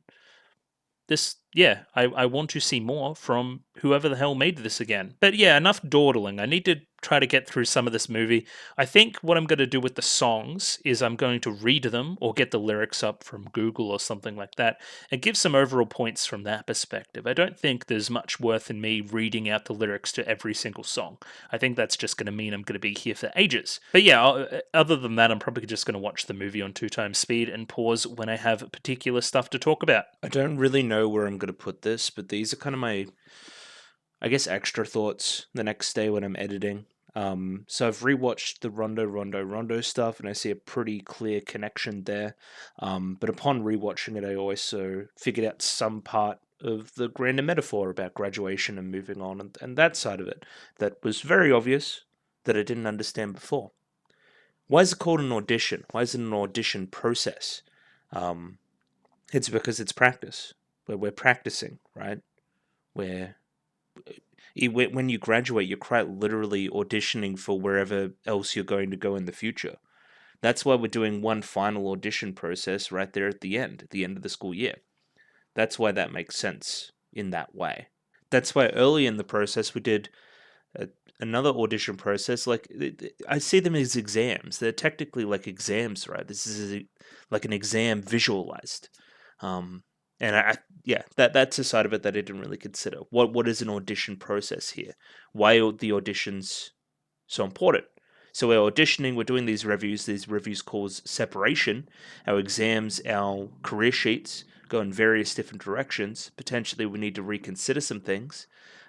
I want to see more from whoever the hell made this again. But yeah, enough dawdling. I need to try to get through some of this movie. I think what I'm going to do with the songs is I'm going to read them or get the lyrics up from Google or something like that and give some overall points from that perspective. I don't think there's much worth in me reading out the lyrics to every single song. I think that's just going to mean I'm going to be here for ages. But yeah, other than that, I'm probably just going to watch the movie on 2x speed and pause when I have particular stuff to talk about. I don't really know where I'm going to put this, but these are kind of my, I guess, extra thoughts the next day when I'm editing. So I've rewatched the Rondo stuff, and I see a pretty clear connection there. But upon rewatching it, I also figured out some part of the grander metaphor about graduation and moving on, and that side of it that was very obvious that I didn't understand before. Why is it called an audition? Why is it an audition process? It's because it's practice. Where we're practicing, right? Where when you graduate, you're quite literally auditioning for wherever else you're going to go in the future. That's why we're doing one final audition process right there at the end of the school year. That's why that makes sense in that way. That's why early in the process we did another audition process. Like, I see them as exams. They're technically like exams, right? This is like an exam visualized. And yeah, that's a side of it that I didn't really consider. What is an audition process here? Why are the auditions so important? So we're auditioning, we're doing these reviews cause separation. Our exams, our career sheets go in various different directions. Potentially we need to reconsider some things.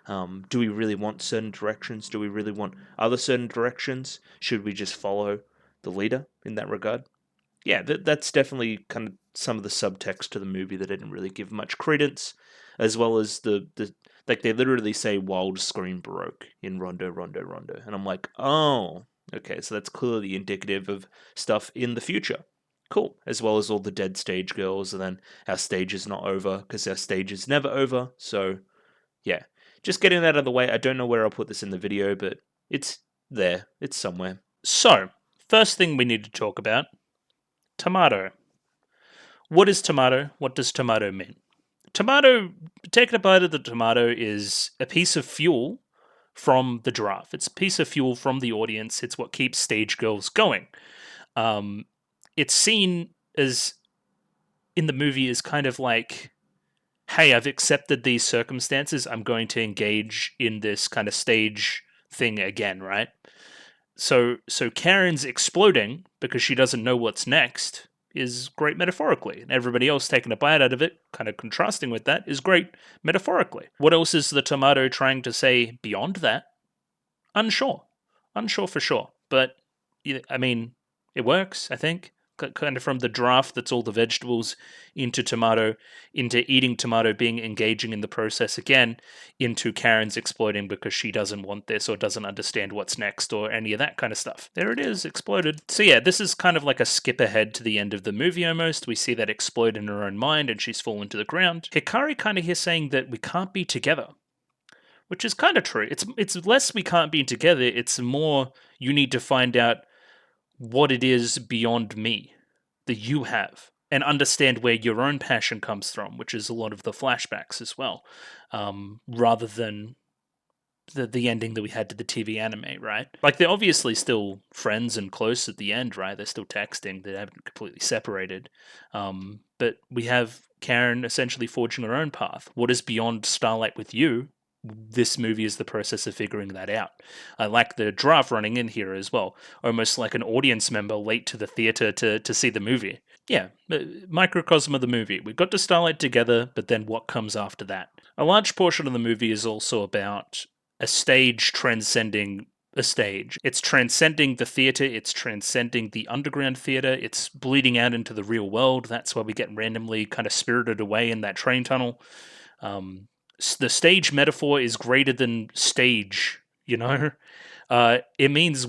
Do we really want certain directions? Do we really want other certain directions? Should we just follow the leader in that regard? Yeah, that's definitely kind of some of the subtext to the movie that I didn't really give much credence, as well as the like they literally say wild scream baroque in Rondo, and I'm like, oh, okay, so that's clearly indicative of stuff in the future. Cool, as well as all the dead stage girls, and then our stage is not over because our stage is never over. So yeah, just getting that out of the way. I don't know where I'll put this in the video, but it's there, it's somewhere. So, first thing we need to talk about, tomato. What is tomato? What does tomato mean? Tomato, taking a bite of the tomato is a piece of fuel from the draft. It's a piece of fuel from the audience. It's what keeps Stage Girls going. It's seen as in the movie as kind of like, hey, I've accepted these circumstances. I'm going to engage in this kind of stage thing again, right? So Karen's exploding because she doesn't know what's next is great metaphorically, and everybody else taking a bite out of it, kind of contrasting with that, is great metaphorically. What else is the tomato trying to say beyond that? Unsure for sure, but I mean, it works. I think kind of from the draft that's all the vegetables into tomato, into eating tomato, being engaging in the process again, into Karen's exploding because she doesn't want this or doesn't understand what's next or any of that kind of stuff. There it is, exploded. So yeah, this is kind of like a skip ahead to the end of the movie almost. We see that explode in her own mind and she's fallen to the ground. Hikari kind of here saying that we can't be together, which is kind of true. It's less we can't be together, it's more you need to find out what it is beyond me that you have and understand where your own passion comes from, which is a lot of the flashbacks as well, rather than the ending that we had to the TV anime, right? Like, they're obviously still friends and close at the end, right? They're still texting, they haven't completely separated. But we have Karen essentially forging her own path. What is beyond Starlight with you? This movie is the process of figuring that out. I like the draft running in here as well, almost like an audience member late to the theater to see the movie. Yeah, microcosm of the movie. We got to Starlight together, but then what comes after that? A large portion of the movie is also about a stage transcending a stage. It's transcending the theater, it's transcending the underground theater, it's bleeding out into the real world. That's why we get randomly kind of spirited away in that train tunnel. The stage metaphor is greater than stage, you know? It means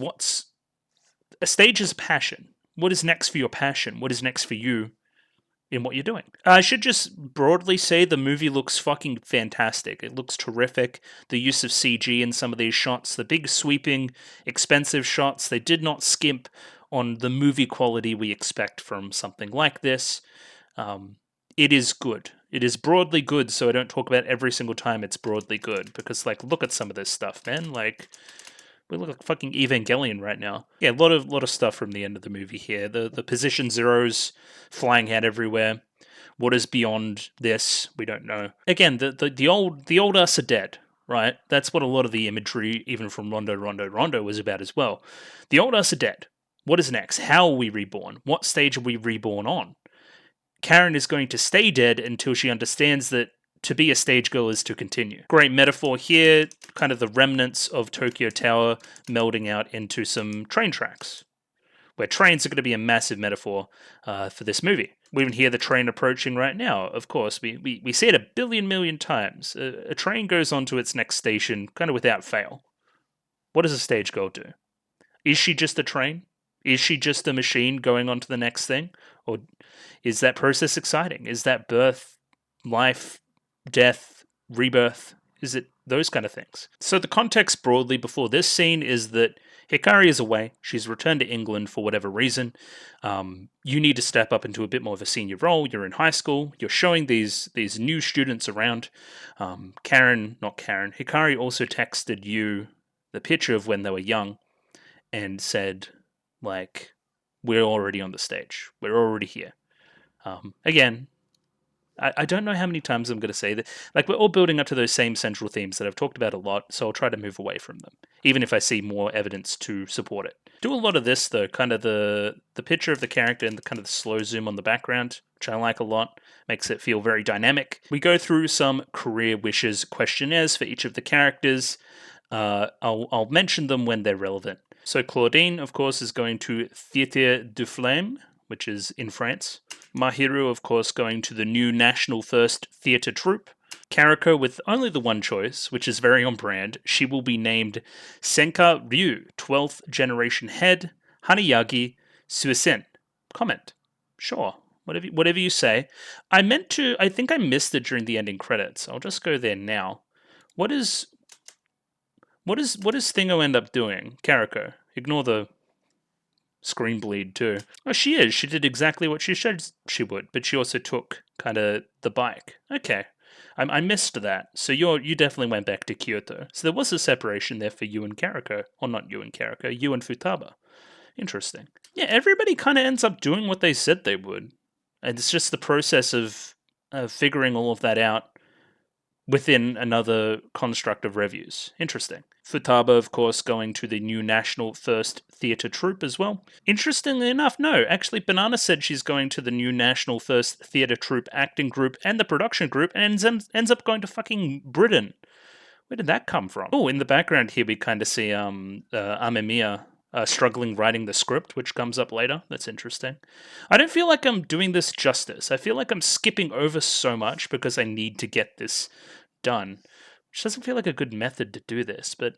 a stage is passion. What is next for your passion? What is next for you in what you're doing? I should just broadly say the movie looks fucking fantastic. It looks terrific. The use of CG in some of these shots, the big sweeping, expensive shots, they did not skimp on the movie quality we expect from something like this. It is good. It is broadly good, so I don't talk about every single time it's broadly good, because, like, look at some of this stuff, man. Like, we look like fucking Evangelion right now. Yeah, a lot of stuff from the end of the movie here. The position zeros flying out everywhere. What is beyond this? We don't know. Again, the old us are dead, right? That's what a lot of the imagery, even from Rondo Rondo Rondo, was about as well. The old us are dead. What is next? How are we reborn? What stage are we reborn on? Karen is going to stay dead until she understands that to be a stage girl is to continue. Great metaphor here, kind of the remnants of Tokyo Tower melding out into some train tracks, where trains are going to be a massive metaphor for this movie. We even hear the train approaching right now. Of course, we see it a billion million times. A train goes on to its next station kind of without fail. What does a stage girl do? Is she just a train? Is she just a machine going on to the next thing? Or is that process exciting? Is that birth, life, death, rebirth? Is it those kind of things? So the context broadly before this scene is that Hikari is away. She's returned to England for whatever reason. You need to step up into a bit more of a senior role. You're in high school. You're showing these new students around. Hikari also texted you the picture of when they were young and said, like, we're already on the stage. We're already here. Again, I don't know how many times I'm going to say that. Like, we're all building up to those same central themes that I've talked about a lot, so I'll try to move away from them, even if I see more evidence to support it. Do a lot of this, though, kind of the picture of the character and the kind of the slow zoom on the background, which I like a lot. Makes it feel very dynamic. We go through some career wishes questionnaires for each of the characters. I'll mention them when they're relevant. So Claudine, of course, is going to Theatre du Flame, which is in France. Mahiru, of course, going to the new National First Theatre Troupe. Kariko with only the one choice, which is very on brand. She will be named Senka Ryu, 12th Generation Head, Hanayagi Suisen. Comment. Sure. Whatever you say. I think I missed it during the ending credits. I'll just go there now. What does Thingo end up doing? Kariko. Ignore the screen bleed too. Oh, she is. She did exactly what she said she would, but she also took kind of the bike. Okay. I missed that. So you definitely went back to Kyoto. So there was a separation there for you and Kariko. Or not you and Kariko, you and Futaba. Interesting. Yeah, everybody kind of ends up doing what they said they would. And it's just the process of figuring all of that out within another construct of Revues. Interesting. Futaba, of course, going to the new National First Theatre Troupe as well. Interestingly enough, no, actually, Banana said she's going to the new National First Theatre Troupe acting group and the production group and ends up going to fucking Britain. Where did that come from? Oh, in the background here, we kind of see Amemiya struggling writing the script, which comes up later. That's interesting. I don't feel like I'm doing this justice. I feel like I'm skipping over so much because I need to get this done, which doesn't feel like a good method to do this, but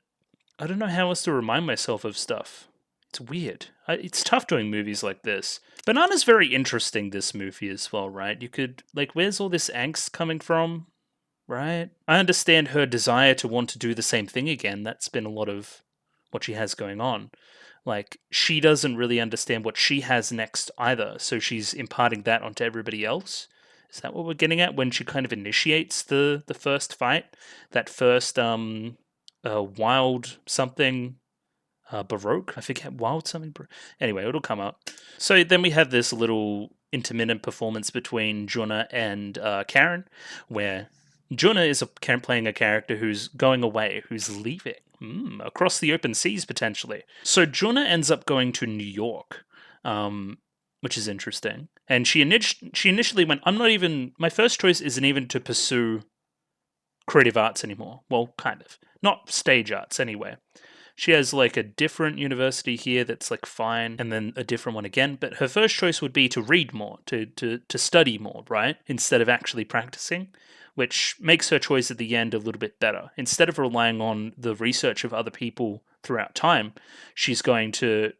I don't know how else to remind myself of stuff. It's weird. It's tough doing movies like this. Banana's very interesting, this movie as well, right? You could, like, where's all this angst coming from, right? I understand her desire to want to do the same thing again. That's been a lot of what she has going on. Like, she doesn't really understand what she has next either, so she's imparting that onto everybody else. Is that what we're getting at when she kind of initiates the first fight? That first wild something Baroque? I forget, wild something. Anyway, it'll come up. So then we have this little intermittent performance between Juna and Karen, where Juna is playing a character who's going away, who's leaving across the open seas potentially. So Juna ends up going to New York, which is interesting. And she initially went, my first choice isn't even to pursue creative arts anymore. Well, kind of. Not stage arts anyway. She has like a different university here that's like fine, and then a different one again. But her first choice would be to read more, to study more, right? Instead of actually practicing, which makes her choice at the end a little bit better. Instead of relying on the research of other people throughout time, she's going to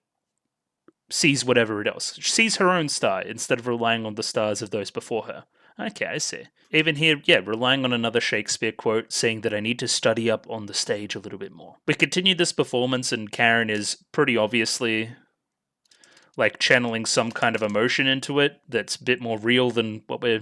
seize whatever it else. She sees her own star instead of relying on the stars of those before her. Okay, I see. Even here, yeah, relying on another Shakespeare quote saying that I need to study up on the stage a little bit more. We continue this performance, and Karen is pretty obviously like channeling some kind of emotion into it that's a bit more real than what we're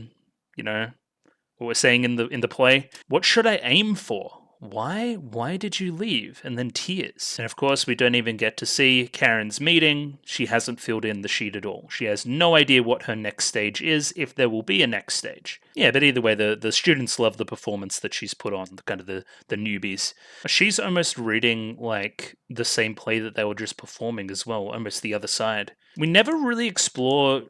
saying in the play. What should I aim for? Why did you leave? And then tears. And of course, we don't even get to see Karen's meeting. She hasn't filled in the sheet at all. She has no idea what her next stage is, if there will be a next stage. Yeah, but either way, the students love the performance that she's put on, kind of the newbies. She's almost reading like the same play that they were just performing as well, almost the other side. We never really explore,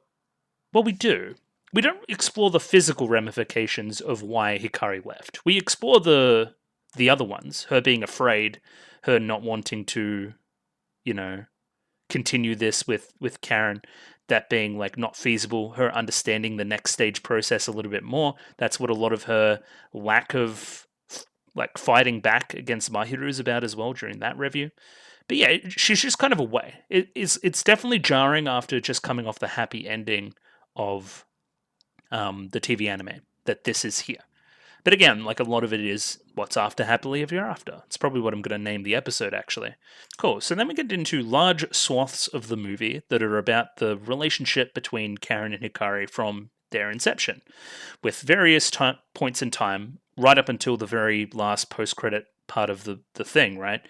well, we do. We don't explore the physical ramifications of why Hikari left. We explore the other ones, her being afraid, her not wanting to, continue this with Karen, that being like not feasible, her understanding the next stage process a little bit more. That's what a lot of her lack of like fighting back against Mahiru is about as well during that review. But yeah, she's just kind of away. It's definitely jarring after just coming off the happy ending of the TV anime that this is here. But again, like a lot of it is what's after happily ever after. It's probably what I'm going to name the episode, actually. Cool. So then we get into large swaths of the movie that are about the relationship between Karen and Hikari from their inception, with various points in time, right up until the very last post-credit part of the thing, right?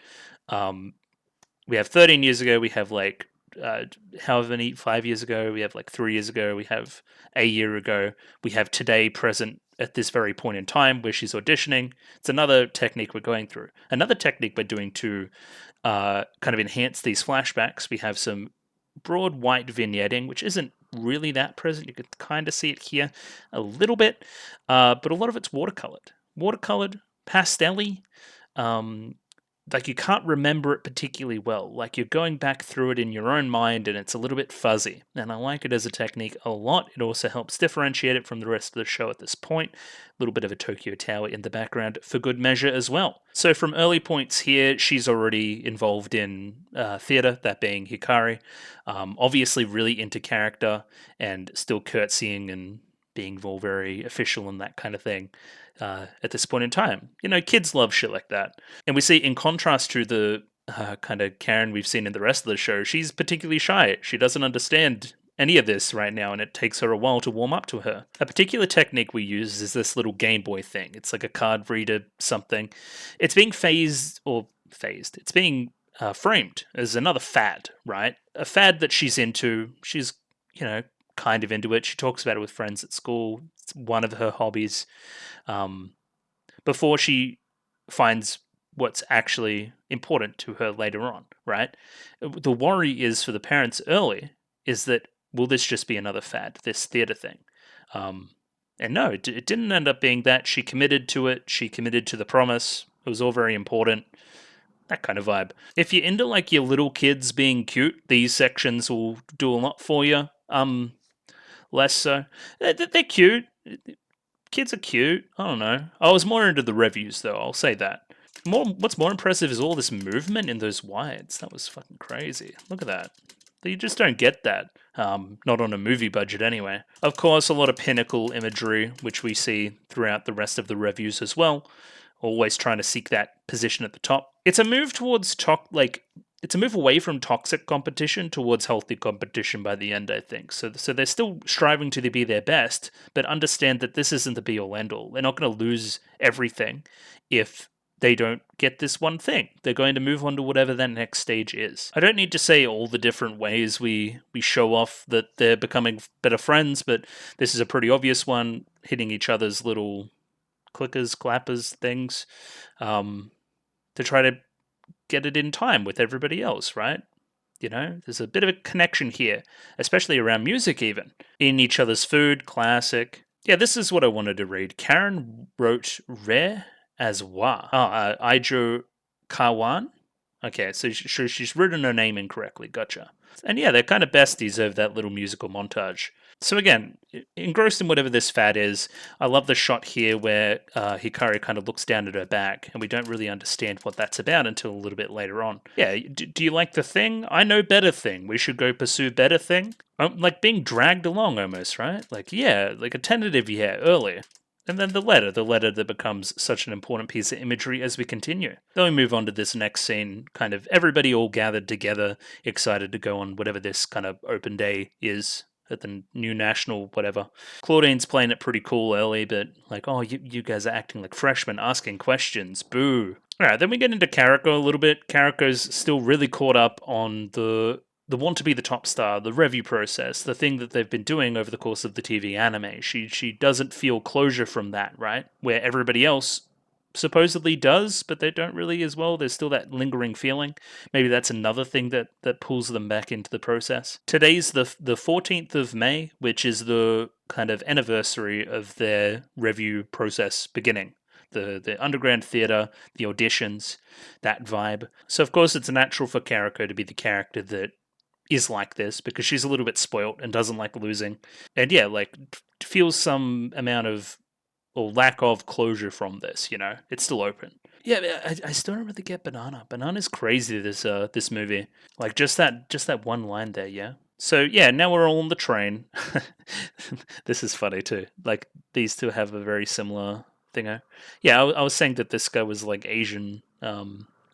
We have 13 years ago, we have like however many, 5 years ago, we have like 3 years ago, we have a year ago, we have today present at this very point in time where she's auditioning. It's another technique we're going through. Another technique we're doing to kind of enhance these flashbacks. We have some broad white vignetting, which isn't really that present. You can kind of see it here a little bit, but a lot of it's watercolored, pastel-y. Like you can't remember it particularly well. Like you're going back through it in your own mind and it's a little bit fuzzy. And I like it as a technique a lot. It also helps differentiate it from the rest of the show at this point. A little bit of a Tokyo Tower in the background for good measure as well. So from early points here, she's already involved in theatre, that being Hikari. Obviously really into character and still curtsying and being all very official and that kind of thing. At this point in time. Kids love shit like that. And we see, in contrast to the kind of Karen we've seen in the rest of the show, she's particularly shy. She doesn't understand any of this right now, and it takes her a while to warm up to her. A particular technique we use is this little Game Boy thing. It's like a card reader something. It's being it's being framed as another fad, right? A fad that she's into. She's, kind of into it. She talks about it with friends at school. It's one of her hobbies. Before she finds what's actually important to her later on, right? The worry is for the parents early is that will this just be another fad, this theater thing? And no, it didn't end up being that. She committed to it. She committed to the promise. It was all very important. That kind of vibe. If you're into like your little kids being cute, these sections will do a lot for you. Less so. They're cute. Kids are cute. I don't know. I was more into the reviews though. I'll say that. What's more impressive is all this movement in those wides. That was fucking crazy. Look at that. You just don't get that. Not on a movie budget anyway. Of course, a lot of pinnacle imagery, which we see throughout the rest of the reviews as well. Always trying to seek that position at the top. It's a move towards it's a move away from toxic competition towards healthy competition by the end, I think. So they're still striving to be their best, but understand that this isn't the be-all, end-all. They're not going to lose everything if they don't get this one thing. They're going to move on to whatever that next stage is. I don't need to say all the different ways we show off that they're becoming better friends, but this is a pretty obvious one, hitting each other's little clickers, clappers, things, to try to get it in time with everybody else, right? There's a bit of a connection here, especially around music even. In each other's food, classic. Yeah, this is what I wanted to read. Karen wrote Rare as wa. Ijo Kawan. Okay, so she's written her name incorrectly. Gotcha. And yeah, they're kind of besties over that little musical montage. So again, engrossed in whatever this fad is, I love the shot here where Hikari kind of looks down at her back, and we don't really understand what that's about until a little bit later on. Yeah, do you like the thing? I know better thing. We should go pursue better thing. Like being dragged along almost, right? Like, yeah, like a tentative yeah earlier. And then the letter that becomes such an important piece of imagery as we continue. Then we move on to this next scene, kind of everybody all gathered together, excited to go on whatever this kind of open day is at the new national whatever. Claudine's playing it pretty cool early, but like, oh, you guys are acting like freshmen, asking questions, boo. Alright, then we get into Kariko a little bit. Kariko's still really caught up on the want to be the top star, the Revue process, the thing that they've been doing over the course of the TV anime. She doesn't feel closure from that, right? Where everybody else supposedly does, but they don't really as well. There's still that lingering feeling. Maybe that's another thing that pulls them back into the process. Today's the 14th of May, which is the kind of anniversary of their Revue process beginning. The underground theatre, the auditions, that vibe. So of course it's natural for Kariko to be the character that is like this because she's a little bit spoilt and doesn't like losing. And yeah, like feels some amount of or lack of closure from this, It's still open. Yeah, I still don't really get Banana. Banana's crazy this movie. Like just that one line there, yeah. So yeah, now we're all on the train. This is funny too. Like these two have a very similar thingo. Yeah, I was saying that this guy was like Asian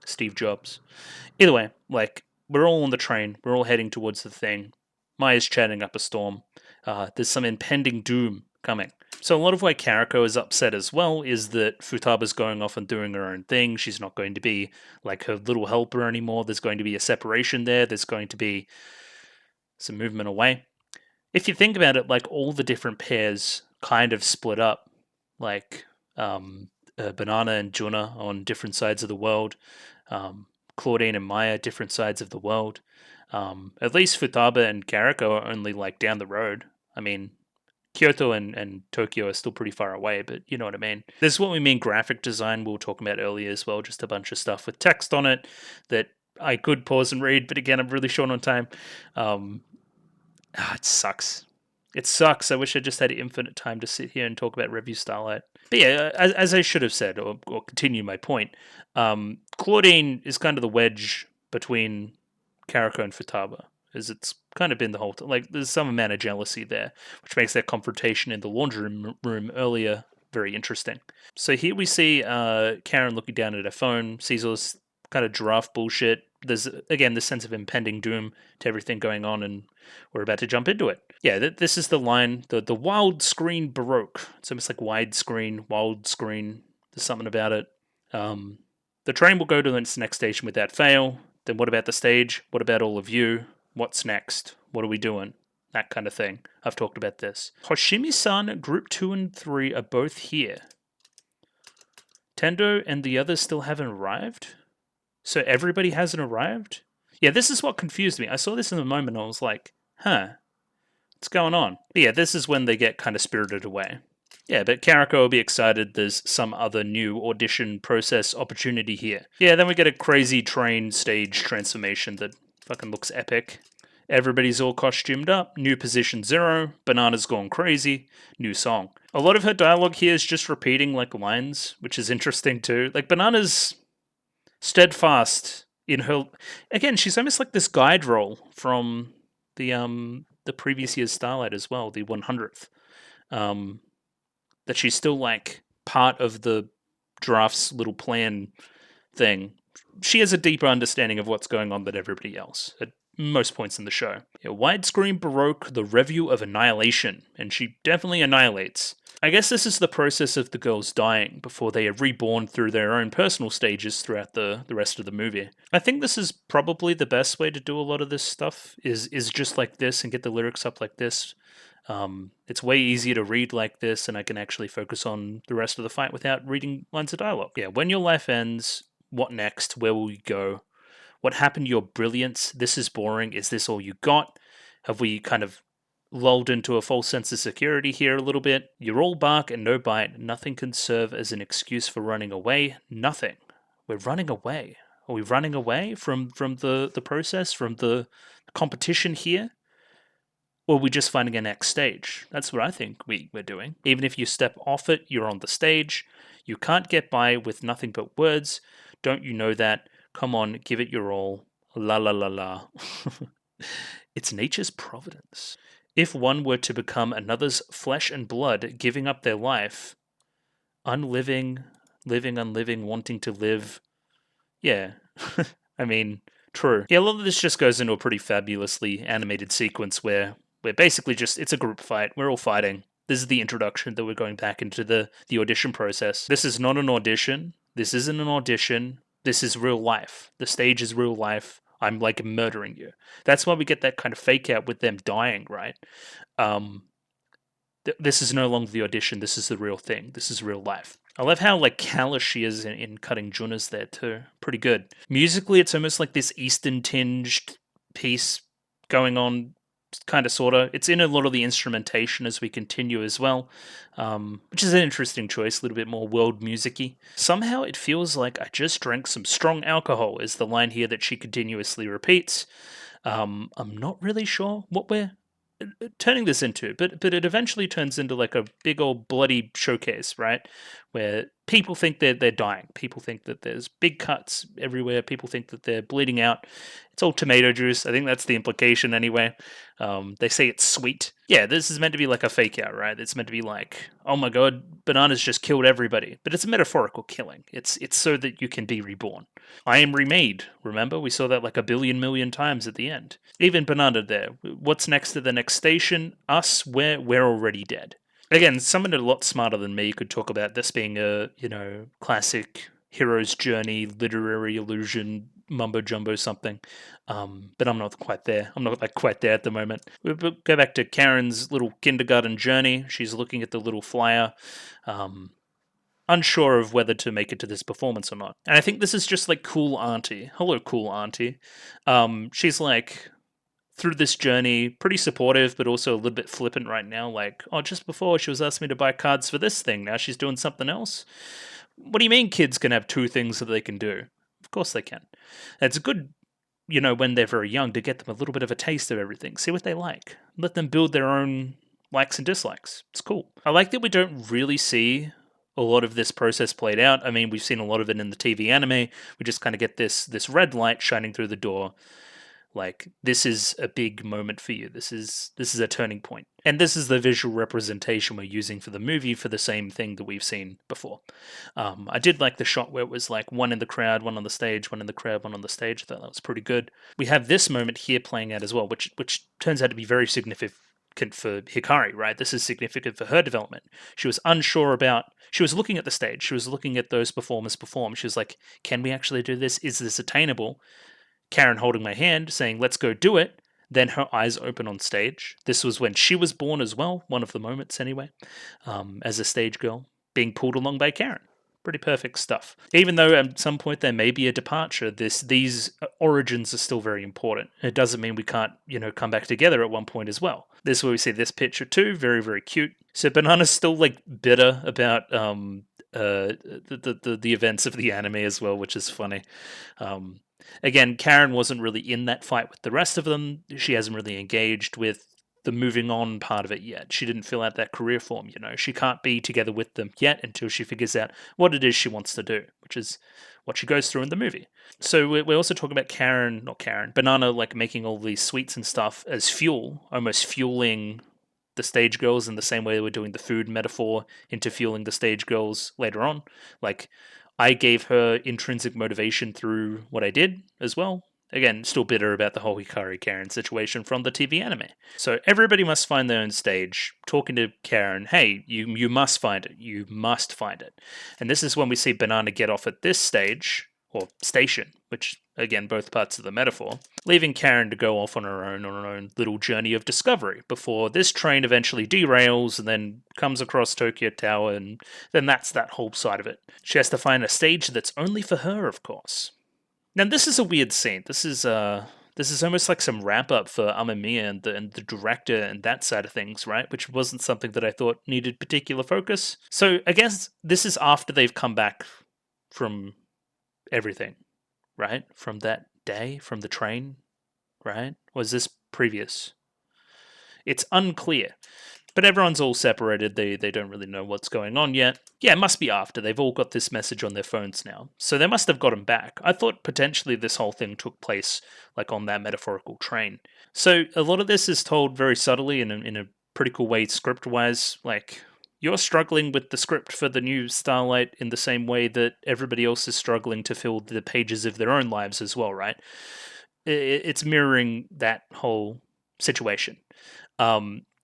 Steve Jobs. Either way, like we're all on the train. We're all heading towards the thing. Maya's chatting up a storm. There's some impending doom coming. So a lot of why Kariko is upset as well is that Futaba's going off and doing her own thing. She's not going to be like her little helper anymore. There's going to be a separation there. There's going to be some movement away. If you think about it, like all the different pairs kind of split up. Like Banana and Juna on different sides of the world. Claudine and Maya, different sides of the world. At least Futaba and Kariko are only like down the road. I mean, Kyoto and Tokyo are still pretty far away, but you know what I mean. This is what we mean graphic design we were talking about earlier as well, just a bunch of stuff with text on it that I could pause and read, but again, I'm really short on time. It sucks. It sucks. I wish I just had infinite time to sit here and talk about Revue Starlight. But yeah, as I should have said, or continue my point, Claudine is kind of the wedge between Kariko and Futaba, as it's kind of been the whole time. Like, there's some amount of jealousy there, which makes that confrontation in the laundry room earlier very interesting. So here we see Karen looking down at her phone, sees all this kind of giraffe bullshit. There's, again, this sense of impending doom to everything going on, and we're about to jump into it. Yeah, this is the line, the wild screen Baroque. It's almost like widescreen, wild screen. There's something about it. The train will go to its next station without fail. Then what about the stage? What about all of you? What's next? What are we doing? That kind of thing. I've talked about this. Hoshimi-san, Group 2 and 3 are both here. Tendo and the others still haven't arrived? So everybody hasn't arrived? Yeah, this is what confused me. I saw this in the moment and I was like, huh, what's going on? But yeah, this is when they get kind of spirited away. Yeah, but Karako will be excited there's some other new audition process opportunity here. Yeah, then we get a crazy train stage transformation that fucking looks epic. Everybody's all costumed up, new position 0, Banana's gone crazy, new song. A lot of her dialogue here is just repeating like lines, which is interesting too. Like Banana's steadfast in her. Again, she's almost like this guide role from the previous year's Starlight as well, the 100th. That she's still like part of the draft's little plan thing. She has a deeper understanding of what's going on than everybody else at most points in the show. Yeah, widescreen Baroque, the Revue of Annihilation, and she definitely annihilates. I guess this is the process of the girls dying before they are reborn through their own personal stages throughout the rest of the movie. I think this is probably the best way to do a lot of this stuff, is just like this and get the lyrics up like this. It's way easier to read like this, and I can actually focus on the rest of the fight without reading lines of dialogue. Yeah, when your life ends, what next? Where will you go? What happened to your brilliance? This is boring. Is this all you got? Have we kind of lulled into a false sense of security here a little bit? You're all bark and no bite. Nothing can serve as an excuse for running away. Nothing. We're running away. Are we running away from the process, from the competition here? Or are we just finding a next stage? That's what I think we're doing. Even if you step off it, you're on the stage. You can't get by with nothing but words. Don't you know that? Come on, give it your all. La la la la. It's nature's providence. If one were to become another's flesh and blood, giving up their life, unliving, living, unliving, wanting to live. Yeah, I mean, true. Yeah, a lot of this just goes into a pretty fabulously animated sequence where we're basically just, it's a group fight. We're all fighting. This is the introduction that we're going back into the audition process. This is not an audition. This isn't an audition. This is real life. The stage is real life. I'm like murdering you. That's why we get that kind of fake out with them dying, right? This is no longer the audition. This is the real thing. This is real life. I love how like callous she is in cutting Junas there too. Pretty good. Musically, it's almost like this Eastern tinged piece going on, kind of sort of. It's in a lot of the instrumentation as we continue as well, which is an interesting choice, a little bit more world music-y. Somehow it feels like I just drank some strong alcohol is the line here that she continuously repeats. I'm not really sure what we're turning this into, but it eventually turns into like a big old bloody showcase, right? Where people think they're dying. People think that there's big cuts everywhere. People think that they're bleeding out. It's all tomato juice. I think that's the implication anyway. They say it's sweet. Yeah, this is meant to be like a fake out, right? It's meant to be like, oh my god, Bananas just killed everybody. But it's a metaphorical killing. It's so that you can be reborn. I am remade. Remember? We saw that like a billion million times at the end. Even Banana there. What's next to the next station? Us, we're already dead. Again, someone a lot smarter than me could talk about this being a, classic hero's journey, literary illusion, mumbo jumbo something. But I'm not quite there. I'm not quite there at the moment. We'll go back to Karen's little kindergarten journey. She's looking at the little flyer, unsure of whether to make it to this performance or not. And I think this is just like cool auntie. Hello, cool auntie. She's like, through this journey, pretty supportive, but also a little bit flippant right now. Like, oh, just before she was asking me to buy cards for this thing. Now she's doing something else. What do you mean kids can have two things that they can do? Of course they can. It's good, when they're very young, to get them a little bit of a taste of everything. See what they like. Let them build their own likes and dislikes. It's cool. I like that we don't really see a lot of this process played out. I mean, we've seen a lot of it in the TV anime. We just kind of get this red light shining through the door. Like, this is a big moment for you. This is a turning point. And this is the visual representation we're using for the movie for the same thing that we've seen before. I did like the shot where it was like one in the crowd, one on the stage, one in the crowd, one on the stage. I thought that was pretty good. We have this moment here playing out as well, which turns out to be very significant for Hikari, right? This is significant for her development. She was unsure about. She was looking at the stage. She was looking at those performers perform. She was like, "Can we actually do this? Is this attainable?" Karen holding my hand, saying, "Let's go do it." Then her eyes open on stage. This was when she was born as well, one of the moments anyway, as a stage girl, being pulled along by Karen. Pretty perfect stuff. Even though at some point there may be a departure, these origins are still very important. It doesn't mean we can't, come back together at one point as well. This is where we see this picture too, very, very cute. So Banana's still like bitter about the events of the anime as well, which is funny. Again, Karen wasn't really in that fight with the rest of them. She hasn't really engaged with the moving on part of it yet. She didn't fill out that career form, She can't be together with them yet until she figures out what it is she wants to do, which is what she goes through in the movie. So we're also talking about Banana, like making all these sweets and stuff as fuel, almost fueling the stage girls in the same way we're doing the food metaphor into fueling the stage girls later on. Like, I gave her intrinsic motivation through what I did as well. Again, still bitter about the whole Hikari Karen situation from the TV anime. So everybody must find their own stage. Talking to Karen, hey, you must find it. You must find it. And this is when we see Banana get off at this stage, or station, which, again, both parts of the metaphor, leaving Karen to go off on her own little journey of discovery before this train eventually derails and then comes across Tokyo Tower, and then that's that whole side of it. She has to find a stage that's only for her, of course. Now, this is a weird scene. This is almost like some wrap up for Amamiya and the director and that side of things, right? Which wasn't something that I thought needed particular focus. So I guess this is after they've come back from everything, right? From that day, from the train, right? Was this previous? It's unclear. But everyone's all separated. They don't really know what's going on yet. Yeah, it must be after. They've all got this message on their phones now. So they must have got him back. I thought potentially this whole thing took place like on that metaphorical train. So a lot of this is told very subtly in a pretty cool way script-wise. Like, you're struggling with the script for the new Starlight in the same way that everybody else is struggling to fill the pages of their own lives as well, right? It's mirroring that whole situation.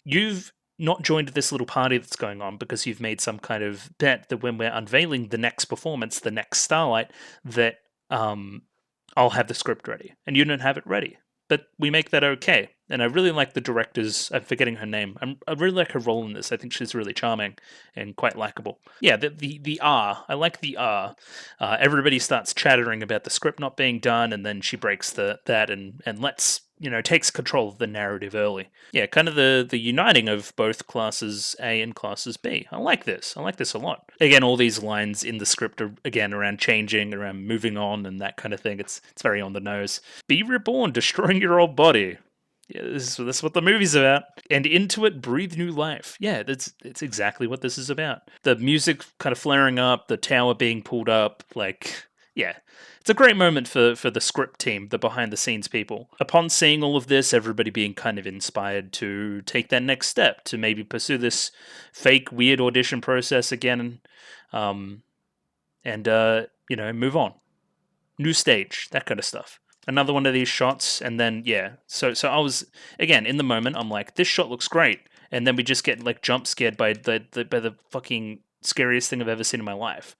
You've not joined this little party that's going on because you've made some kind of bet that when we're unveiling the next performance, the next Starlight, that I'll have the script ready, and you don't have it ready. But we make that okay. And I really like the director's, I'm forgetting her name. I really like her role in this. I think she's really charming and quite likable. Yeah, the R. I like the R. Everybody starts chattering about the script not being done, and then she breaks that and lets, takes control of the narrative early. Yeah, kind of the uniting of both classes A and classes B. I like this. I like this a lot. Again, all these lines in the script are, again, around changing, around moving on, and that kind of thing. It's very on the nose. Be reborn, destroying your old body. Yeah, that's what the movie's about. And into it, breathe new life. Yeah, it's exactly what this is about. The music kind of flaring up, the tower being pulled up, like, yeah. It's a great moment for the script team, the behind-the-scenes people. Upon seeing all of this, everybody being kind of inspired to take that next step, to maybe pursue this fake, weird audition process again, and move on. New stage, that kind of stuff. Another one of these shots, and then yeah. So I was, again, in the moment, I'm like, this shot looks great, and then we just get like jump scared by the fucking scariest thing I've ever seen in my life.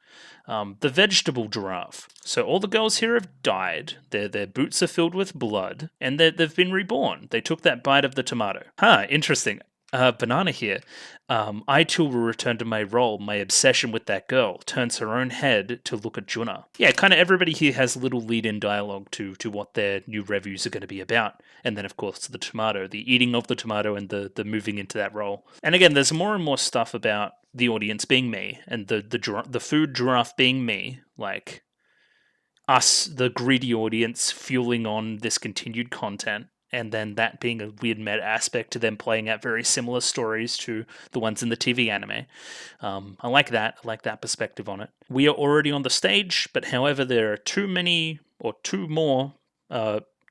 The vegetable giraffe. So all the girls here have died. Their boots are filled with blood, and they've been reborn. They took that bite of the tomato. Interesting. Banana here. I too will return to my role. My obsession with that girl turns her own head to look at Juna. Yeah, kind of everybody here has little lead-in dialogue to what their new revues are going to be about. And then, of course, the tomato, the eating of the tomato and the moving into that role. And again, there's more and more stuff about the audience being me and the food giraffe being me. Like, us, the greedy audience, fueling on this continued content. And then that being a weird meta aspect to them playing out very similar stories to the ones in the TV anime. I like that. I like that perspective on it. We are already on the stage, but however, there are two more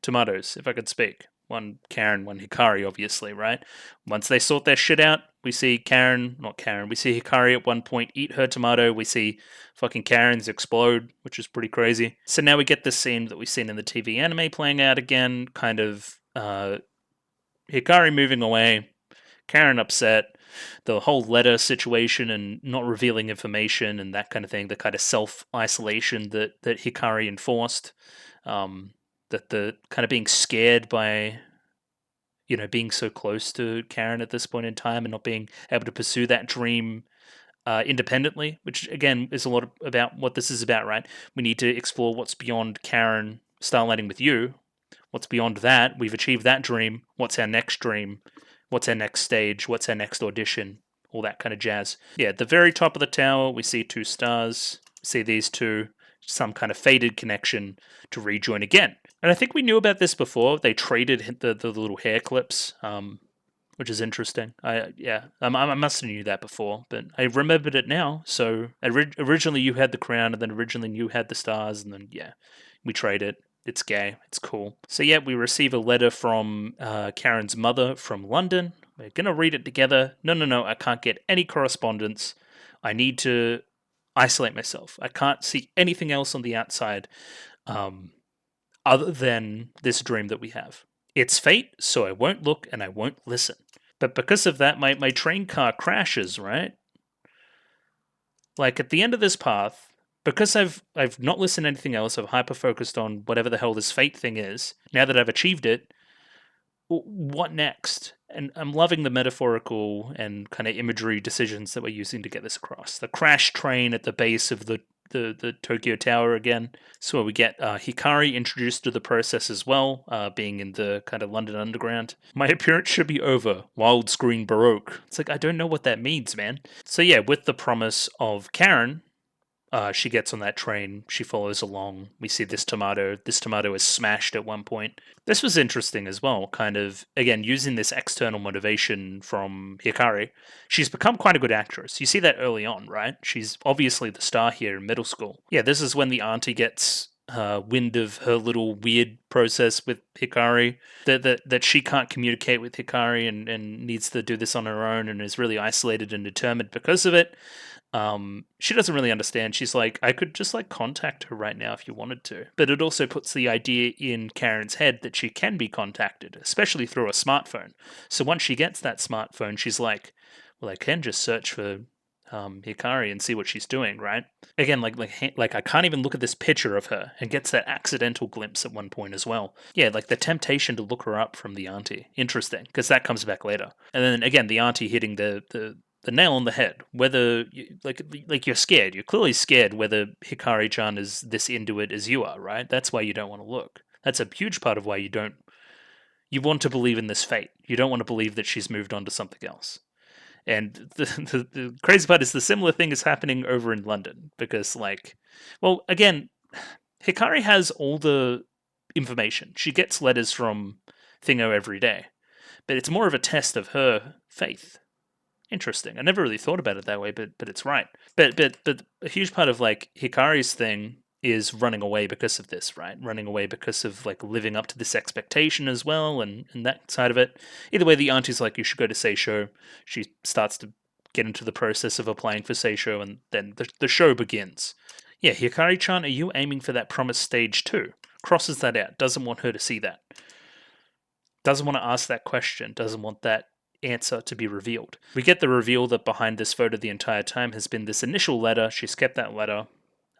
tomatoes, if I could speak. One Karen, one Hikari, obviously, right? Once they sort their shit out, we see we see Hikari at one point eat her tomato. We see fucking Karens explode, which is pretty crazy. So now we get this scene that we've seen in the TV anime playing out again, kind of Hikari moving away, Karen upset, the whole letter situation and not revealing information and that kind of thing, the kind of self-isolation that Hikari enforced, that the kind of being scared by being so close to Karen at this point in time and not being able to pursue that dream independently, which again is a lot about what this is about, right? We need to explore what's beyond Karen starlighting with you. What's beyond that? We've achieved that dream. What's our next dream? What's our next stage? What's our next audition? All that kind of jazz. Yeah, at the very top of the tower, we see two stars. We see these two, some kind of fated connection to rejoin again. And I think we knew about this before. They traded the little hair clips, which is interesting. I must have knew that before, but I remembered it now. So originally you had the crown, and then originally you had the stars, and then we traded. It's gay. It's cool. So yeah, we receive a letter from Karen's mother from London. We're gonna read it together. No, I can't get any correspondence. I need to isolate myself. I can't see anything else on the outside other than this dream that we have. It's fate, so I won't look and I won't listen. But because of that, my train car crashes, right? Like at the end of this path, because I've not listened to anything else, I've hyper focused on whatever the hell this fate thing is. Now that I've achieved it, what next? And I'm loving the metaphorical and kind of imagery decisions that we're using to get this across. The crash train at the base of the Tokyo Tower again. So we get Hikari introduced to the process as well, being in the kind of London Underground. My appearance should be over. Wild screen Baroque. It's like, I don't know what that means, man. So yeah, with the promise of Karen, she gets on that train. She follows along. We see this tomato. This tomato is smashed at one point. This was interesting as well, kind of, again, using this external motivation from Hikari. She's become quite a good actress. You see that early on, right? She's obviously the star here in middle school. Yeah, this is when the auntie gets wind of her little weird process with Hikari, that she can't communicate with Hikari and needs to do this on her own and is really isolated and determined because of it. She doesn't really understand. She's like, I could just like contact her right now if you wanted to. But it also puts the idea in Karen's head that she can be contacted, especially through a smartphone. So once she gets that smartphone, she's like, well, I can just search for Hikari and see what she's doing, right? Again, like I can't even look at this picture of her, and gets that accidental glimpse at one point as well. Yeah, like the temptation to look her up from the auntie. Interesting, because that comes back later. And then again, the auntie hitting the nail on the head. Whether like you're scared, you're clearly scared whether Hikari-chan is this into it as you are, right? That's why you don't want to look. That's a huge part of why you want to believe in this fate. You don't want to believe that she's moved on to something else. And the crazy part is the similar thing is happening over in London because, like, well, again, Hikari has all the information. She gets letters from Thingo every day, but it's more of a test of her faith. Interesting. I never really thought about it that way, but it's right. But a huge part of like Hikari's thing is running away because of this, right? Running away because of like living up to this expectation as well, and that side of it. Either way, the auntie's like, you should go to Seisho. She starts to get into the process of applying for Seisho, and then the show begins. Yeah, Hikari-chan, are you aiming for that promised stage too? Crosses that out. Doesn't want her to see that. Doesn't want to ask that question. Doesn't want that answer to be revealed. We get the reveal that behind this photo the entire time has been this initial letter. She's kept that letter.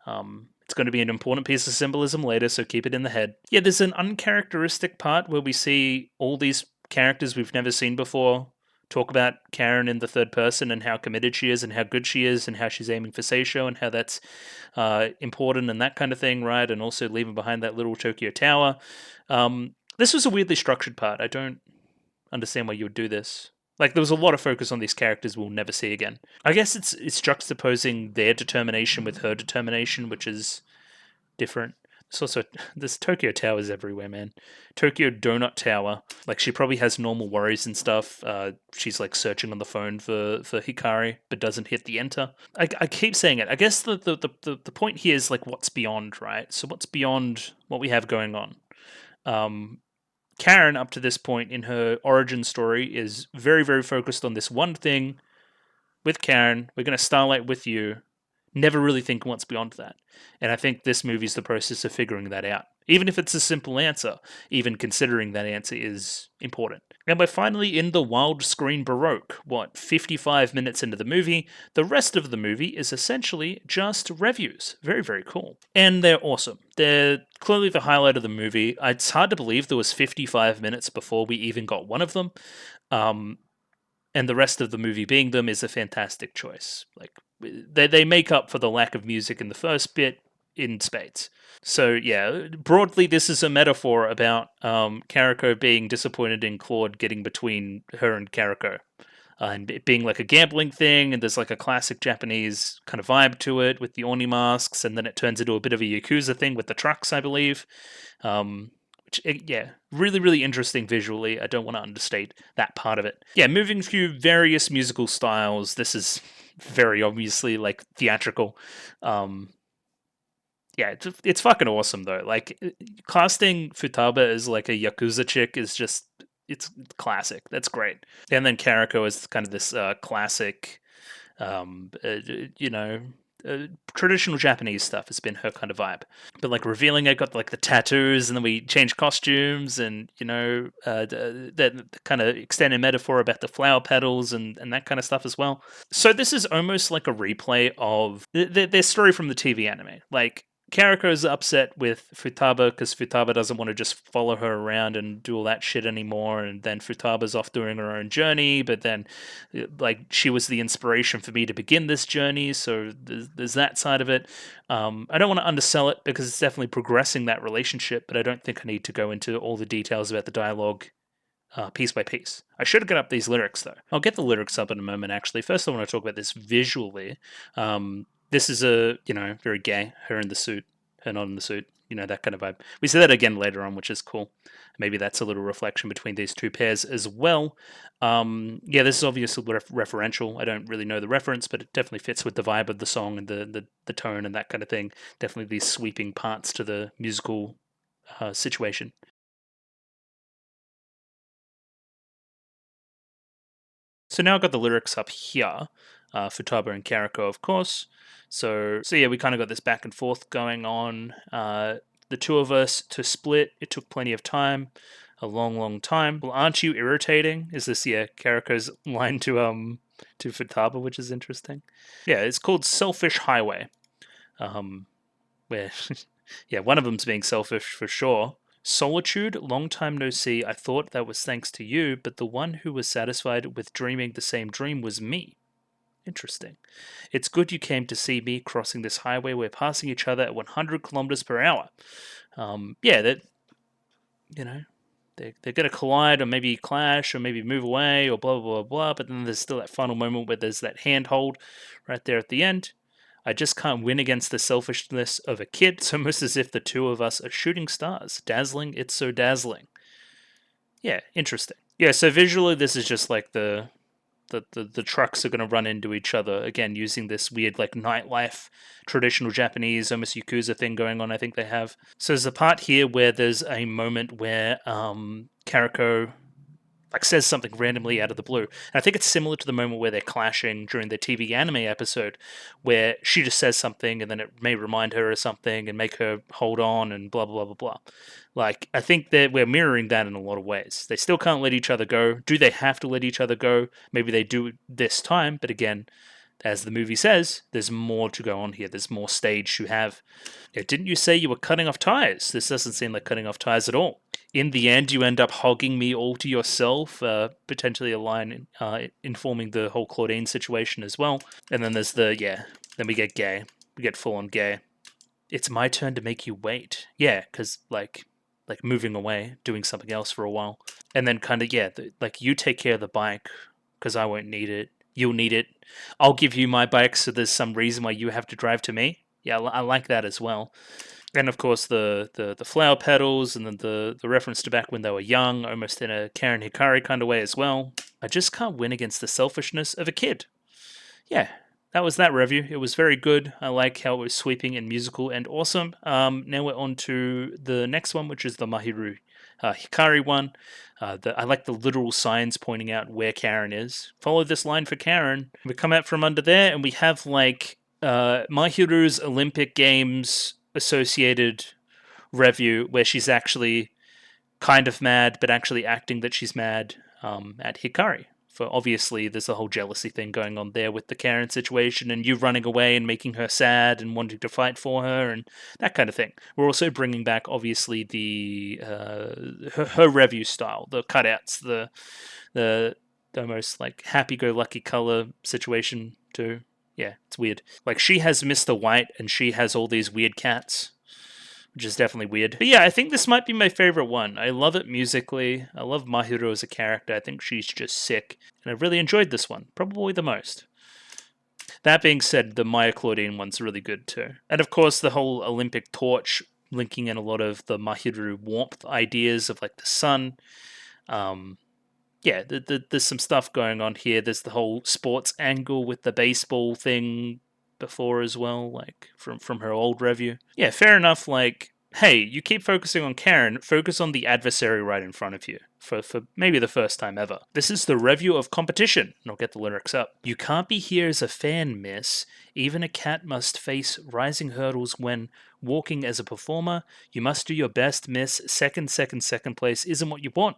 It's going to be an important piece of symbolism later, so keep it in the head. Yeah, there's an uncharacteristic part where we see all these characters we've never seen before talk about Karen in the third person and how committed she is and how good she is and how she's aiming for Seisho and how that's important and that kind of thing, right? And also leaving behind that little Tokyo Tower. This was a weirdly structured part. I don't understand why you would do this. Like, there was a lot of focus on these characters we'll never see again. I guess it's juxtaposing their determination with her determination, which is different. It's also, there's Tokyo Towers everywhere, man. Tokyo Donut Tower. Like, she probably has normal worries and stuff. She's, like, searching on the phone for Hikari, but doesn't hit the enter. I keep saying it. I guess the point here is, like, what's beyond, right? So what's beyond what we have going on? Karen, up to this point in her origin story, is very, very focused on this one thing with Karen. We're going to Starlight with you. Never really think what's beyond that. And I think this movie's the process of figuring that out. Even if it's a simple answer, even considering that answer is important. And we're finally in the wild screen Baroque. 55 minutes into the movie? The rest of the movie is essentially just reviews. Very, very cool. And they're awesome. They're clearly the highlight of the movie. It's hard to believe there was 55 minutes before we even got one of them. And the rest of the movie being them is a fantastic choice. Like they make up for the lack of music in the first bit in spades. So yeah, broadly, this is a metaphor about Kariko being disappointed in Claude getting between her and Kariko. And it being like a gambling thing, and there's like a classic Japanese kind of vibe to it with the Oni masks, and then it turns into a bit of a Yakuza thing with the trucks, I believe. Yeah, really, really interesting visually. I don't want to understate that part of it. Yeah, moving through various musical styles. This is very obviously like theatrical. Yeah, it's fucking awesome though. Like casting Futaba as like a Yakuza chick is just it's classic. That's great. And then Kariko is kind of this classic, you know, traditional Japanese stuff has been her kind of vibe. But like revealing it, got like the tattoos, and then we changed costumes, and that kind of extended metaphor about the flower petals and that kind of stuff as well. So this is almost like a replay of their story from the TV anime. Like Kariko's upset with Futaba because Futaba doesn't want to just follow her around and do all that shit anymore, and then Futaba's off doing her own journey, but then like she was the inspiration for me to begin this journey, so there's that side of it. I don't want to undersell it because it's definitely progressing that relationship, but I don't think I need to go into all the details about the dialogue piece by piece. I should get up these lyrics though. I'll get the lyrics up in a moment actually. First I want to talk about this visually. This is very gay. Her in the suit, her not in the suit. That kind of vibe. We see that again later on, which is cool. Maybe that's a little reflection between these two pairs as well. Yeah, this is obviously referential. I don't really know the reference, but it definitely fits with the vibe of the song and the tone and that kind of thing. Definitely these sweeping parts to the musical situation. So now I've got the lyrics up here. Futaba and Kariko, of course. So yeah, we kind of got this back and forth going on. The two of us to split, it took plenty of time, a long, long time. Well, aren't you irritating? Is this Kariko's line to Futaba, which is interesting. Yeah, it's called Selfish Highway. Where yeah, one of them's being selfish for sure. Solitude, long time no see. I thought that was thanks to you, but the one who was satisfied with dreaming the same dream was me. Interesting. It's good you came to see me crossing this highway. We're passing each other at 100 kilometers per hour. Yeah, that they're going to collide or maybe clash or maybe move away or blah blah blah blah. But then there's still that final moment where there's that handhold right there at the end. I just can't win against the selfishness of a kid. It's almost as if the two of us are shooting stars. Dazzling, it's so dazzling. Yeah, interesting. Yeah, so visually this is just like the trucks are going to run into each other again using this weird like nightlife traditional Japanese almost Yakuza thing going on. I think they have. So there's a part here where there's a moment where Kariko like says something randomly out of the blue. And I think it's similar to the moment where they're clashing during the TV anime episode where she just says something and then it may remind her of something and make her hold on and blah blah blah blah. Like I think that we're mirroring that in a lot of ways. They still can't let each other go. Do they have to let each other go? Maybe they do this time, but again, as the movie says, there's more to go on here. There's more stage to have. Yeah, didn't you say you were cutting off tires? This doesn't seem like cutting off tires at all. In the end, you end up hogging me all to yourself, potentially a line informing the whole Claudine situation as well. And then there's then we get gay. We get full on gay. It's my turn to make you wait. Yeah, because like moving away, doing something else for a while. And then kind of, like you take care of the bike because I won't need it. You'll need it. I'll give you my bike so there's some reason why you have to drive to me. Yeah, I like that as well. And of course the flower petals and then the reference to back when they were young, almost in a Karen Hikari kind of way as well. I just can't win against the selfishness of a kid. Yeah, that was that review. It was very good. I like how it was sweeping and musical and awesome. Now we're on to the next one, which is the Mahiru. Hikari one. I like the literal signs pointing out where Karen is. Follow this line for Karen. We come out from under there, and we have like Mahiru's Olympic Games associated Revue, where she's actually kind of mad, but actually acting that she's mad at Hikari. For obviously, there's a whole jealousy thing going on there with the Karen situation, and you running away and making her sad and wanting to fight for her, and that kind of thing. We're also bringing back, obviously, the her Revue style, the cutouts, the almost like happy-go-lucky color situation too. Yeah, it's weird. Like she has Mr. White, and she has all these weird cats, which is definitely weird. But yeah, I think this might be my favorite one. I love it musically. I love Mahiru as a character. I think she's just sick. And I really enjoyed this one, probably the most. That being said, the Maya Claudine one's really good too. And of course, the whole Olympic torch linking in a lot of the Mahiru warmth ideas of like the sun. Yeah, there's some stuff going on here. There's the whole sports angle with the baseball thing before as well, like from her old Revue. Yeah, fair enough. Like, hey, you keep focusing on Karen, focus on the adversary right in front of you for maybe the first time ever. This is the Revue of competition, and I'll get the lyrics up. You can't be here as a fan, miss. Even a cat must face rising hurdles when walking as a performer. You must do your best, miss. Second place isn't what you want.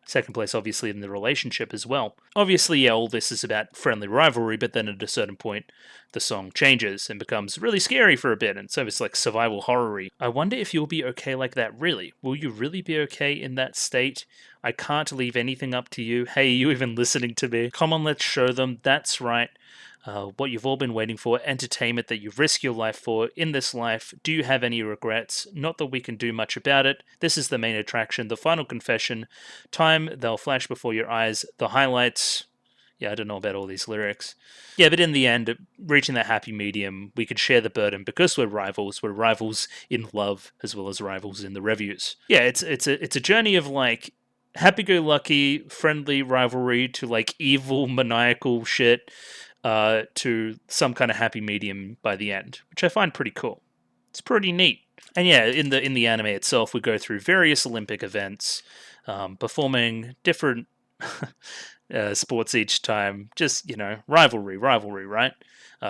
Second place, obviously, in the relationship as well. Obviously, yeah, all this is about friendly rivalry, but then at a certain point, the song changes and becomes really scary for a bit, and so it's like survival horror-y. I wonder if you'll be okay like that, really. Will you really be okay in that state? I can't leave anything up to you. Hey, you even listening to me? Come on, let's show them. That's right. What you've all been waiting for, entertainment that you've risked your life for in this life. Do you have any regrets? Not that we can do much about it. This is the main attraction, the final confession. Time, they'll flash before your eyes. The highlights. Yeah, I don't know about all these lyrics. Yeah, but in the end, reaching that happy medium, we could share the burden because we're rivals. We're rivals in love as well as rivals in the Revues. Yeah, it's a journey of like happy-go-lucky, friendly rivalry to like evil, maniacal shit. To some kind of happy medium by the end, which I find pretty cool. It's pretty neat. And yeah, in the anime itself, we go through various Olympic events, performing different sports each time. Just, rivalry, right?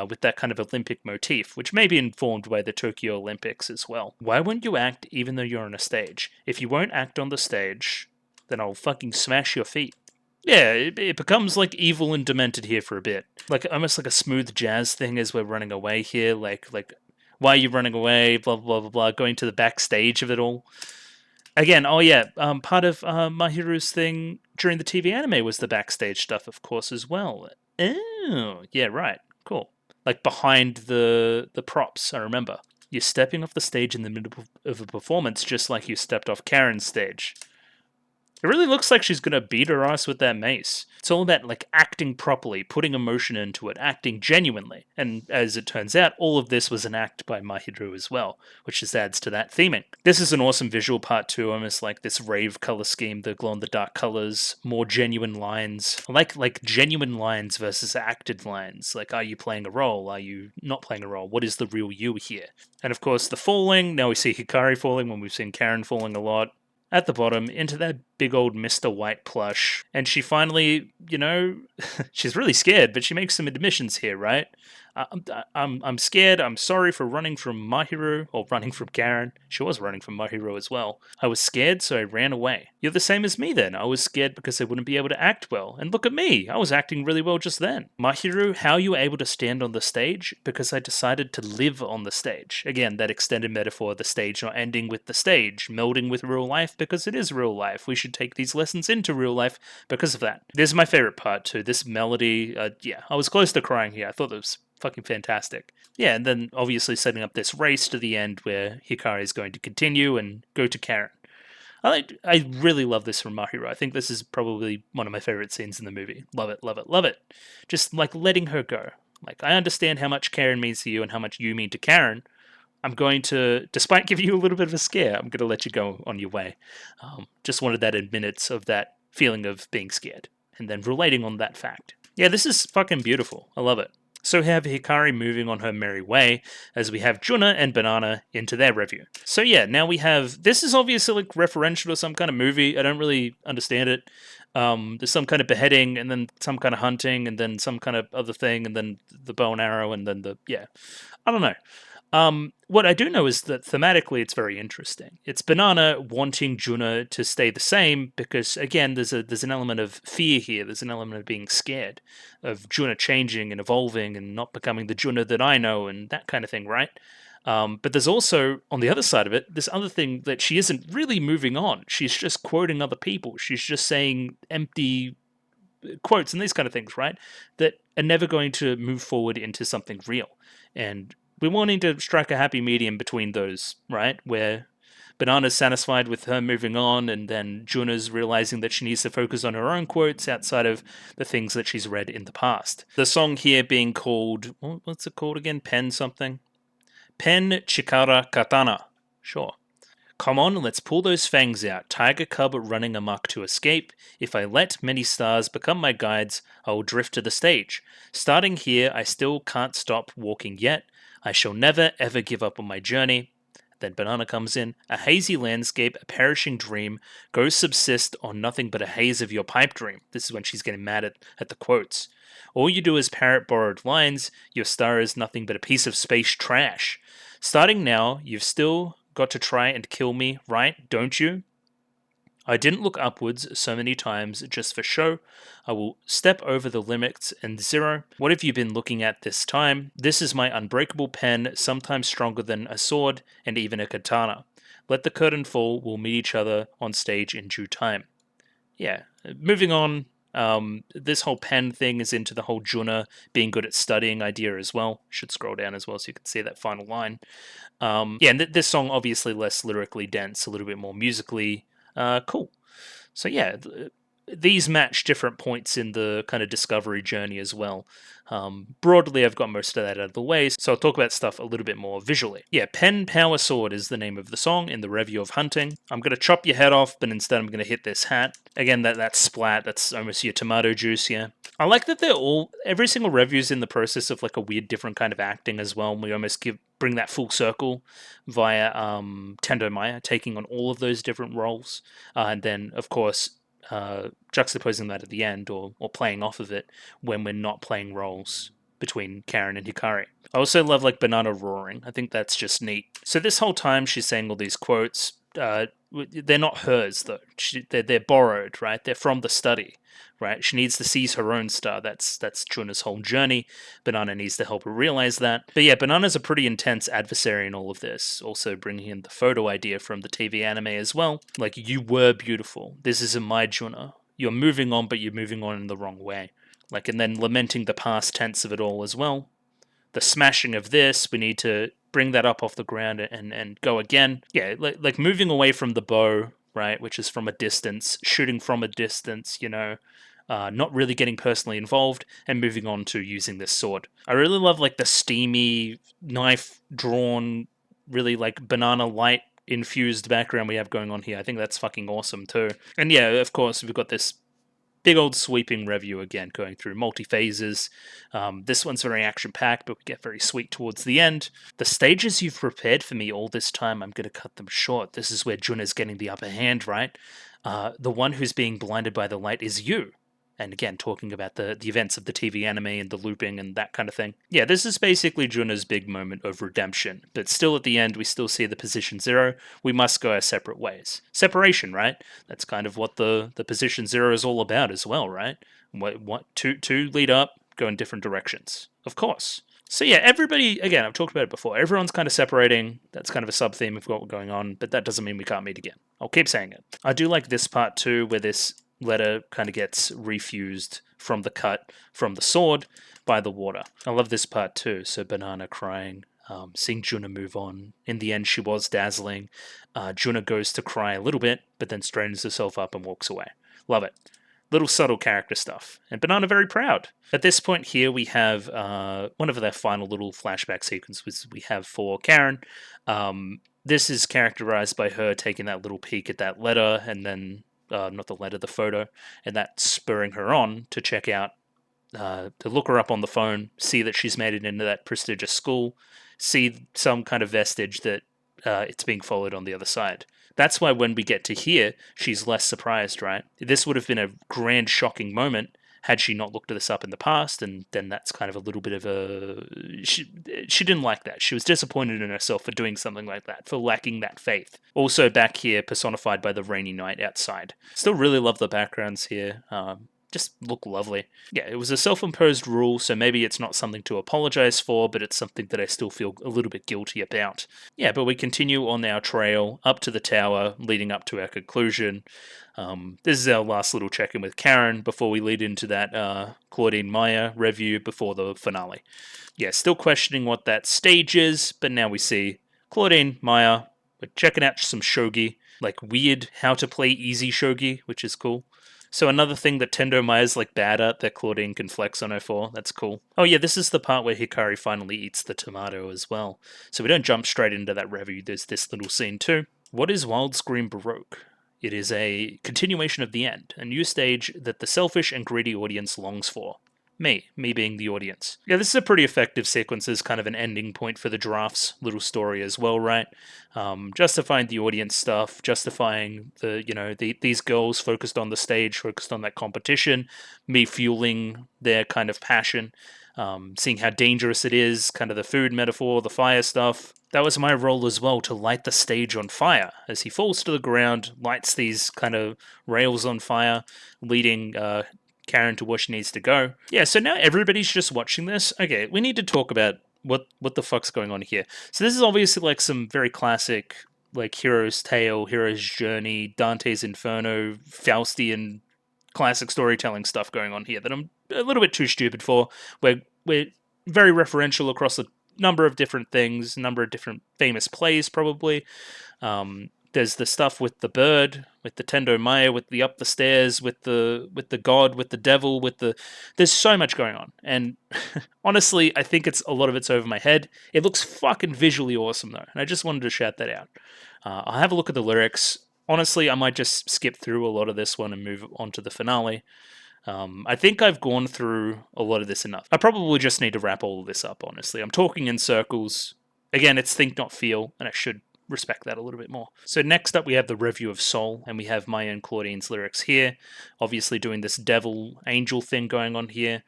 With that kind of Olympic motif, which may be informed by the Tokyo Olympics as well. Why won't you act even though you're on a stage? If you won't act on the stage, then I'll fucking smash your feet. Yeah, it becomes like evil and demented here for a bit. Like almost like a smooth jazz thing as we're running away here. Like why are you running away? Blah blah blah blah. Going to the backstage of it all. Again, oh yeah, part of Mahiru's thing during the TV anime was the backstage stuff, of course, as well. Oh, yeah, right, cool. Like behind the props, I remember. You're stepping off the stage in the middle of a performance, just like you stepped off Karen's stage. It really looks like she's gonna beat her ass with that mace. It's all about like acting properly, putting emotion into it, acting genuinely. And as it turns out, all of this was an act by Mahiru as well, which just adds to that theming. This is an awesome visual part too, almost like this rave color scheme, the glow-in-the-dark colors, more genuine lines. I like genuine lines versus acted lines. Like, are you playing a role? Are you not playing a role? What is the real you here? And of course, the falling. Now we see Hikari falling when we've seen Karen falling a lot. At the bottom, into that big old Mr. White plush. And she finally, she's really scared, but she makes some admissions here, right? I'm scared. I'm sorry for running from Mahiru, or running from Karen. She was running from Mahiru as well. I was scared, so I ran away. You're the same as me then. I was scared because I wouldn't be able to act well. And look at me. I was acting really well just then. Mahiru, how are you able to stand on the stage? Because I decided to live on the stage. Again, that extended metaphor, the stage not ending with the stage, melding with real life because it is real life. We should take these lessons into real life because of that. This is my favorite part too. This melody, yeah, I was close to crying here. I thought it was fucking fantastic. Yeah, and then obviously setting up this race to the end where Hikari is going to continue and go to Karen. I really love this from Mahiru. I think this is probably one of my favorite scenes in the movie. Love it, love it, love it. Just like letting her go. Like, I understand how much Karen means to you and how much you mean to Karen. I'm going to, despite giving you a little bit of a scare, I'm going to let you go on your way. Just wanted that in minutes of that feeling of being scared and then relating on that fact. Yeah, this is fucking beautiful. I love it. So we have Hikari moving on her merry way as we have Juna and Banana into their review. So yeah, now we have, this is obviously like referential to some kind of movie. I don't really understand it. There's some kind of beheading and then some kind of hunting and then some kind of other thing and then the bow and arrow and then I don't know. What I do know is that thematically it's very interesting. It's Banana wanting Juna to stay the same because again, there's an element of fear here. There's an element of being scared of Juna changing and evolving and not becoming the Juna that I know and that kind of thing, right? But there's also on the other side of it, this other thing that she isn't really moving on. She's just quoting other people. She's just saying empty quotes and these kind of things, right? That are never going to move forward into something real. And we're wanting to strike a happy medium between those, right? Where Banana's satisfied with her moving on, and then Juna's realizing that she needs to focus on her own quotes outside of the things that she's read in the past. The song here being called, what's it called again? Pen something? Pen Chikara Katana. Sure. Come on, let's pull those fangs out. Tiger cub running amok to escape. If I let many stars become my guides, I will drift to the stage. Starting here, I still can't stop walking yet. I shall never ever give up on my journey. Then Banana comes in. A hazy landscape, a perishing dream. Go subsist on nothing but a haze of your pipe dream. This is when she's getting mad at the quotes. All you do is parrot borrowed lines. Your star is nothing but a piece of space trash. Starting now, you've still got to try and kill me, right? Don't you? I didn't look upwards so many times just for show. I will step over the limits and zero. What have you been looking at this time? This is my unbreakable pen, sometimes stronger than a sword and even a katana. Let the curtain fall, we'll meet each other on stage in due time. Yeah, moving on. This whole pen thing is into the whole Juna being good at studying idea as well. Should scroll down as well so you can see that final line. Yeah, and this song obviously less lyrically dense, a little bit more musically cool. So yeah, these match different points in the kind of discovery journey as well. Broadly, I've got most of that out of the way, so I'll talk about stuff a little bit more visually. Yeah, Pen Power Sword is the name of the song in the Revue of Hunting. I'm going to chop your head off, but instead I'm going to hit this hat. Again, that splat, that's almost your tomato juice, yeah. I like that every single review's in the process of like a weird different kind of acting as well, and we almost bring that full circle via Tendo Maya taking on all of those different roles. And then, of course, juxtaposing that at the end or playing off of it when we're not playing roles between Karen and Hikari. I also love like Banana roaring. I think that's just neat. So this whole time she's saying all these quotes. They're not hers though. They're borrowed, right? They're from the study, right? She needs to seize her own star. That's Chuna's whole journey. Banana needs to help her realize that. But yeah, Banana's a pretty intense adversary in all of this. Also bringing in the photo idea from the TV anime as well. Like, you were beautiful. This isn't my Juna. You're moving on, but you're moving on in the wrong way. Like, and then lamenting the past tense of it all as well. The smashing of this, we need to bring that up off the ground and go again. Yeah, like moving away from the bow, right, which is from a distance, shooting from a distance, not really getting personally involved, and moving on to using this sword. I really love like the steamy knife drawn, really like banana light infused background we have going on here. I think that's fucking awesome too. And yeah, of course, we've got this big old sweeping review again, going through multi phases. This one's very action packed, but we get very sweet towards the end. The stages you've prepared for me all this time, I'm going to cut them short. This is where Juna's getting the upper hand, right? The one who's being blinded by the light is you. And again, talking about the events of the TV anime and the looping and that kind of thing. Yeah, this is basically Juna's big moment of redemption. But still at the end, we still see the position zero. We must go our separate ways. Separation, right? That's kind of what the position zero is all about as well, right? What two lead up, go in different directions. Of course. So yeah, everybody, again, I've talked about it before, everyone's kind of separating. That's kind of a sub-theme of what we're going on, but that doesn't mean we can't meet again. I'll keep saying it. I do like this part too, where this letter kind of gets refused from the cut from the sword by the water. I love this part too. So Banana crying, seeing Juna move on. In the end, she was dazzling. Juna goes to cry a little bit, but then straightens herself up and walks away. Love it. Little subtle character stuff. And Banana very proud. At this point here, we have one of their final little flashback sequences we have for Karen. This is characterized by her taking that little peek at that letter and then not the letter, the photo, and that spurring her on to check out to look her up on the phone, see that she's made it into that prestigious school, see some kind of vestige that it's being followed on the other side. That's why when we get to here, she's less surprised, right? This would have been a grand, shocking moment had she not looked this up in the past, and then that's kind of a little bit of a... She didn't like that. She was disappointed in herself for doing something like that, for lacking that faith. Also back here, personified by the rainy night outside. Still really love the backgrounds here. Just look lovely. Yeah, it was a self-imposed rule, so maybe it's not something to apologize for, but it's something that I still feel a little bit guilty about. Yeah, but we continue on our trail up to the tower, leading up to our conclusion. This is our last little check-in with Karen before we lead into that Claudine Maya review before the finale. Yeah, still questioning what that stage is, but now we see Claudine, Maya, we're checking out some shogi, like weird how to play easy shogi, which is cool. So another thing that Tendo Maya's like bad at that Claudine can flex on her for. That's cool. Oh yeah, this is the part where Hikari finally eats the tomato as well. So we don't jump straight into that review. There's this little scene too. What is Wild Scream Baroque? It is a continuation of the end, a new stage that the selfish and greedy audience longs for. Me being the audience. Yeah, this is a pretty effective sequence as kind of an ending point for the giraffe's little story as well, right? Justifying the audience stuff, justifying these girls focused on the stage, focused on that competition, me fueling their kind of passion, seeing how dangerous it is, kind of the food metaphor, the fire stuff. That was my role as well, to light the stage on fire. As he falls to the ground, lights these kind of rails on fire, leading Karen to where she needs to go. Yeah, so now everybody's just watching this. Okay, we need to talk about what the fuck's going on here. So this is obviously like some very classic, like hero's tale, hero's journey, Dante's Inferno, Faustian classic storytelling stuff going on here that I'm a little bit too stupid for. We're very referential across a number of different things, a number of different famous plays probably. There's the stuff with the bird, with the Tendo Maya, with the up the stairs, with the god, with the devil, there's so much going on. And honestly, I think a lot of it's over my head. It looks fucking visually awesome though, and I just wanted to shout that out. I'll have a look at the lyrics. Honestly, I might just skip through a lot of this one and move on to the finale. I think I've gone through a lot of this enough. I probably just need to wrap all of this up, honestly. I'm talking in circles. Again, it's think, not feel, and I should respect that a little bit more. So next up we have the review of Soul, and we have Maya and Claudine's lyrics here, obviously doing this devil angel thing going on here.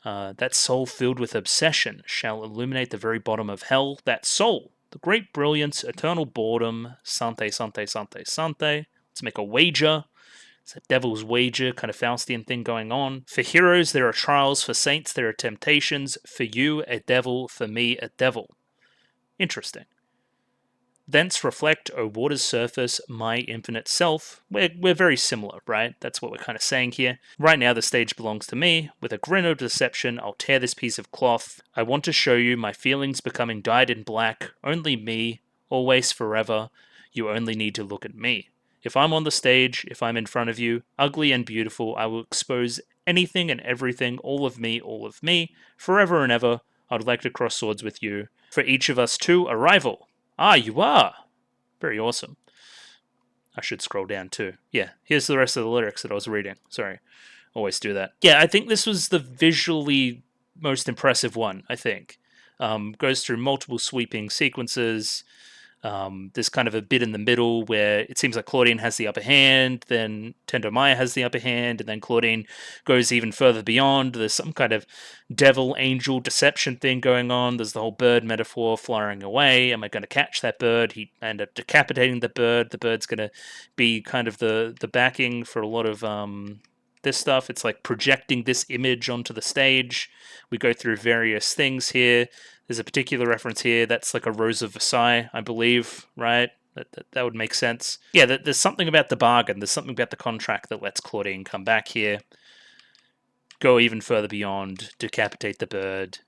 That soul filled with obsession shall illuminate the very bottom of hell. That soul, the great brilliance, eternal boredom, sante, sante, sante, sante. Let's make a wager. It's a devil's wager, kind of Faustian thing going on. For heroes there are trials, for saints there are temptations, for you a devil, for me a devil. Interesting. Thence reflect, O water's surface, my infinite self. We're very similar, right? That's what we're kind of saying here. Right now the stage belongs to me. With a grin of deception, I'll tear this piece of cloth. I want to show you my feelings becoming dyed in black. Only me, always forever. You only need to look at me. If I'm on the stage, if I'm in front of you, ugly and beautiful, I will expose anything and everything, all of me, forever and ever. I'd like to cross swords with you. For each of us two, a rival. Ah, you are! Very awesome. I should scroll down too. Yeah, here's the rest of the lyrics that I was reading. Sorry. Always do that. Yeah, I think this was the visually most impressive one, I think. Goes through multiple sweeping sequences. There's kind of a bit in the middle where it seems like Claudine has the upper hand, then Tendo Maya has the upper hand, and then Claudine goes even further beyond. There's some kind of devil angel deception thing going on. There's the whole bird metaphor flying away. Am I going to catch that bird? He end up decapitating the bird. The bird's going to be kind of the backing for a lot of this stuff. It's like projecting this image onto the stage. We go through various things here. There's a particular reference here that's like a Rose of Versailles, I believe, right? That would make sense. Yeah, there's something about the bargain. There's something about the contract that lets Claudine come back here, go even further beyond, decapitate the bird.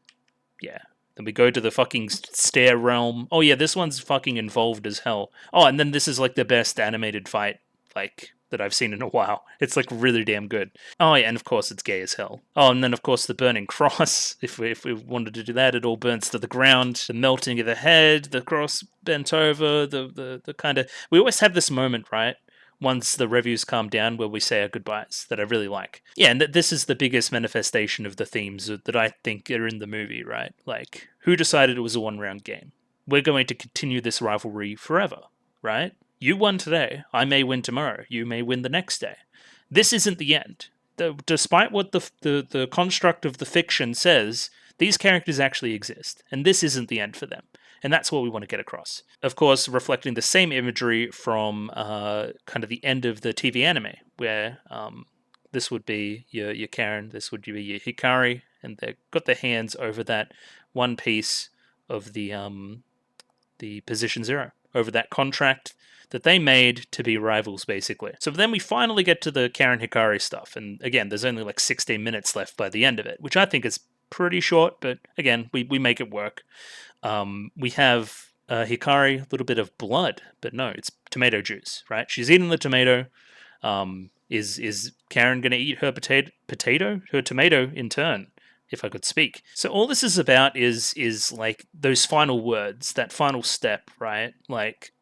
Yeah. Then we go to the fucking stair realm. Oh yeah, this one's fucking involved as hell. Oh, and then this is like the best animated fight, like, that I've seen in a while. It's like really damn good. Oh yeah, and of course it's gay as hell. Oh, and then of course the burning cross. If we wanted to do that, it all burns to the ground. The melting of the head, the cross bent over, the kind of... We always have this moment, right, once the reviews calm down, where we say our goodbyes, that I really like. Yeah, and this is the biggest manifestation of the themes that I think are in the movie, right? Like, who decided it was a one-round game? We're going to continue this rivalry forever, right? You won today. I may win tomorrow. You may win the next day. This isn't the end. Despite what the construct of the fiction says, these characters actually exist, and this isn't the end for them. And that's what we want to get across. Of course, reflecting the same imagery from kind of the end of the TV anime, where this would be your Karen, this would be your Hikari, and they've got their hands over that one piece of the Position Zero, over that contract that they made to be rivals, basically. So then we finally get to the Karen Hikari stuff, and again, there's only like 16 minutes left by the end of it, which I think is pretty short, but again, we make it work. We have Hikari, a little bit of blood, but no, it's tomato juice, right? She's eating the tomato. Is Karen going to eat her her tomato in turn? If I could speak. So all this is about is like those final words, that final step, right? Like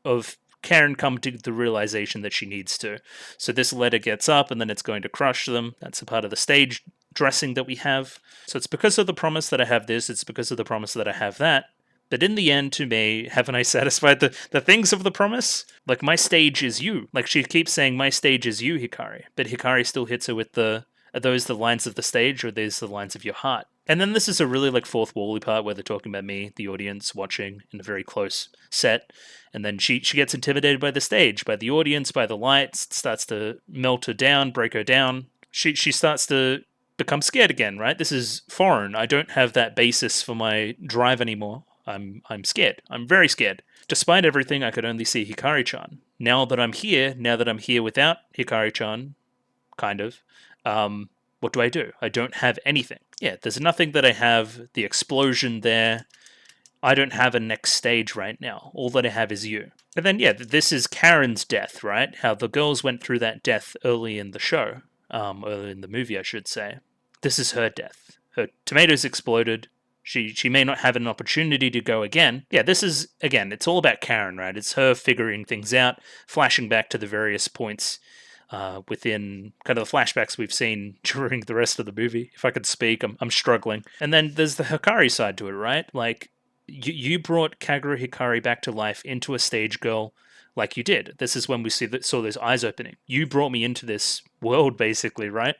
of Karen come to the realization that she needs to. So this letter gets up and then it's going to crush them. That's a part of the stage dressing that we have. So it's because of the promise that I have this, it's because of the promise that I have that. But in the end, to me, haven't I satisfied the things of the promise? Like, my stage is you. Like, she keeps saying, my stage is you, Hikari. But Hikari still hits her with are those the lines of the stage, or are these the lines of your heart? And then this is a really, like, fourth wall-y part where they're talking about me, the audience, watching in a very close set. And then she gets intimidated by the stage, by the audience, by the lights. It starts to melt her down, break her down. She starts to become scared again, right? This is foreign. I don't have that basis for my drive anymore. I'm scared. I'm very scared. Despite everything, I could only see Hikari-chan. Now that I'm here without Hikari-chan, kind of, what do? I don't have anything. Yeah, there's nothing that I have. The explosion there. I don't have a next stage right now. All that I have is you. And then, yeah, this is Karen's death, right? How the girls went through that death early in the show. Early in the movie, I should say. This is her death. Her tomatoes exploded. She may not have an opportunity to go again. Yeah, this is, again, it's all about Karen, right? It's her figuring things out, flashing back to the various points within kind of the flashbacks we've seen during the rest of the movie. If I could speak, I'm struggling. And then there's the Hikari side to it, right? Like, you brought Kagura Hikari back to life into a stage girl like you did. This is when we saw those eyes opening. You brought me into this world, basically, right?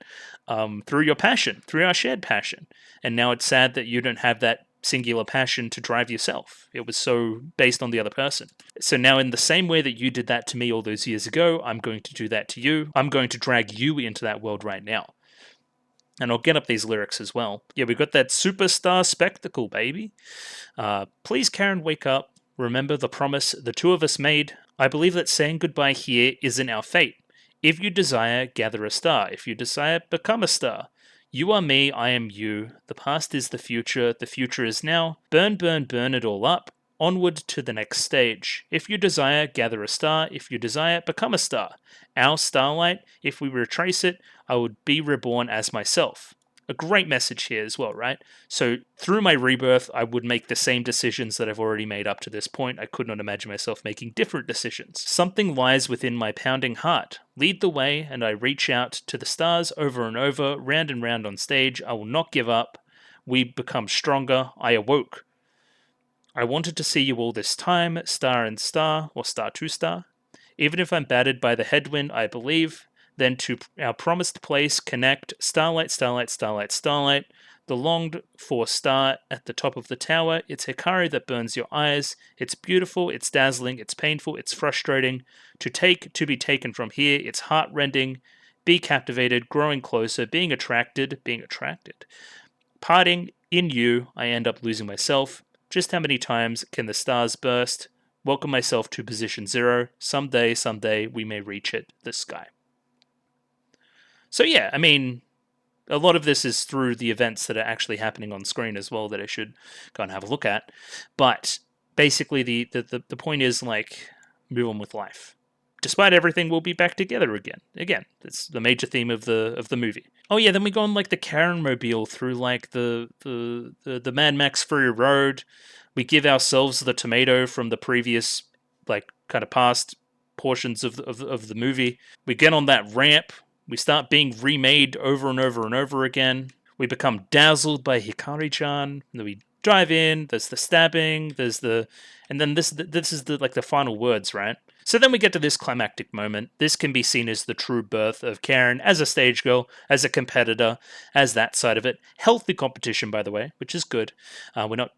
Through your passion, through our shared passion. And now it's sad that you don't have that singular passion to drive yourself. It was so based on the other person. So now, in the same way that you did that to me all those years ago, I'm going to do that to you. I'm going to drag you into that world right now. And I'll get up these lyrics as well. Yeah, we got that superstar spectacle, baby. Please, Karen, wake up. Remember the promise the two of us made. I believe that saying goodbye here isn't our fate. If you desire, gather a star. If you desire, become a star. You are me, I am you. The past is the future is now. Burn, burn, burn it all up. Onward to the next stage. If you desire, gather a star. If you desire, become a star. Our Starlight, if we retrace it, I would be reborn as myself. A great message here as well, right? So through my rebirth, I would make the same decisions that I've already made up to this point. I could not imagine myself making different decisions. Something lies within my pounding heart. Lead the way, and I reach out to the stars over and over, round and round on stage. I will not give up. We become stronger. I awoke. I wanted to see you all this time, star and star, or star to star. Even if I'm battered by the headwind, I believe. Then to our promised place, connect. Starlight, starlight, starlight, starlight. The longed for star at the top of the tower. It's Hikari that burns your eyes. It's beautiful, it's dazzling, it's painful, it's frustrating. To be taken from here, it's heart-rending. Be captivated, growing closer, being attracted. Parting in you, I end up losing myself. Just how many times can the stars burst? Welcome myself to position zero. Someday, we may reach it, the sky. So yeah, I mean, a lot of this is through the events that are actually happening on screen as well that I should go and have a look at. But basically, the point is, like, move on with life. Despite everything, we'll be back together again. Again, that's the major theme of the movie. Oh yeah, then we go on like the Karen Mobile through like the Mad Max Fury Road. We give ourselves the tomato from the previous, like, kind of past portions of the movie. We get on that ramp. We start being remade over and over and over again. We become dazzled by Hikari-chan. We drive in. There's the stabbing. And then this is the final words, right? So then we get to this climactic moment. This can be seen as the true birth of Karen as a stage girl, as a competitor, as that side of it. Healthy competition, by the way, which is good. We're not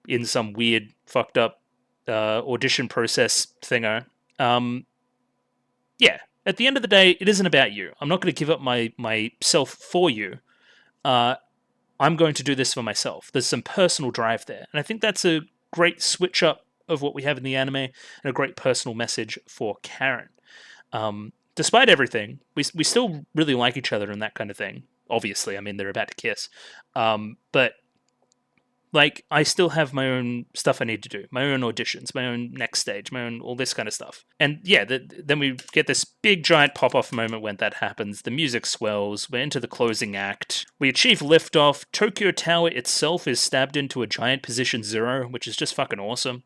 in some weird, fucked up audition process thingo. Yeah, at the end of the day, it isn't about you. I'm not going to give up myself for you. I'm going to do this for myself. There's some personal drive there. And I think that's a great switch up of what we have in the anime and a great personal message for Karen. Despite everything, we still really like each other and that kind of thing. Obviously, I mean, they're about to kiss. But like, I still have my own stuff I need to do, my own auditions, my own next stage, my own all this kind of stuff. And yeah, then we get this big giant pop-off moment when that happens. The music swells. We're into the closing act. We achieve liftoff. Tokyo Tower itself is stabbed into a giant position 0, which is just fucking awesome.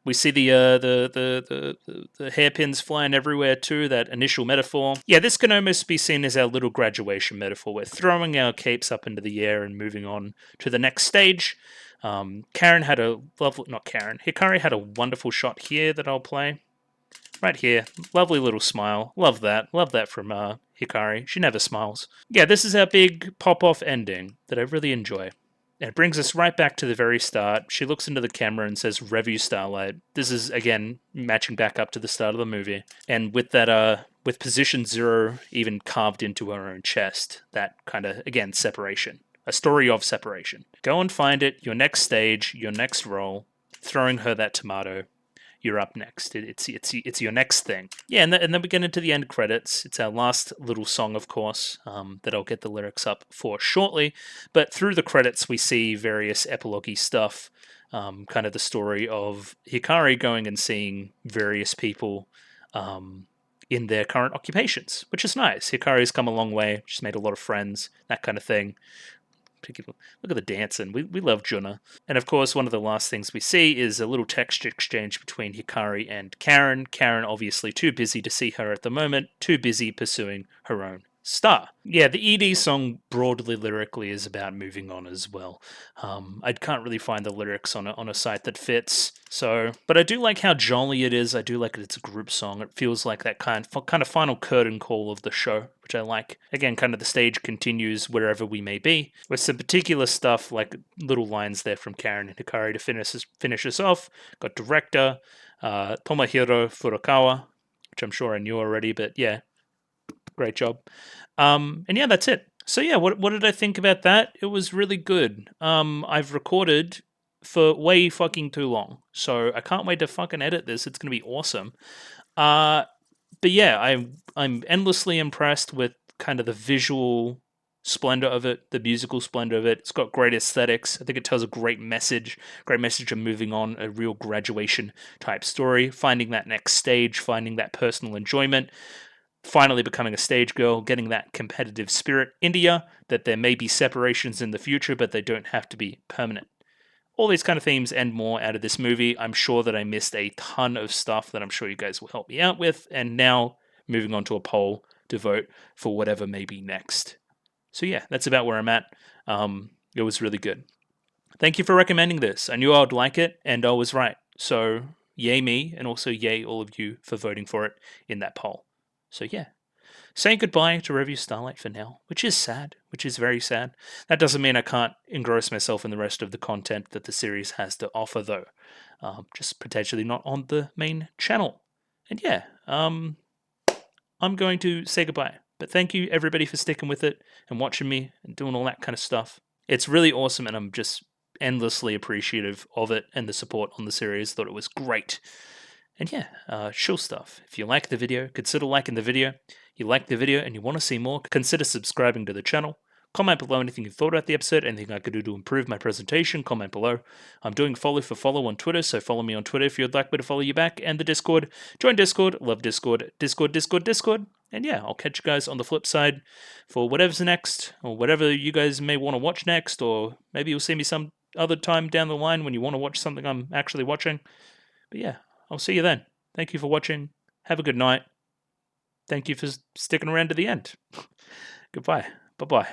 We see the hairpins flying everywhere too, that initial metaphor. Yeah, this can almost be seen as our little graduation metaphor. We're throwing our capes up into the air and moving on to the next stage. Hikari had a wonderful shot here that I'll play. Right here. Lovely little smile. Love that. Love that from Hikari. She never smiles. Yeah, this is our big pop-off ending that I really enjoy. And it brings us right back to the very start. She looks into the camera and says, Revue Starlight. This is, again, matching back up to the start of the movie. And with that, with position 0 even carved into her own chest, that kind of, again, separation. A story of separation. Go and find it, your next stage, your next role, throwing her that tomato. You're up next. It's your next thing. Yeah, and then we get into the end credits. It's our last little song, of course, that I'll get the lyrics up for shortly. But through the credits, we see various epilogue-y stuff, kind of the story of Hikari going and seeing various people in their current occupations, which is nice. Hikari's come a long way. She's made a lot of friends, that kind of thing. Look at the dancing. We love Juna. And of course, one of the last things we see is a little text exchange between Hikari and Karen. Karen obviously too busy to see her at the moment, too busy pursuing her own star. Yeah, the ED song broadly lyrically is about moving on as well. I can't really find the lyrics on a site that fits. So, but I do like how jolly it is. I do like that it's a group song. It feels like that kind of final curtain call of the show, which I like. Again, kind of the stage continues wherever we may be, with some particular stuff like little lines there from Karen and Hikari to finish us off. Got director Tomohiro Furukawa, which I'm sure I knew already, but yeah, great job. And yeah, that's it. So yeah, what did I think about that? It was really good. I've recorded for way fucking too long, so I can't wait to fucking edit this. It's gonna be awesome. But yeah, I'm endlessly impressed with kind of the visual splendor of it, the musical splendor of it. It's got great aesthetics. I think it tells a great message of moving on, a real graduation type story, finding that next stage, finding that personal enjoyment, finally becoming a stage girl, getting that competitive spirit into you, that there may be separations in the future, but they don't have to be permanent. All these kind of themes and more out of this movie. I'm sure that I missed a ton of stuff that I'm sure you guys will help me out with. And now, moving on to a poll to vote for whatever may be next. So yeah, that's about where I'm at. It was really good. Thank you for recommending this. I knew I would like it, and I was right. So yay me, and also yay all of you for voting for it in that poll. So yeah, saying goodbye to Revue Starlight for now, which is sad, which is very sad. That doesn't mean I can't engross myself in the rest of the content that the series has to offer, though. Just potentially not on the main channel. And yeah, I'm going to say goodbye. But thank you, everybody, for sticking with it and watching me and doing all that kind of stuff. It's really awesome, and I'm just endlessly appreciative of it and the support on the series. Thought it was great. And yeah, chill stuff. If you like the video, consider liking the video. You like the video and you want to see more, consider subscribing to the channel. Comment below anything you thought about the episode, anything I could do to improve my presentation, comment below. I'm doing follow for follow on Twitter, so follow me on Twitter if you'd like me to follow you back, and the Discord. Join Discord, love Discord, Discord. And yeah, I'll catch you guys on the flip side for whatever's next, or whatever you guys may want to watch next, or maybe you'll see me some other time down the line when you want to watch something I'm actually watching. But yeah, I'll see you then. Thank you for watching. Have a good night. Thank you for sticking around to the end. Goodbye. Bye-bye.